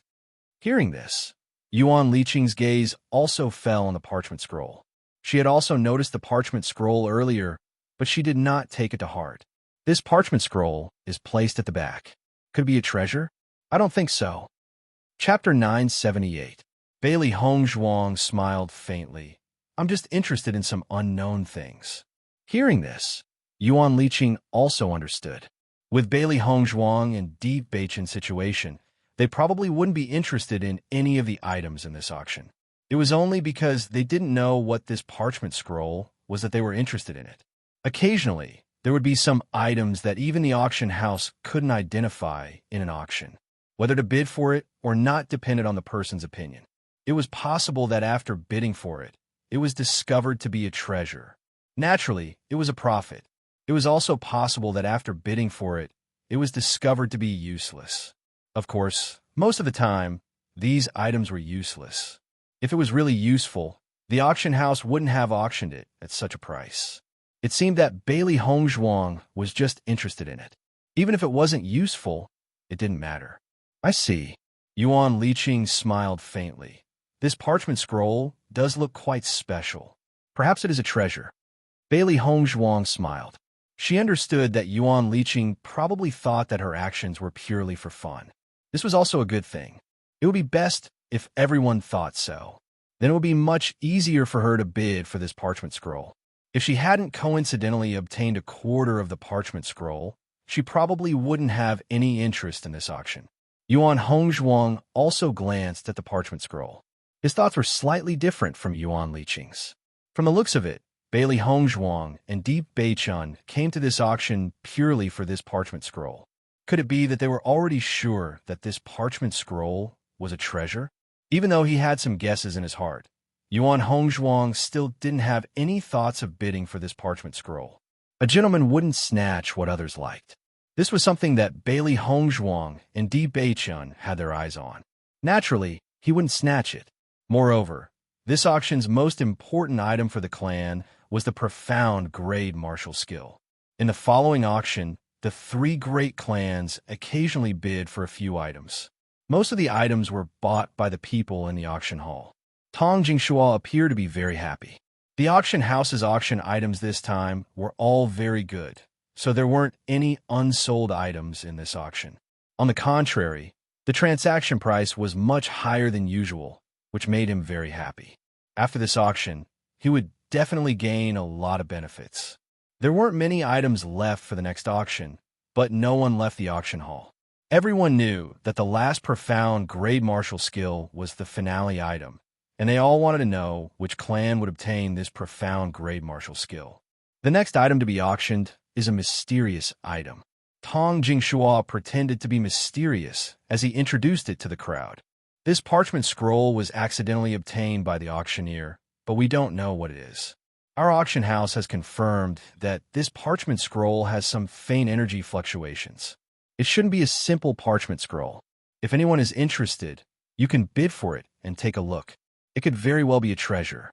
Hearing this, Yuan Liqing's gaze also fell on the parchment scroll. She had also noticed the parchment scroll earlier, but she did not take it to heart. This parchment scroll is placed at the back. Could it be a treasure? I don't think so. Chapter 978. Bailey Hongzhuang smiled faintly. I'm just interested in some unknown things. Hearing this, Yuan Liqing also understood. With Bailey Hongzhuang and Deep Beichen's situation, they probably wouldn't be interested in any of the items in this auction. It was only because they didn't know what this parchment scroll was that they were interested in it. Occasionally, there would be some items that even the auction house couldn't identify in an auction. Whether to bid for it or not depended on the person's opinion. It was possible that after bidding for it, it was discovered to be a treasure. Naturally, it was a profit. It was also possible that after bidding for it, it was discovered to be useless. Of course, most of the time, these items were useless. If it was really useful, the auction house wouldn't have auctioned it at such a price. It seemed that Bailey Hongzhuang was just interested in it. Even if it wasn't useful, it didn't matter. I see. Yuan Liqing smiled faintly. This parchment scroll does look quite special. Perhaps it is a treasure. Bailey Hongzhuang smiled. She understood that Yuan Liqing probably thought that her actions were purely for fun. This was also a good thing. It would be best if everyone thought so. Then it would be much easier for her to bid for this parchment scroll. If she hadn't coincidentally obtained a quarter of the parchment scroll, she probably wouldn't have any interest in this auction. Yuan Hongzhuang also glanced at the parchment scroll. His thoughts were slightly different from Yuan Liqing's. From the looks of it, Bailey Hongzhuang and Deep Beichun came to this auction purely for this parchment scroll. Could it be that they were already sure that this parchment scroll was a treasure? Even though he had some guesses in his heart, Yuan Hongzhuang still didn't have any thoughts of bidding for this parchment scroll. A gentleman wouldn't snatch what others liked. This was something that Bailey Hongzhuang and Di Beichun had their eyes on. Naturally, he wouldn't snatch it. Moreover, this auction's most important item for the clan was the profound grade martial skill. In the following auction, the three great clans occasionally bid for a few items. Most of the items were bought by the people in the auction hall. Tong Jingshua appeared to be very happy. The auction house's auction items this time were all very good, so there weren't any unsold items in this auction. On the contrary, the transaction price was much higher than usual, which made him very happy. After this auction, he would definitely gain a lot of benefits. There weren't many items left for the next auction, but no one left the auction hall. Everyone knew that the last profound grade martial skill was the finale item, and they all wanted to know which clan would obtain this profound grade martial skill. The next item to be auctioned is a mysterious item. Tong Jingshua pretended to be mysterious as he introduced it to the crowd. This parchment scroll was accidentally obtained by the auctioneer, but we don't know what it is. Our auction house has confirmed that this parchment scroll has some faint energy fluctuations. It shouldn't be a simple parchment scroll. If anyone is interested, you can bid for it and take a look. It could very well be a treasure.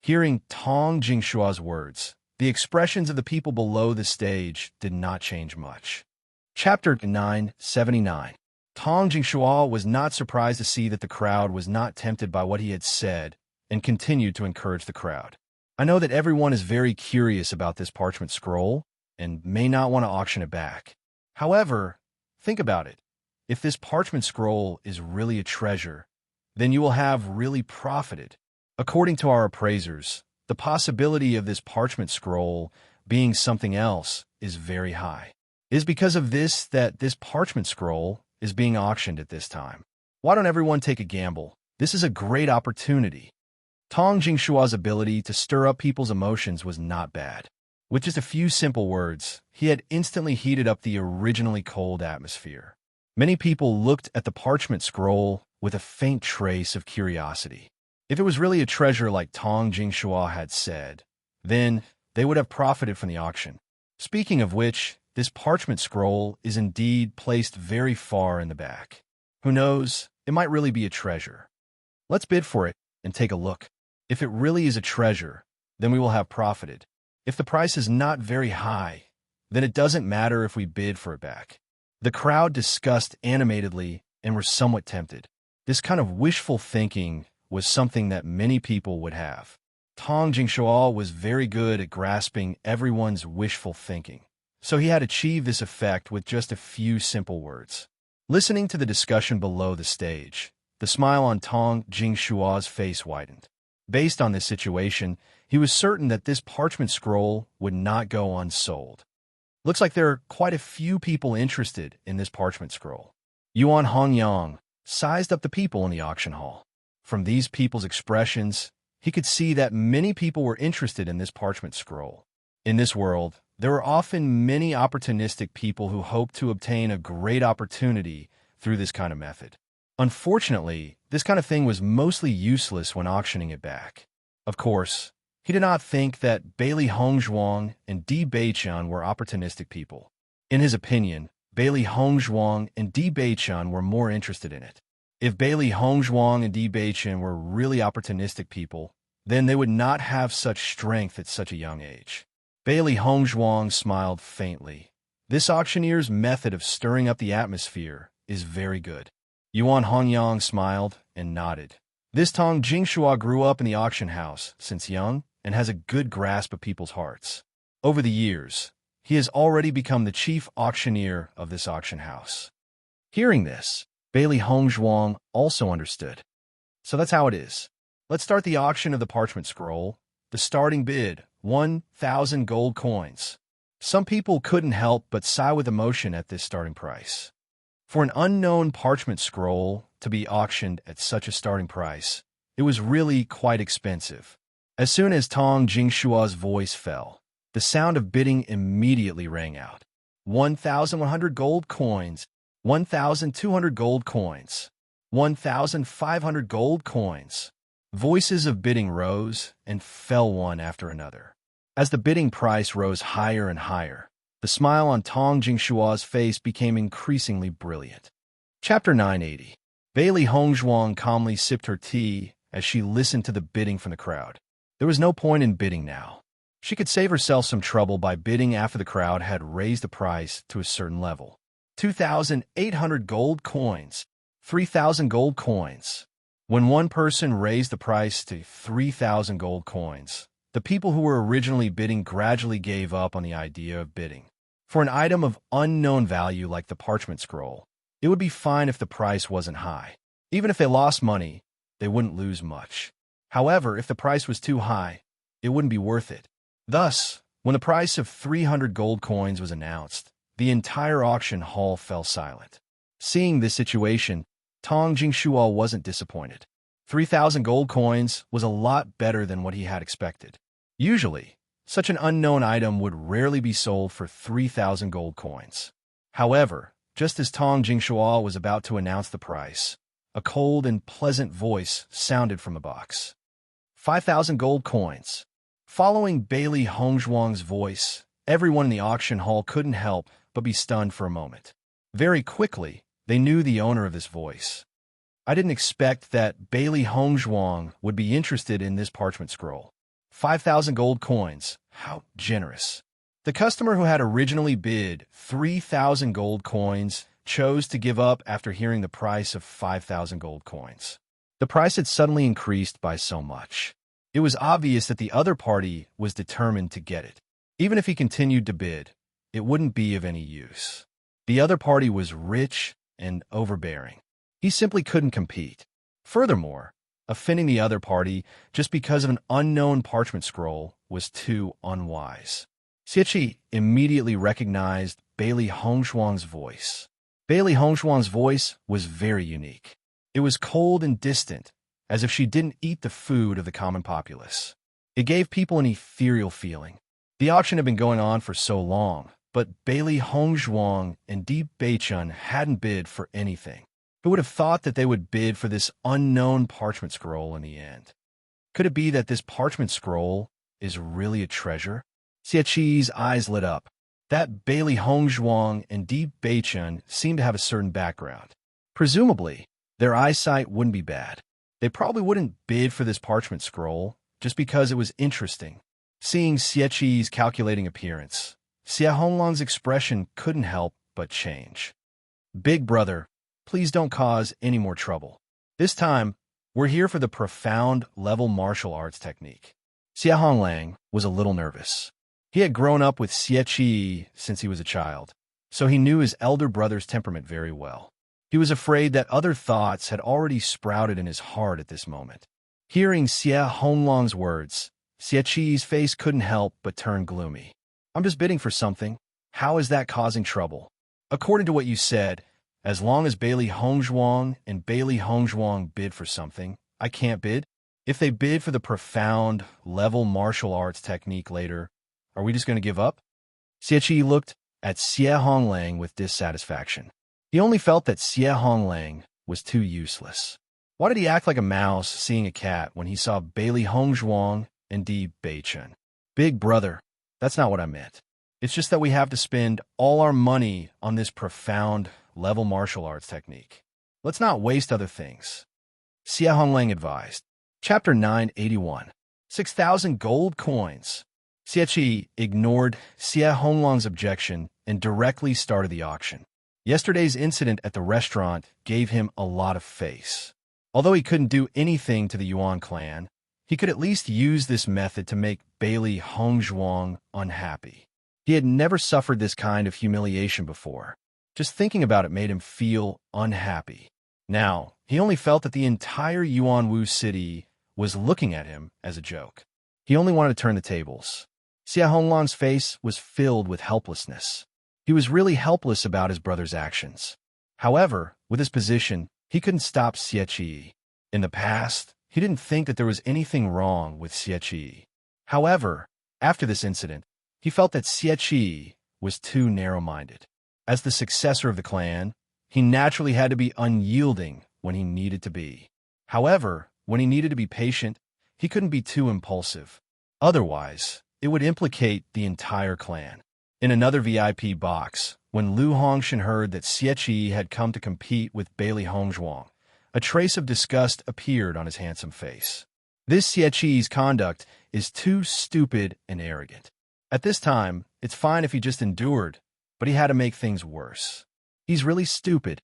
Hearing Tong Jingshua's words, the expressions of the people below the stage did not change much. Chapter 979. Tong Jingshua was not surprised to see that the crowd was not tempted by what he had said and continued to encourage the crowd. I know that everyone is very curious about this parchment scroll and may not want to auction it back. However, think about it. If this parchment scroll is really a treasure, then you will have really profited. According to our appraisers, the possibility of this parchment scroll being something else is very high. It is because of this that this parchment scroll is being auctioned at this time. Why don't everyone take a gamble? This is a great opportunity. Tong Jingshua's ability to stir up people's emotions was not bad. With just a few simple words, he had instantly heated up the originally cold atmosphere. Many people looked at the parchment scroll with a faint trace of curiosity. If it was really a treasure like Tong Jingshua had said, then they would have profited from the auction. Speaking of which, this parchment scroll is indeed placed very far in the back. Who knows, it might really be a treasure. Let's bid for it and take a look. If it really is a treasure, then we will have profited. If the price is not very high, then it doesn't matter if we bid for it back. The crowd discussed animatedly and were somewhat tempted. This kind of wishful thinking was something that many people would have. Tong Jingshua was very good at grasping everyone's wishful thinking, so he had achieved this effect with just a few simple words. Listening to the discussion below the stage, the smile on Tong Jingshua's face widened. Based on this situation, he was certain that this parchment scroll would not go unsold. Looks like there are quite a few people interested in this parchment scroll. Yuan Hongyang sized up the people in the auction hall. From these people's expressions, he could see that many people were interested in this parchment scroll. In this world, there are often many opportunistic people who hope to obtain a great opportunity through this kind of method. Unfortunately, this kind of thing was mostly useless when auctioning it back. Of course, he did not think that Bailey Hongzhuang and Di Beichun were opportunistic people. In his opinion, Bailey Hongzhuang and Di Beichun were more interested in it. If Bailey Hongzhuang and Di Beichun were really opportunistic people, then they would not have such strength at such a young age. Bailey Hongzhuang smiled faintly. This auctioneer's method of stirring up the atmosphere is very good. Yuan Hongyang smiled and nodded. This Tong Jingshua grew up in the auction house since young and has a good grasp of people's hearts. Over the years, he has already become the chief auctioneer of this auction house. Hearing this, Bailey Hongzhuang also understood. So that's how it is. Let's start the auction of the parchment scroll. The starting bid, 1,000 gold coins. Some people couldn't help but sigh with emotion at this starting price. For an unknown parchment scroll to be auctioned at such a starting price, it was really quite expensive. As soon as Tong Jingshua's voice fell, the sound of bidding immediately rang out. 1,100 gold coins, 1,200 gold coins, 1,500 gold coins. Voices of bidding rose and fell one after another. As the bidding price rose higher and higher, the smile on Tong Jingshua's face became increasingly brilliant. Chapter 980. Bailey Hongzhuang calmly sipped her tea as she listened to the bidding from the crowd. There was no point in bidding now. She could save herself some trouble by bidding after the crowd had raised the price to a certain level. 2,800 gold coins, 3,000 gold coins. When one person raised the price to 3,000 gold coins, the people who were originally bidding gradually gave up on the idea of bidding. For an item of unknown value like the parchment scroll, it would be fine if the price wasn't high. Even if they lost money, they wouldn't lose much. However, if the price was too high, it wouldn't be worth it. Thus, when the price of 300 gold coins was announced, the entire auction hall fell silent. Seeing this situation, Tong Jingshua wasn't disappointed. 3,000 gold coins was a lot better than what he had expected. Usually, such an unknown item would rarely be sold for 3,000 gold coins. However, just as Tong Jingshua was about to announce the price, a cold and pleasant voice sounded from the box. 5,000 gold coins. Following Bailey Hongzhuang's voice, everyone in the auction hall couldn't help but be stunned for a moment. Very quickly, they knew the owner of this voice. I didn't expect that Bailey Hongzhuang would be interested in this parchment scroll. 5,000 gold coins. How generous. The customer who had originally bid 3,000 gold coins chose to give up after hearing the price of 5,000 gold coins. The price had suddenly increased by so much. It was obvious that the other party was determined to get it. Even if he continued to bid, it wouldn't be of any use. The other party was rich and overbearing. He simply couldn't compete. Furthermore, offending the other party just because of an unknown parchment scroll was too unwise. Xieqi immediately recognized Bailey Hongzhuang's voice. Bailey Hongzhuang's voice was very unique. It was cold and distant, as if she didn't eat the food of the common populace. It gave people an ethereal feeling. The auction had been going on for so long, but Bailey Hongzhuang and Di Beichun hadn't bid for anything. Who would have thought that they would bid for this unknown parchment scroll in the end? Could it be that this parchment scroll is really a treasure? Xieqi's eyes lit up. That Bailey Hongzhuang and Di Beichun seemed to have a certain background. Presumably, their eyesight wouldn't be bad. They probably wouldn't bid for this parchment scroll just because it was interesting. Seeing Xieqi's calculating appearance, Xie Honglang's expression couldn't help but change. Big brother, please don't cause any more trouble. This time, we're here for the profound level martial arts technique. Xie Honglang was a little nervous. He had grown up with Xieqi since he was a child, so he knew his elder brother's temperament very well. He was afraid that other thoughts had already sprouted in his heart at this moment. Hearing Xie Honglang's words, Xieqi's face couldn't help but turn gloomy. I'm just bidding for something. How is that causing trouble? According to what you said, as long as Bailey Hongzhuang and Bailey Hongzhuang bid for something, I can't bid? If they bid for the profound level martial arts technique later, are we just going to give up? Xieqi looked at Xie Honglang with dissatisfaction. He only felt that Xie Honglang was too useless. Why did he act like a mouse seeing a cat when he saw Bailey Hongzhuang and Di Beichun? Big brother, that's not what I meant. It's just that we have to spend all our money on this profound level martial arts technique. Let's not waste other things. Xia Honglang advised. Chapter 981. 6,000 gold coins. Xie Qi ignored Xia Honglang's objection and directly started the auction. Yesterday's incident at the restaurant gave him a lot of face. Although he couldn't do anything to the Yuan clan, he could at least use this method to make Bailey Hongzhuang unhappy. He had never suffered this kind of humiliation before. Just thinking about it made him feel unhappy. Now, he only felt that the entire Yuanwu city was looking at him as a joke. He only wanted to turn the tables. Xia Honglang's face was filled with helplessness. He was really helpless about his brother's actions. However, with his position, he couldn't stop Xie Qi. In the past, he didn't think that there was anything wrong with Xie Qi. However, after this incident, he felt that Xie Qi was too narrow-minded. As the successor of the clan, he naturally had to be unyielding when he needed to be. However, when he needed to be patient, he couldn't be too impulsive. Otherwise, it would implicate the entire clan. In another VIP box, when Lu Hongshan heard that Xie Qi had come to compete with Bailey Hongzhuang, a trace of disgust appeared on his handsome face. This Xie Qi's conduct is too stupid and arrogant. At this time, it's fine if he just endured, but he had to make things worse. He's really stupid.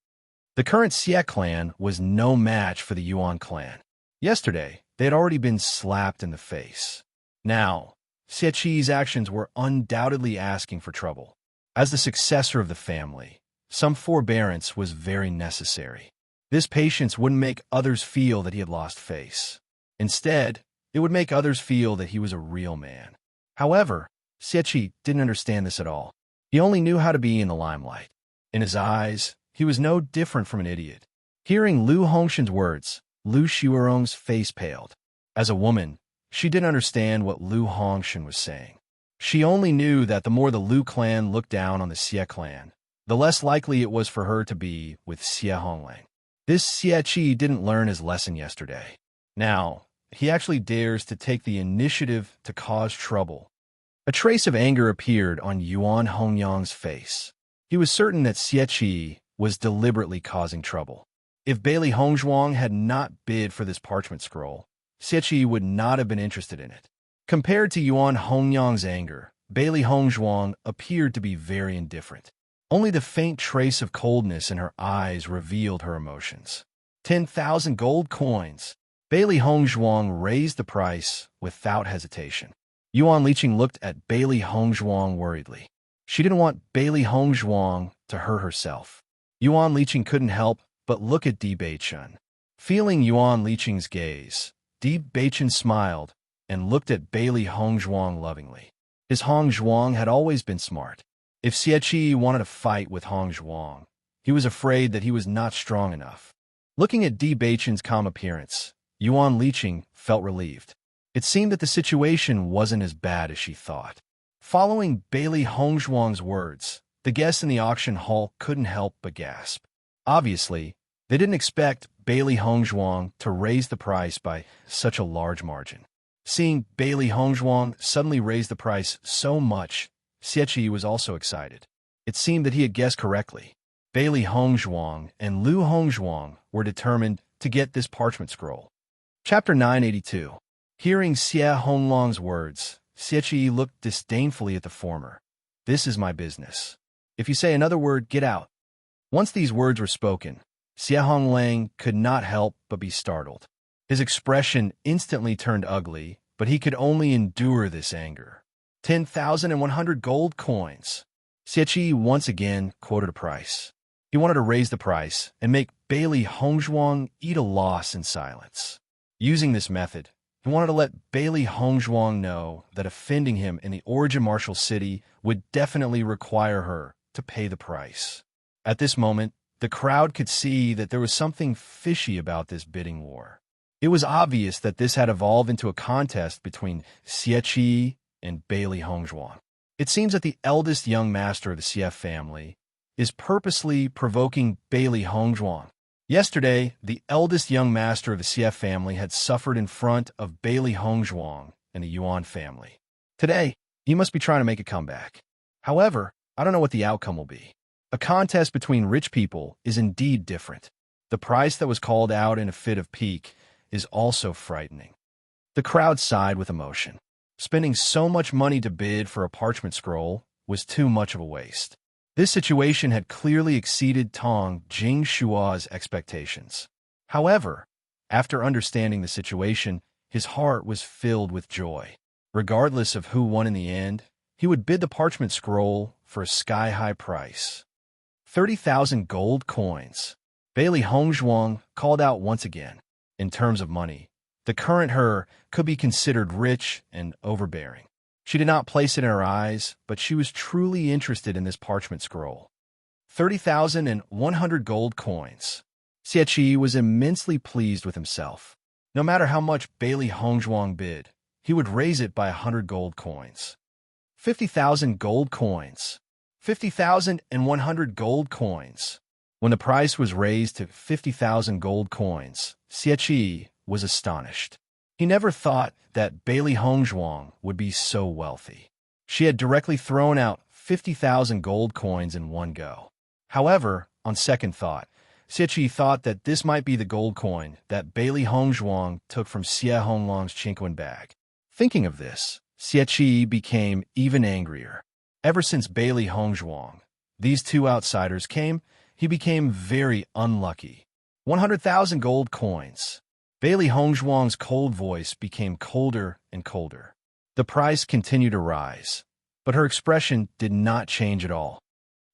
The current Xie clan was no match for the Yuan clan. Yesterday, they had already been slapped in the face. Now, Xie Qi's actions were undoubtedly asking for trouble. As the successor of the family, some forbearance was very necessary. This patience wouldn't make others feel that he had lost face. Instead, it would make others feel that he was a real man. However, Xie Qi didn't understand this at all. He only knew how to be in the limelight. In his eyes, he was no different from an idiot. Hearing Lu Hongshan's words, Lu Xiurong's face paled. As a woman, she didn't understand what Lu Hongshan was saying. She only knew that the more the Lu clan looked down on the Xie clan, the less likely it was for her to be with Xie Honglang. This Xie Qi didn't learn his lesson yesterday. Now, he actually dares to take the initiative to cause trouble. A trace of anger appeared on Yuan Hongyang's face. He was certain that Xie Qi was deliberately causing trouble. If Bailey Hongzhuang had not bid for this parchment scroll, Xie Qi would not have been interested in it. Compared to Yuan Hongyang's anger, Bailey Hongzhuang appeared to be very indifferent. Only the faint trace of coldness in her eyes revealed her emotions. 10,000 gold coins. Bailey Hongzhuang raised the price without hesitation. Yuan Liqing looked at Bailey Hongzhuang worriedly. She didn't want Bailey Hongzhuang to hurt herself. Yuan Liqing couldn't help but look at Di Beichen. Feeling Yuan Liqing's gaze, Di Beichen smiled and looked at Bailey Hongzhuang lovingly. His Hongzhuang had always been smart. If Xie Qi wanted to fight with Hongzhuang, he was afraid that he was not strong enough. Looking at Di Beichen's calm appearance, Yuan Liqing felt relieved. It seemed that the situation wasn't as bad as she thought. Following Bailey Hongzhuang's words, the guests in the auction hall couldn't help but gasp. Obviously, they didn't expect Bailey Hongzhuang to raise the price by such a large margin. Seeing Bailey Hongzhuang suddenly raise the price so much, Xie Qi was also excited. It seemed that he had guessed correctly. Bailey Hongzhuang and Lu Hongshuang were determined to get this parchment scroll. Chapter 982. Hearing Xie Honglang's words, Xie Qi looked disdainfully at the former. This is my business. If you say another word, get out. Once these words were spoken, Xie Honglang could not help but be startled. His expression instantly turned ugly, but he could only endure this anger. 10,100 gold coins. Xie Qi once again quoted a price. He wanted to raise the price and make Bailey Hongzhuang eat a loss in silence. Using this method, he wanted to let Bailey Hongzhuang know that offending him in the origin martial city would definitely require her to pay the price. At this moment, the crowd could see that there was something fishy about this bidding war. It was obvious that this had evolved into a contest between Xie Qi and Bailey Hongzhuang. It seems that the eldest young master of the Xie family is purposely provoking Bailey Hongzhuang. Yesterday, the eldest young master of the Xie family had suffered in front of Bailey Hongzhuang and the Yuan family. Today, he must be trying to make a comeback. However, I don't know what the outcome will be. A contest between rich people is indeed different. The price that was called out in a fit of pique is also frightening. The crowd sighed with emotion. Spending so much money to bid for a parchment scroll was too much of a waste. This situation had clearly exceeded Tong Jingshua's expectations. However, after understanding the situation, his heart was filled with joy. Regardless of who won in the end, he would bid the parchment scroll for a sky-high price. 30,000 gold coins. Bailey Hongzhuang called out once again. In terms of money, the current her could be considered rich and overbearing. She did not place it in her eyes, but she was truly interested in this parchment scroll. 30,100 gold coins. Xie was immensely pleased with himself. No matter how much Bailey Hongzhuang bid, he would raise it by 100 gold coins. 50,000 gold coins. 50,100 gold coins. When the price was raised to 50,000 gold coins, Xie was astonished. He never thought that Bailey Hongzhuang would be so wealthy. She had directly thrown out 50,000 gold coins in one go. However, on second thought, Xie thought that this might be the gold coin that Bailey Hongzhuang took from Xie Honglang's Chinquan bag. Thinking of this, Xie became even angrier. Ever since Bailey Hongzhuang, these two outsiders came, he became very unlucky. 100,000 gold coins. Bailey Hongzhuang's cold voice became colder and colder. The price continued to rise, but her expression did not change at all.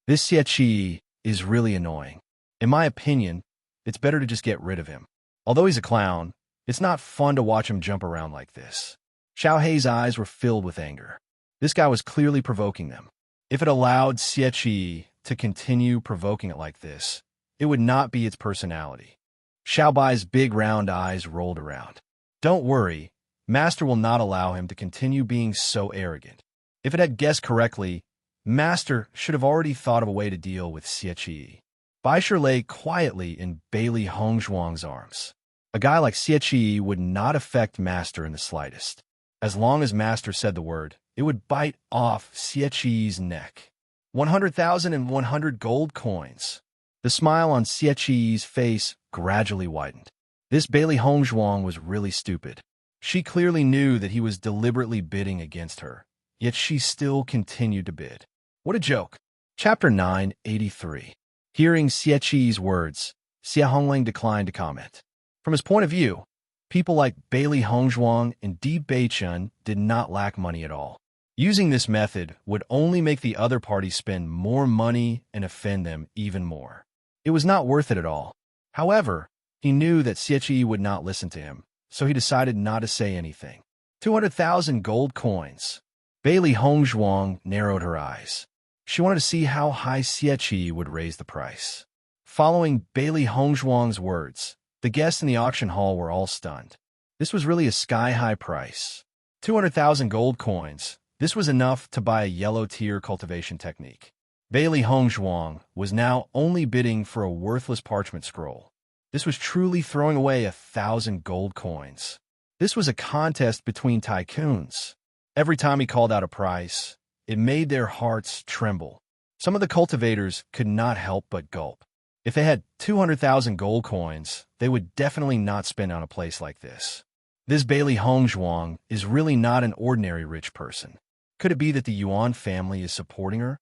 This Xie is really annoying. In my opinion, it's better to just get rid of him. Although he's a clown, it's not fun to watch him jump around like this. Xiao Hei's eyes were filled with anger. This guy was clearly provoking them. If it allowed Xie to continue provoking it like this, it would not be its personality. Xiao Bai's big round eyes rolled around. Don't worry, Master will not allow him to continue being so arrogant. If it had guessed correctly, Master should have already thought of a way to deal with Xie. Baisher lay quietly in Bailey Hongzhuang's arms. A guy like Xie would not affect Master in the slightest. As long as Master said the word, it would bite off Xie's neck. 100,100 gold coins. The smile on Xie's face gradually widened. This Bailey Hongzhuang was really stupid. She clearly knew that he was deliberately bidding against her, yet she still continued to bid. What a joke. Chapter 983. Hearing Xie's words, Xie Hongling declined to comment. From his point of view, people like Bailey Hongzhuang and Di Beichun did not lack money at all. Using this method would only make the other party spend more money and offend them even more. It was not worth it at all. However, he knew that Xie would not listen to him, so he decided not to say anything. 200,000 gold coins. Bailey Hongzhuang narrowed her eyes. She wanted to see how high Xie would raise the price. Following Bailey Hongzhuang's words, the guests in the auction hall were all stunned. This was really a sky-high price. 200,000 gold coins. This was enough to buy a yellow-tier cultivation technique. Bailey Hongzhuang was now only bidding for a worthless parchment scroll. This was truly throwing away 1,000 gold coins. This was a contest between tycoons. Every time he called out a price, it made their hearts tremble. Some of the cultivators could not help but gulp. If they had 200,000 gold coins, they would definitely not spend on a place like this. This Bailey Hongzhuang is really not an ordinary rich person. Could it be that the Yuan family is supporting her?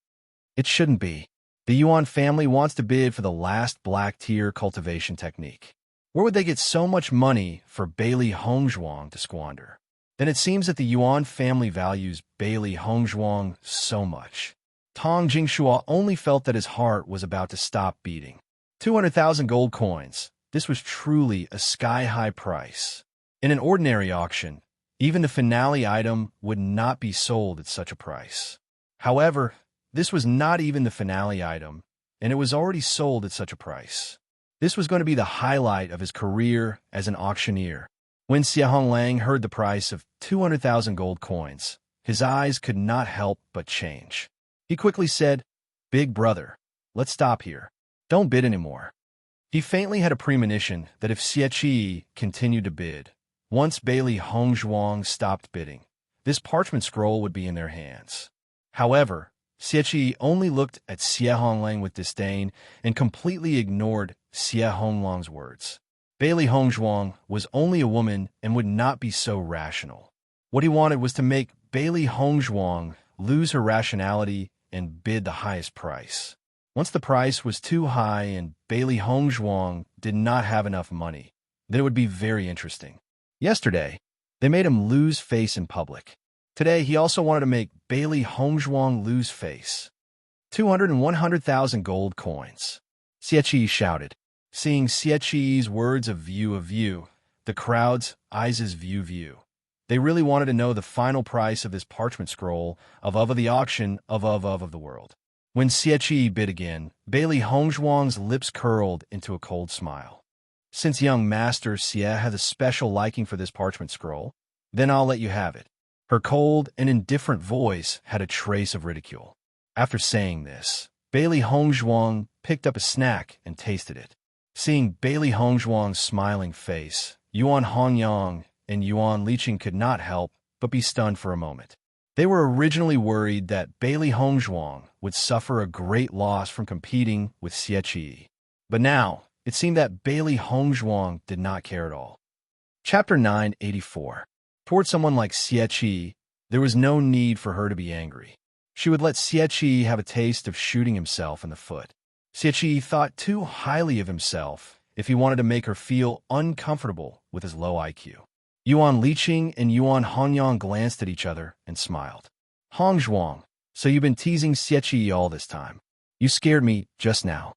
It shouldn't be. The Yuan family wants to bid for the last black-tier cultivation technique. Where would they get so much money for Bailey Hongzhuang to squander? Then it seems that the Yuan family values Bailey Hongzhuang so much. Tong Jingshua only felt that his heart was about to stop beating. 200,000 gold coins. This was truly a sky-high price. In an ordinary auction, even the finale item would not be sold at such a price. However, this was not even the finale item, and it was already sold at such a price. This was going to be the highlight of his career as an auctioneer. When Xie Honglang heard the price of 200,000 gold coins, his eyes could not help but change. He quickly said, "Big brother, let's stop here. Don't bid anymore." He faintly had a premonition that if Xie continued to bid, once Bailey Hongzhuang stopped bidding, this parchment scroll would be in their hands. However, Xie only looked at Xie Honglang with disdain and completely ignored Xie Honglang's words. Bailey Hongzhuang was only a woman and would not be so rational. What he wanted was to make Bailey Hongzhuang lose her rationality and bid the highest price. Once the price was too high and Bailey Hongzhuang did not have enough money, then it would be very interesting. Yesterday, they made him lose face in public. Today, he also wanted to make Bailey Hongzhuang lose face. 200 and 100,000 gold coins. Xie shouted. Seeing Xie's words of view, the crowd's eyes view. They really wanted to know the final price of this parchment scroll of the auction of the world. When Xie bid again, Bailey Hongzhuang's lips curled into a cold smile. Since young Master Xie has a special liking for this parchment scroll, then I'll let you have it. Her cold and indifferent voice had a trace of ridicule. After saying this, Bailey Hongzhuang picked up a snack and tasted it. Seeing Bailey Hongzhuang's smiling face, Yuan Hongyang and Yuan Liqing could not help but be stunned for a moment. They were originally worried that Bailey Hongzhuang would suffer a great loss from competing with Xie. But now, it seemed that Bailey Hongzhuang did not care at all. Chapter 984. Toward someone like Xie, there was no need for her to be angry. She would let Xie have a taste of shooting himself in the foot. Xie thought too highly of himself if he wanted to make her feel uncomfortable with his low IQ. Yuan Liqing and Yuan Hongyang glanced at each other and smiled. Hongzhuang, so you've been teasing Xie all this time. You scared me just now.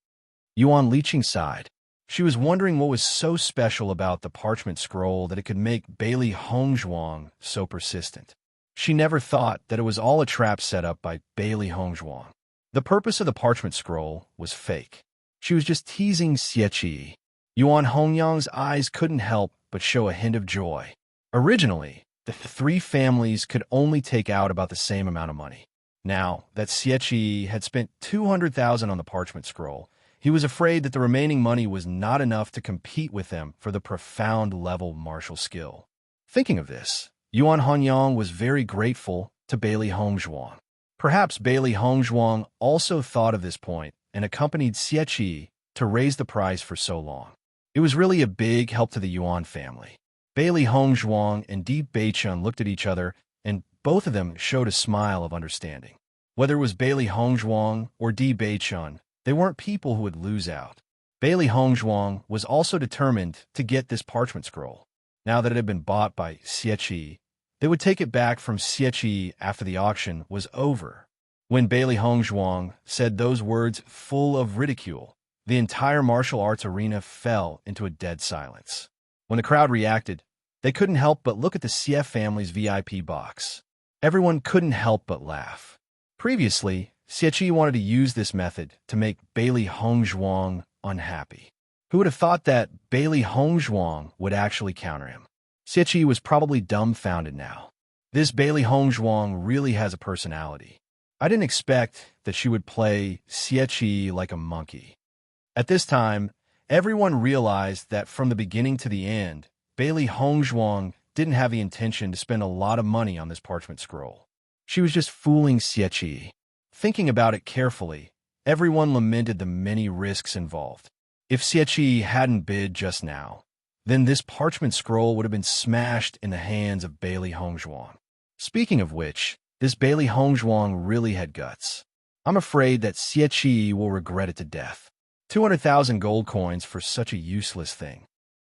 Yuan Liqing sighed. She was wondering what was so special about the parchment scroll that it could make Bailey Hongzhuang so persistent. She never thought that it was all a trap set up by Bailey Hongzhuang. The purpose of the parchment scroll was fake. She was just teasing Xie. Yuan Hongyang's eyes couldn't help but show a hint of joy. Originally, the three families could only take out about the same amount of money. Now that Xie had spent 200,000 on the parchment scroll, he was afraid that the remaining money was not enough to compete with them for the profound level martial skill. Thinking of this, Yuan Hongyang was very grateful to Bailey Hongzhuang. Perhaps Bailey Hongzhuang also thought of this point and accompanied Xie to raise the price for so long. It was really a big help to the Yuan family. Bailey Hongzhuang and Di Beichun looked at each other, and both of them showed a smile of understanding. Whether it was Bailey Hongzhuang or Di Beichun, they weren't people who would lose out. Bailey Hongzhuang was also determined to get this parchment scroll. Now that it had been bought by Xie, they would take it back from Xie after the auction was over. When Bailey Hongzhuang said those words full of ridicule, the entire martial arts arena fell into a dead silence. When the crowd reacted, they couldn't help but look at the Xie family's VIP box. Everyone couldn't help but laugh. Previously, Xie wanted to use this method to make Bailey Hongzhuang unhappy. Who would have thought that Bailey Hongzhuang would actually counter him? Xie was probably dumbfounded now. This Bailey Hongzhuang really has a personality. I didn't expect that she would play Xie like a monkey. At this time, everyone realized that from the beginning to the end, Bailey Hongzhuang didn't have the intention to spend a lot of money on this parchment scroll. She was just fooling Xie. Thinking about it carefully, everyone lamented the many risks involved. If Xie hadn't bid just now, then this parchment scroll would have been smashed in the hands of Bailey Hongzhuang. Speaking of which, this Bailey Hongzhuang really had guts. I'm afraid that Xie will regret it to death. 200,000 gold coins for such a useless thing.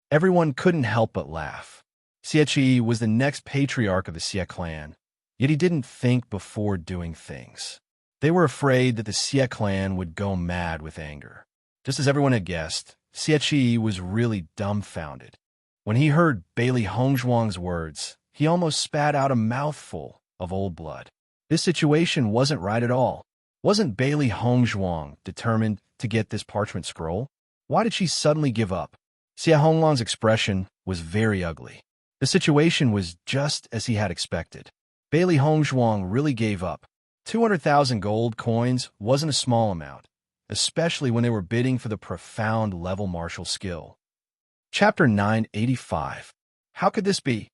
Everyone couldn't help but laugh. Xie was the next patriarch of the Xie clan, yet he didn't think before doing things. They were afraid that the Xie clan would go mad with anger. Just as everyone had guessed, Xie was really dumbfounded. When he heard Bailey Hongzhuang's words, he almost spat out a mouthful of old blood. This situation wasn't right at all. Wasn't Bailey Hongzhuang determined to get this parchment scroll? Why did she suddenly give up? Xie Honglang's expression was very ugly. The situation was just as he had expected. Bailey Hongzhuang really gave up. 200,000 gold coins wasn't a small amount, especially when they were bidding for the profound level martial skill. Chapter 985. How could this be?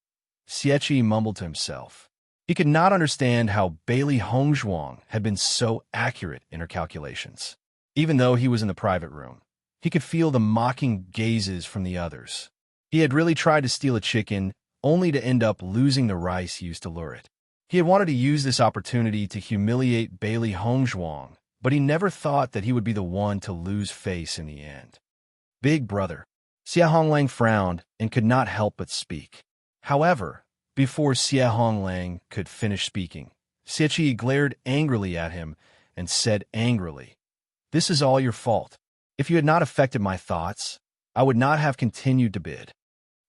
Xie mumbled to himself. He could not understand how Bailey Hongzhuang had been so accurate in her calculations. Even though he was in the private room, he could feel the mocking gazes from the others. He had really tried to steal a chicken, only to end up losing the rice used to lure it. He had wanted to use this opportunity to humiliate Bailey Hongzhuang, but he never thought that he would be the one to lose face in the end. Big brother. Xia Honglang frowned and could not help but speak. However, before Xia Honglang could finish speaking, Xie Qi glared angrily at him and said angrily, "This is all your fault. If you had not affected my thoughts, I would not have continued to bid."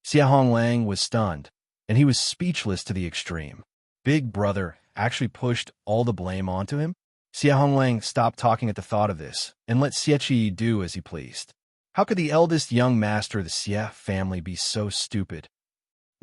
Xia Honglang was stunned, and he was speechless to the extreme. Big brother actually pushed all the blame onto him? Xia Honglang stopped talking at the thought of this and let Xie Qi do as he pleased. How could the eldest young master of the Xie family be so stupid?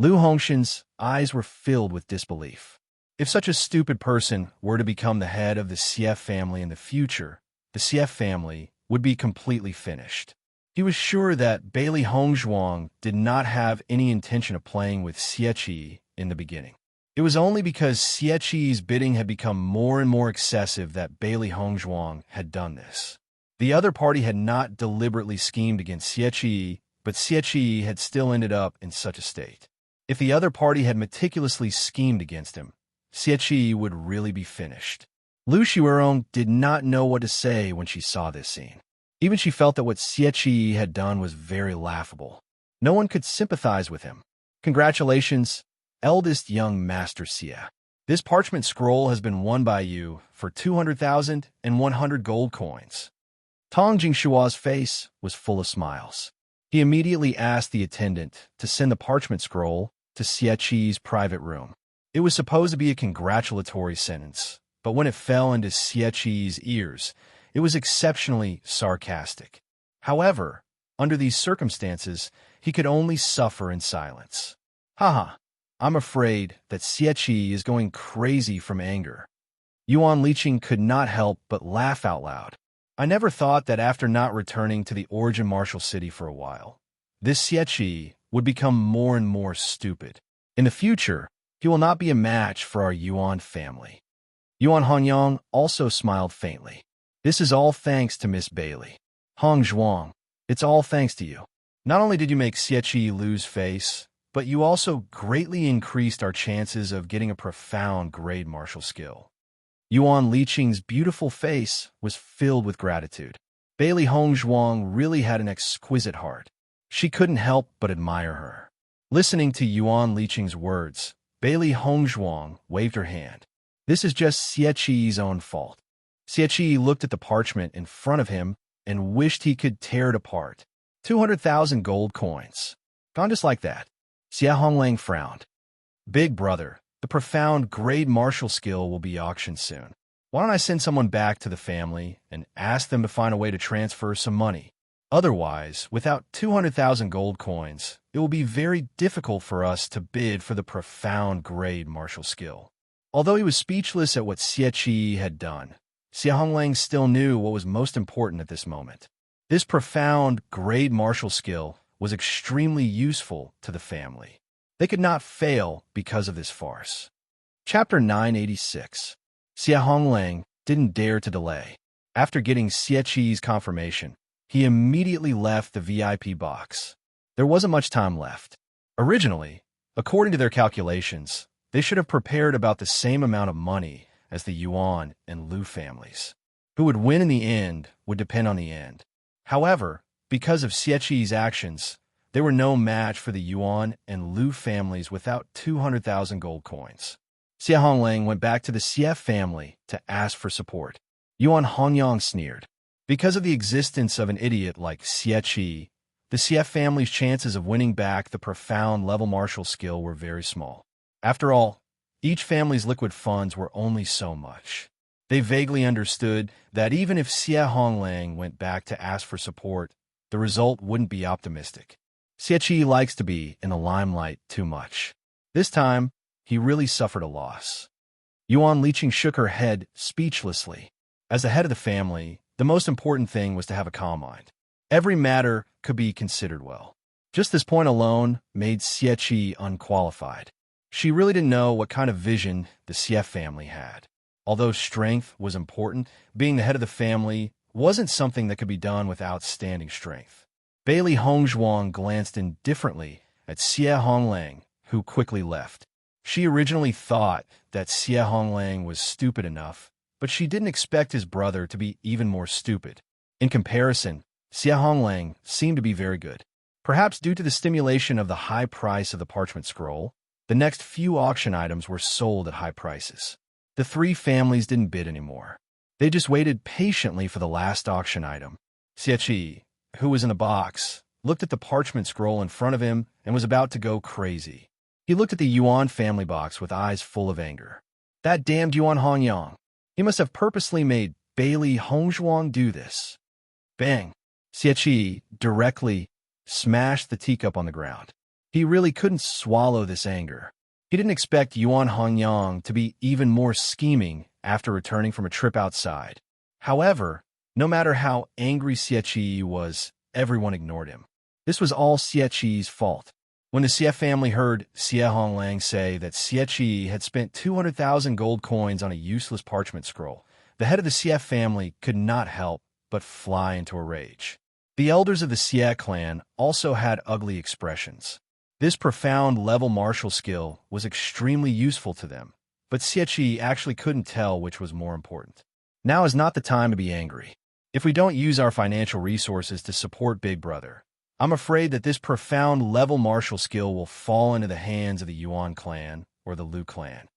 Lu Hongshan's eyes were filled with disbelief. If such a stupid person were to become the head of the Xie family in the future, the Xie family would be completely finished. He was sure that Bailey Hongzhuang did not have any intention of playing with Xie Qi in the beginning. It was only because Xie Qi's bidding had become more and more excessive that Bailey Hongzhuang had done this. The other party had not deliberately schemed against Xie Qi, but Xie Qi had still ended up in such a state. If the other party had meticulously schemed against him, Xie Qi would really be finished. Lu Xiaorong did not know what to say when she saw this scene. Even she felt that what Xie Qi had done was very laughable. No one could sympathize with him. Congratulations, eldest young Master Xie. This parchment scroll has been won by you for 200,000 and 100 gold coins. Tong Jingshua's face was full of smiles. He immediately asked the attendant to send the parchment scroll to Xie Qi's private room. It was supposed to be a congratulatory sentence, but when it fell into Xie Qi's ears, it was exceptionally sarcastic. However, under these circumstances, he could only suffer in silence. Haha, I'm afraid that Xie Qi is going crazy from anger. Yuan Liqing could not help but laugh out loud. I never thought that after not returning to the origin martial city for a while, this Xie Qi would become more and more stupid. In the future, he will not be a match for our Yuan family. Yuan Honyang also smiled faintly. This is all thanks to Miss Bailey. Hongzhuang, it's all thanks to you. Not only did you make Xie Qi lose face, but you also greatly increased our chances of getting a profound grade martial skill. Yuan Liqing's beautiful face was filled with gratitude. Bailey Hongzhuang really had an exquisite heart. She couldn't help but admire her. Listening to Yuan Liqing's words, Bailey Hongzhuang waved her hand. This is just Xie Qi's own fault. Xie Qi looked at the parchment in front of him and wished he could tear it apart. 200,000 gold coins. Gone just like that. Xia Honglang frowned. Big brother, the profound grade martial skill will be auctioned soon. Why don't I send someone back to the family and ask them to find a way to transfer some money? Otherwise, without 200,000 gold coins, it will be very difficult for us to bid for the profound grade martial skill. Although he was speechless at what Xie Qi had done, Xia Honglang still knew what was most important at this moment. This profound grade martial skill was extremely useful to the family. They could not fail because of this farce. Chapter 986. Xia Honglang didn't dare to delay. After getting Xie Qi's confirmation, he immediately left the VIP box. There wasn't much time left. Originally, according to their calculations, they should have prepared about the same amount of money as the Yuan and Lu families. Who would win in the end would depend on the end. However, because of Xie Qi's actions, there were no match for the Yuan and Lu families without 200,000 gold coins. Xia Honglang went back to the Xie family to ask for support. Yuan Honyang sneered. Because of the existence of an idiot like Xie Qi, the Xie family's chances of winning back the profound level martial skill were very small. After all, each family's liquid funds were only so much. They vaguely understood that even if Xie Honglang went back to ask for support, the result wouldn't be optimistic. Xie Qi likes to be in the limelight too much. This time, he really suffered a loss. Yuan Liqing shook her head speechlessly. As the head of the family, the most important thing was to have a calm mind. Every matter could be considered well. Just this point alone made Xie Qi unqualified. She really didn't know what kind of vision the Xie family had. Although strength was important, being the head of the family wasn't something that could be done with outstanding strength. Bailey Hongzhuang glanced indifferently at Xie Honglang, who quickly left. She originally thought that Xie Honglang was stupid enough, but she didn't expect his brother to be even more stupid. In comparison, Xie Honglang seemed to be very good. Perhaps due to the stimulation of the high price of the parchment scroll, the next few auction items were sold at high prices. The three families didn't bid anymore. They just waited patiently for the last auction item. Xie, who was in the box, looked at the parchment scroll in front of him and was about to go crazy. He looked at the Yuan family box with eyes full of anger. That damned Yuan Hongyang. He must have purposely made Bailey Hongzhuang do this. Bang! Xie directly smashed the teacup on the ground. He really couldn't swallow this anger. He didn't expect Yuan Hongyang to be even more scheming after returning from a trip outside. However, no matter how angry Xie was, everyone ignored him. This was all Xie's fault. When the Xie family heard Xie Honglang say that Xie had spent 200,000 gold coins on a useless parchment scroll, the head of the Xie family could not help but fly into a rage. The elders of the Xie clan also had ugly expressions. This profound level martial skill was extremely useful to them, but Xie actually couldn't tell which was more important. Now is not the time to be angry. If we don't use our financial resources to support Big Brother, I'm afraid that this profound level martial skill will fall into the hands of the Yuan clan or the Lu clan.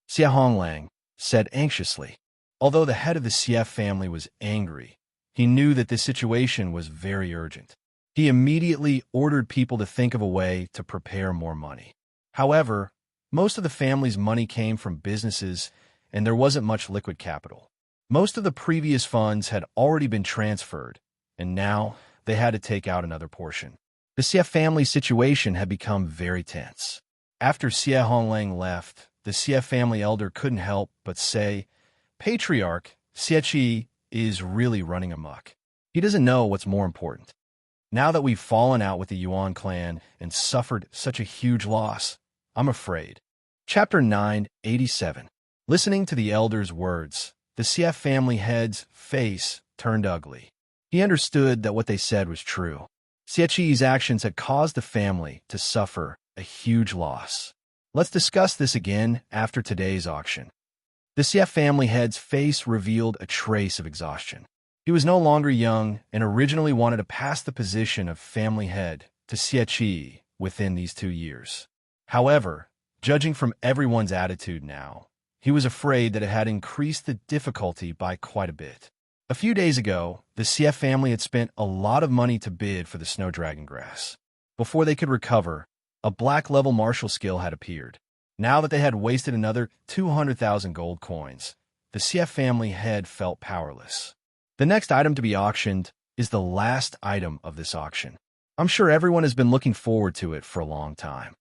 Xie Honglang said anxiously. Although the head of the Xie family was angry, he knew that this situation was very urgent. He immediately ordered people to think of a way to prepare more money. However, most of the family's money came from businesses, and there wasn't much liquid capital. Most of the previous funds had already been transferred, and now they had to take out another portion. The Xie family situation had become very tense. After Xie Honglang left, the Xie family elder couldn't help but say, "Patriarch, Xie is really running amok. He doesn't know what's more important. Now that we've fallen out with the Yuan clan and suffered such a huge loss, I'm afraid." Chapter 987. Listening to the elder's words, the Xie family head's face turned ugly. He understood that what they said was true. Xie's actions had caused the family to suffer a huge loss. Let's discuss this again after today's auction. The Xie family head's face revealed a trace of exhaustion. He was no longer young and originally wanted to pass the position of family head to Xie within these 2 years. However, judging from everyone's attitude now, he was afraid that it had increased the difficulty by quite a bit. A few days ago, the Xie family had spent a lot of money to bid for the snow dragon grass. Before they could recover, a black-level martial skill had appeared. Now that they had wasted another 200,000 gold coins, the Xie family head felt powerless. The next item to be auctioned is the last item of this auction. I'm sure everyone has been looking forward to it for a long time.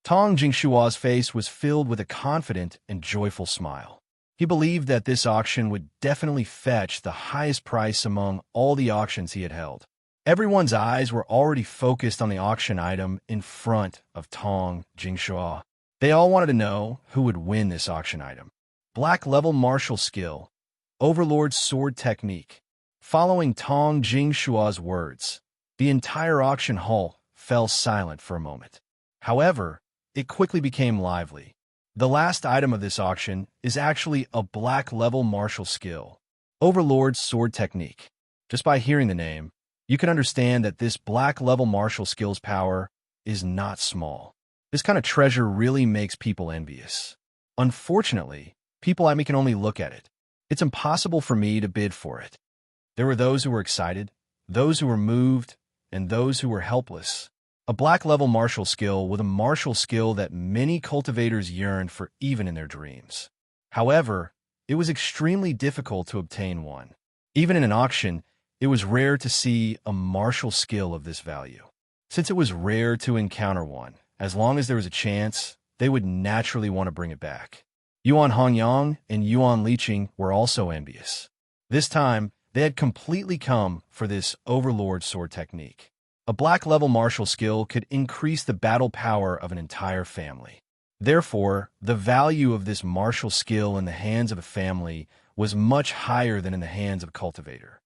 Tong Jingshua's face was filled with a confident and joyful smile. He believed that this auction would definitely fetch the highest price among all the auctions he had held. Everyone's eyes were already focused on the auction item in front of Tong Jingshua. They all wanted to know who would win this auction item. Black-level martial skill, Overlord's sword technique. Following Tong Jingshua's words, the entire auction hall fell silent for a moment. However, it quickly became lively. The last item of this auction is actually a black-level martial skill, Overlord's sword technique. Just by hearing the name, you can understand that this black-level martial skill's power is not small. This kind of treasure really makes people envious. Unfortunately, people like me can only look at it. It's impossible for me to bid for it. There were those who were excited, those who were moved, and those who were helpless. A black-level martial skill was a martial skill that many cultivators yearned for even in their dreams. However, it was extremely difficult to obtain one. Even in an auction, it was rare to see a martial skill of this value. Since it was rare to encounter one, as long as there was a chance, they would naturally want to bring it back. Yuan Hongyang and Yuan Liqing were also envious. This time, they had completely come for this Overlord sword technique. A black-level martial skill could increase the battle power of an entire family. Therefore, the value of this martial skill in the hands of a family was much higher than in the hands of a cultivator.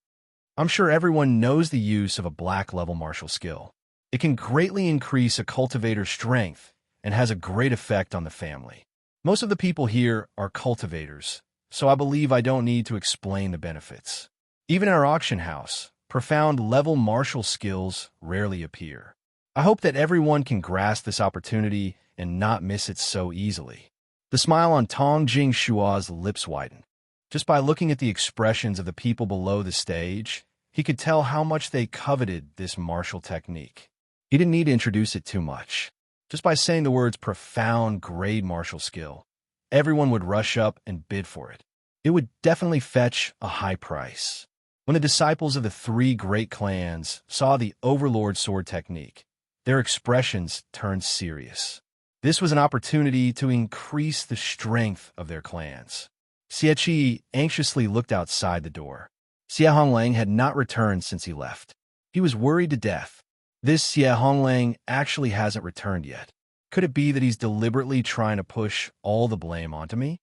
I'm sure everyone knows the use of a black-level martial skill. It can greatly increase a cultivator's strength and has a great effect on the family. Most of the people here are cultivators, so I believe I don't need to explain the benefits. Even in our auction house, profound level martial skills rarely appear. I hope that everyone can grasp this opportunity and not miss it so easily. The smile on Tong Jingshua's lips widened. Just by looking at the expressions of the people below the stage, he could tell how much they coveted this martial technique. He didn't need to introduce it too much. Just by saying the words profound grade martial skill, everyone would rush up and bid for it. It would definitely fetch a high price. When the disciples of the three great clans saw the Overlord sword technique, their expressions turned serious. This was an opportunity to increase the strength of their clans. Xie anxiously looked outside the door. Xie Honglang had not returned since he left. He was worried to death. This Xie Honglang actually hasn't returned yet. Could it be that he's deliberately trying to push all the blame onto me?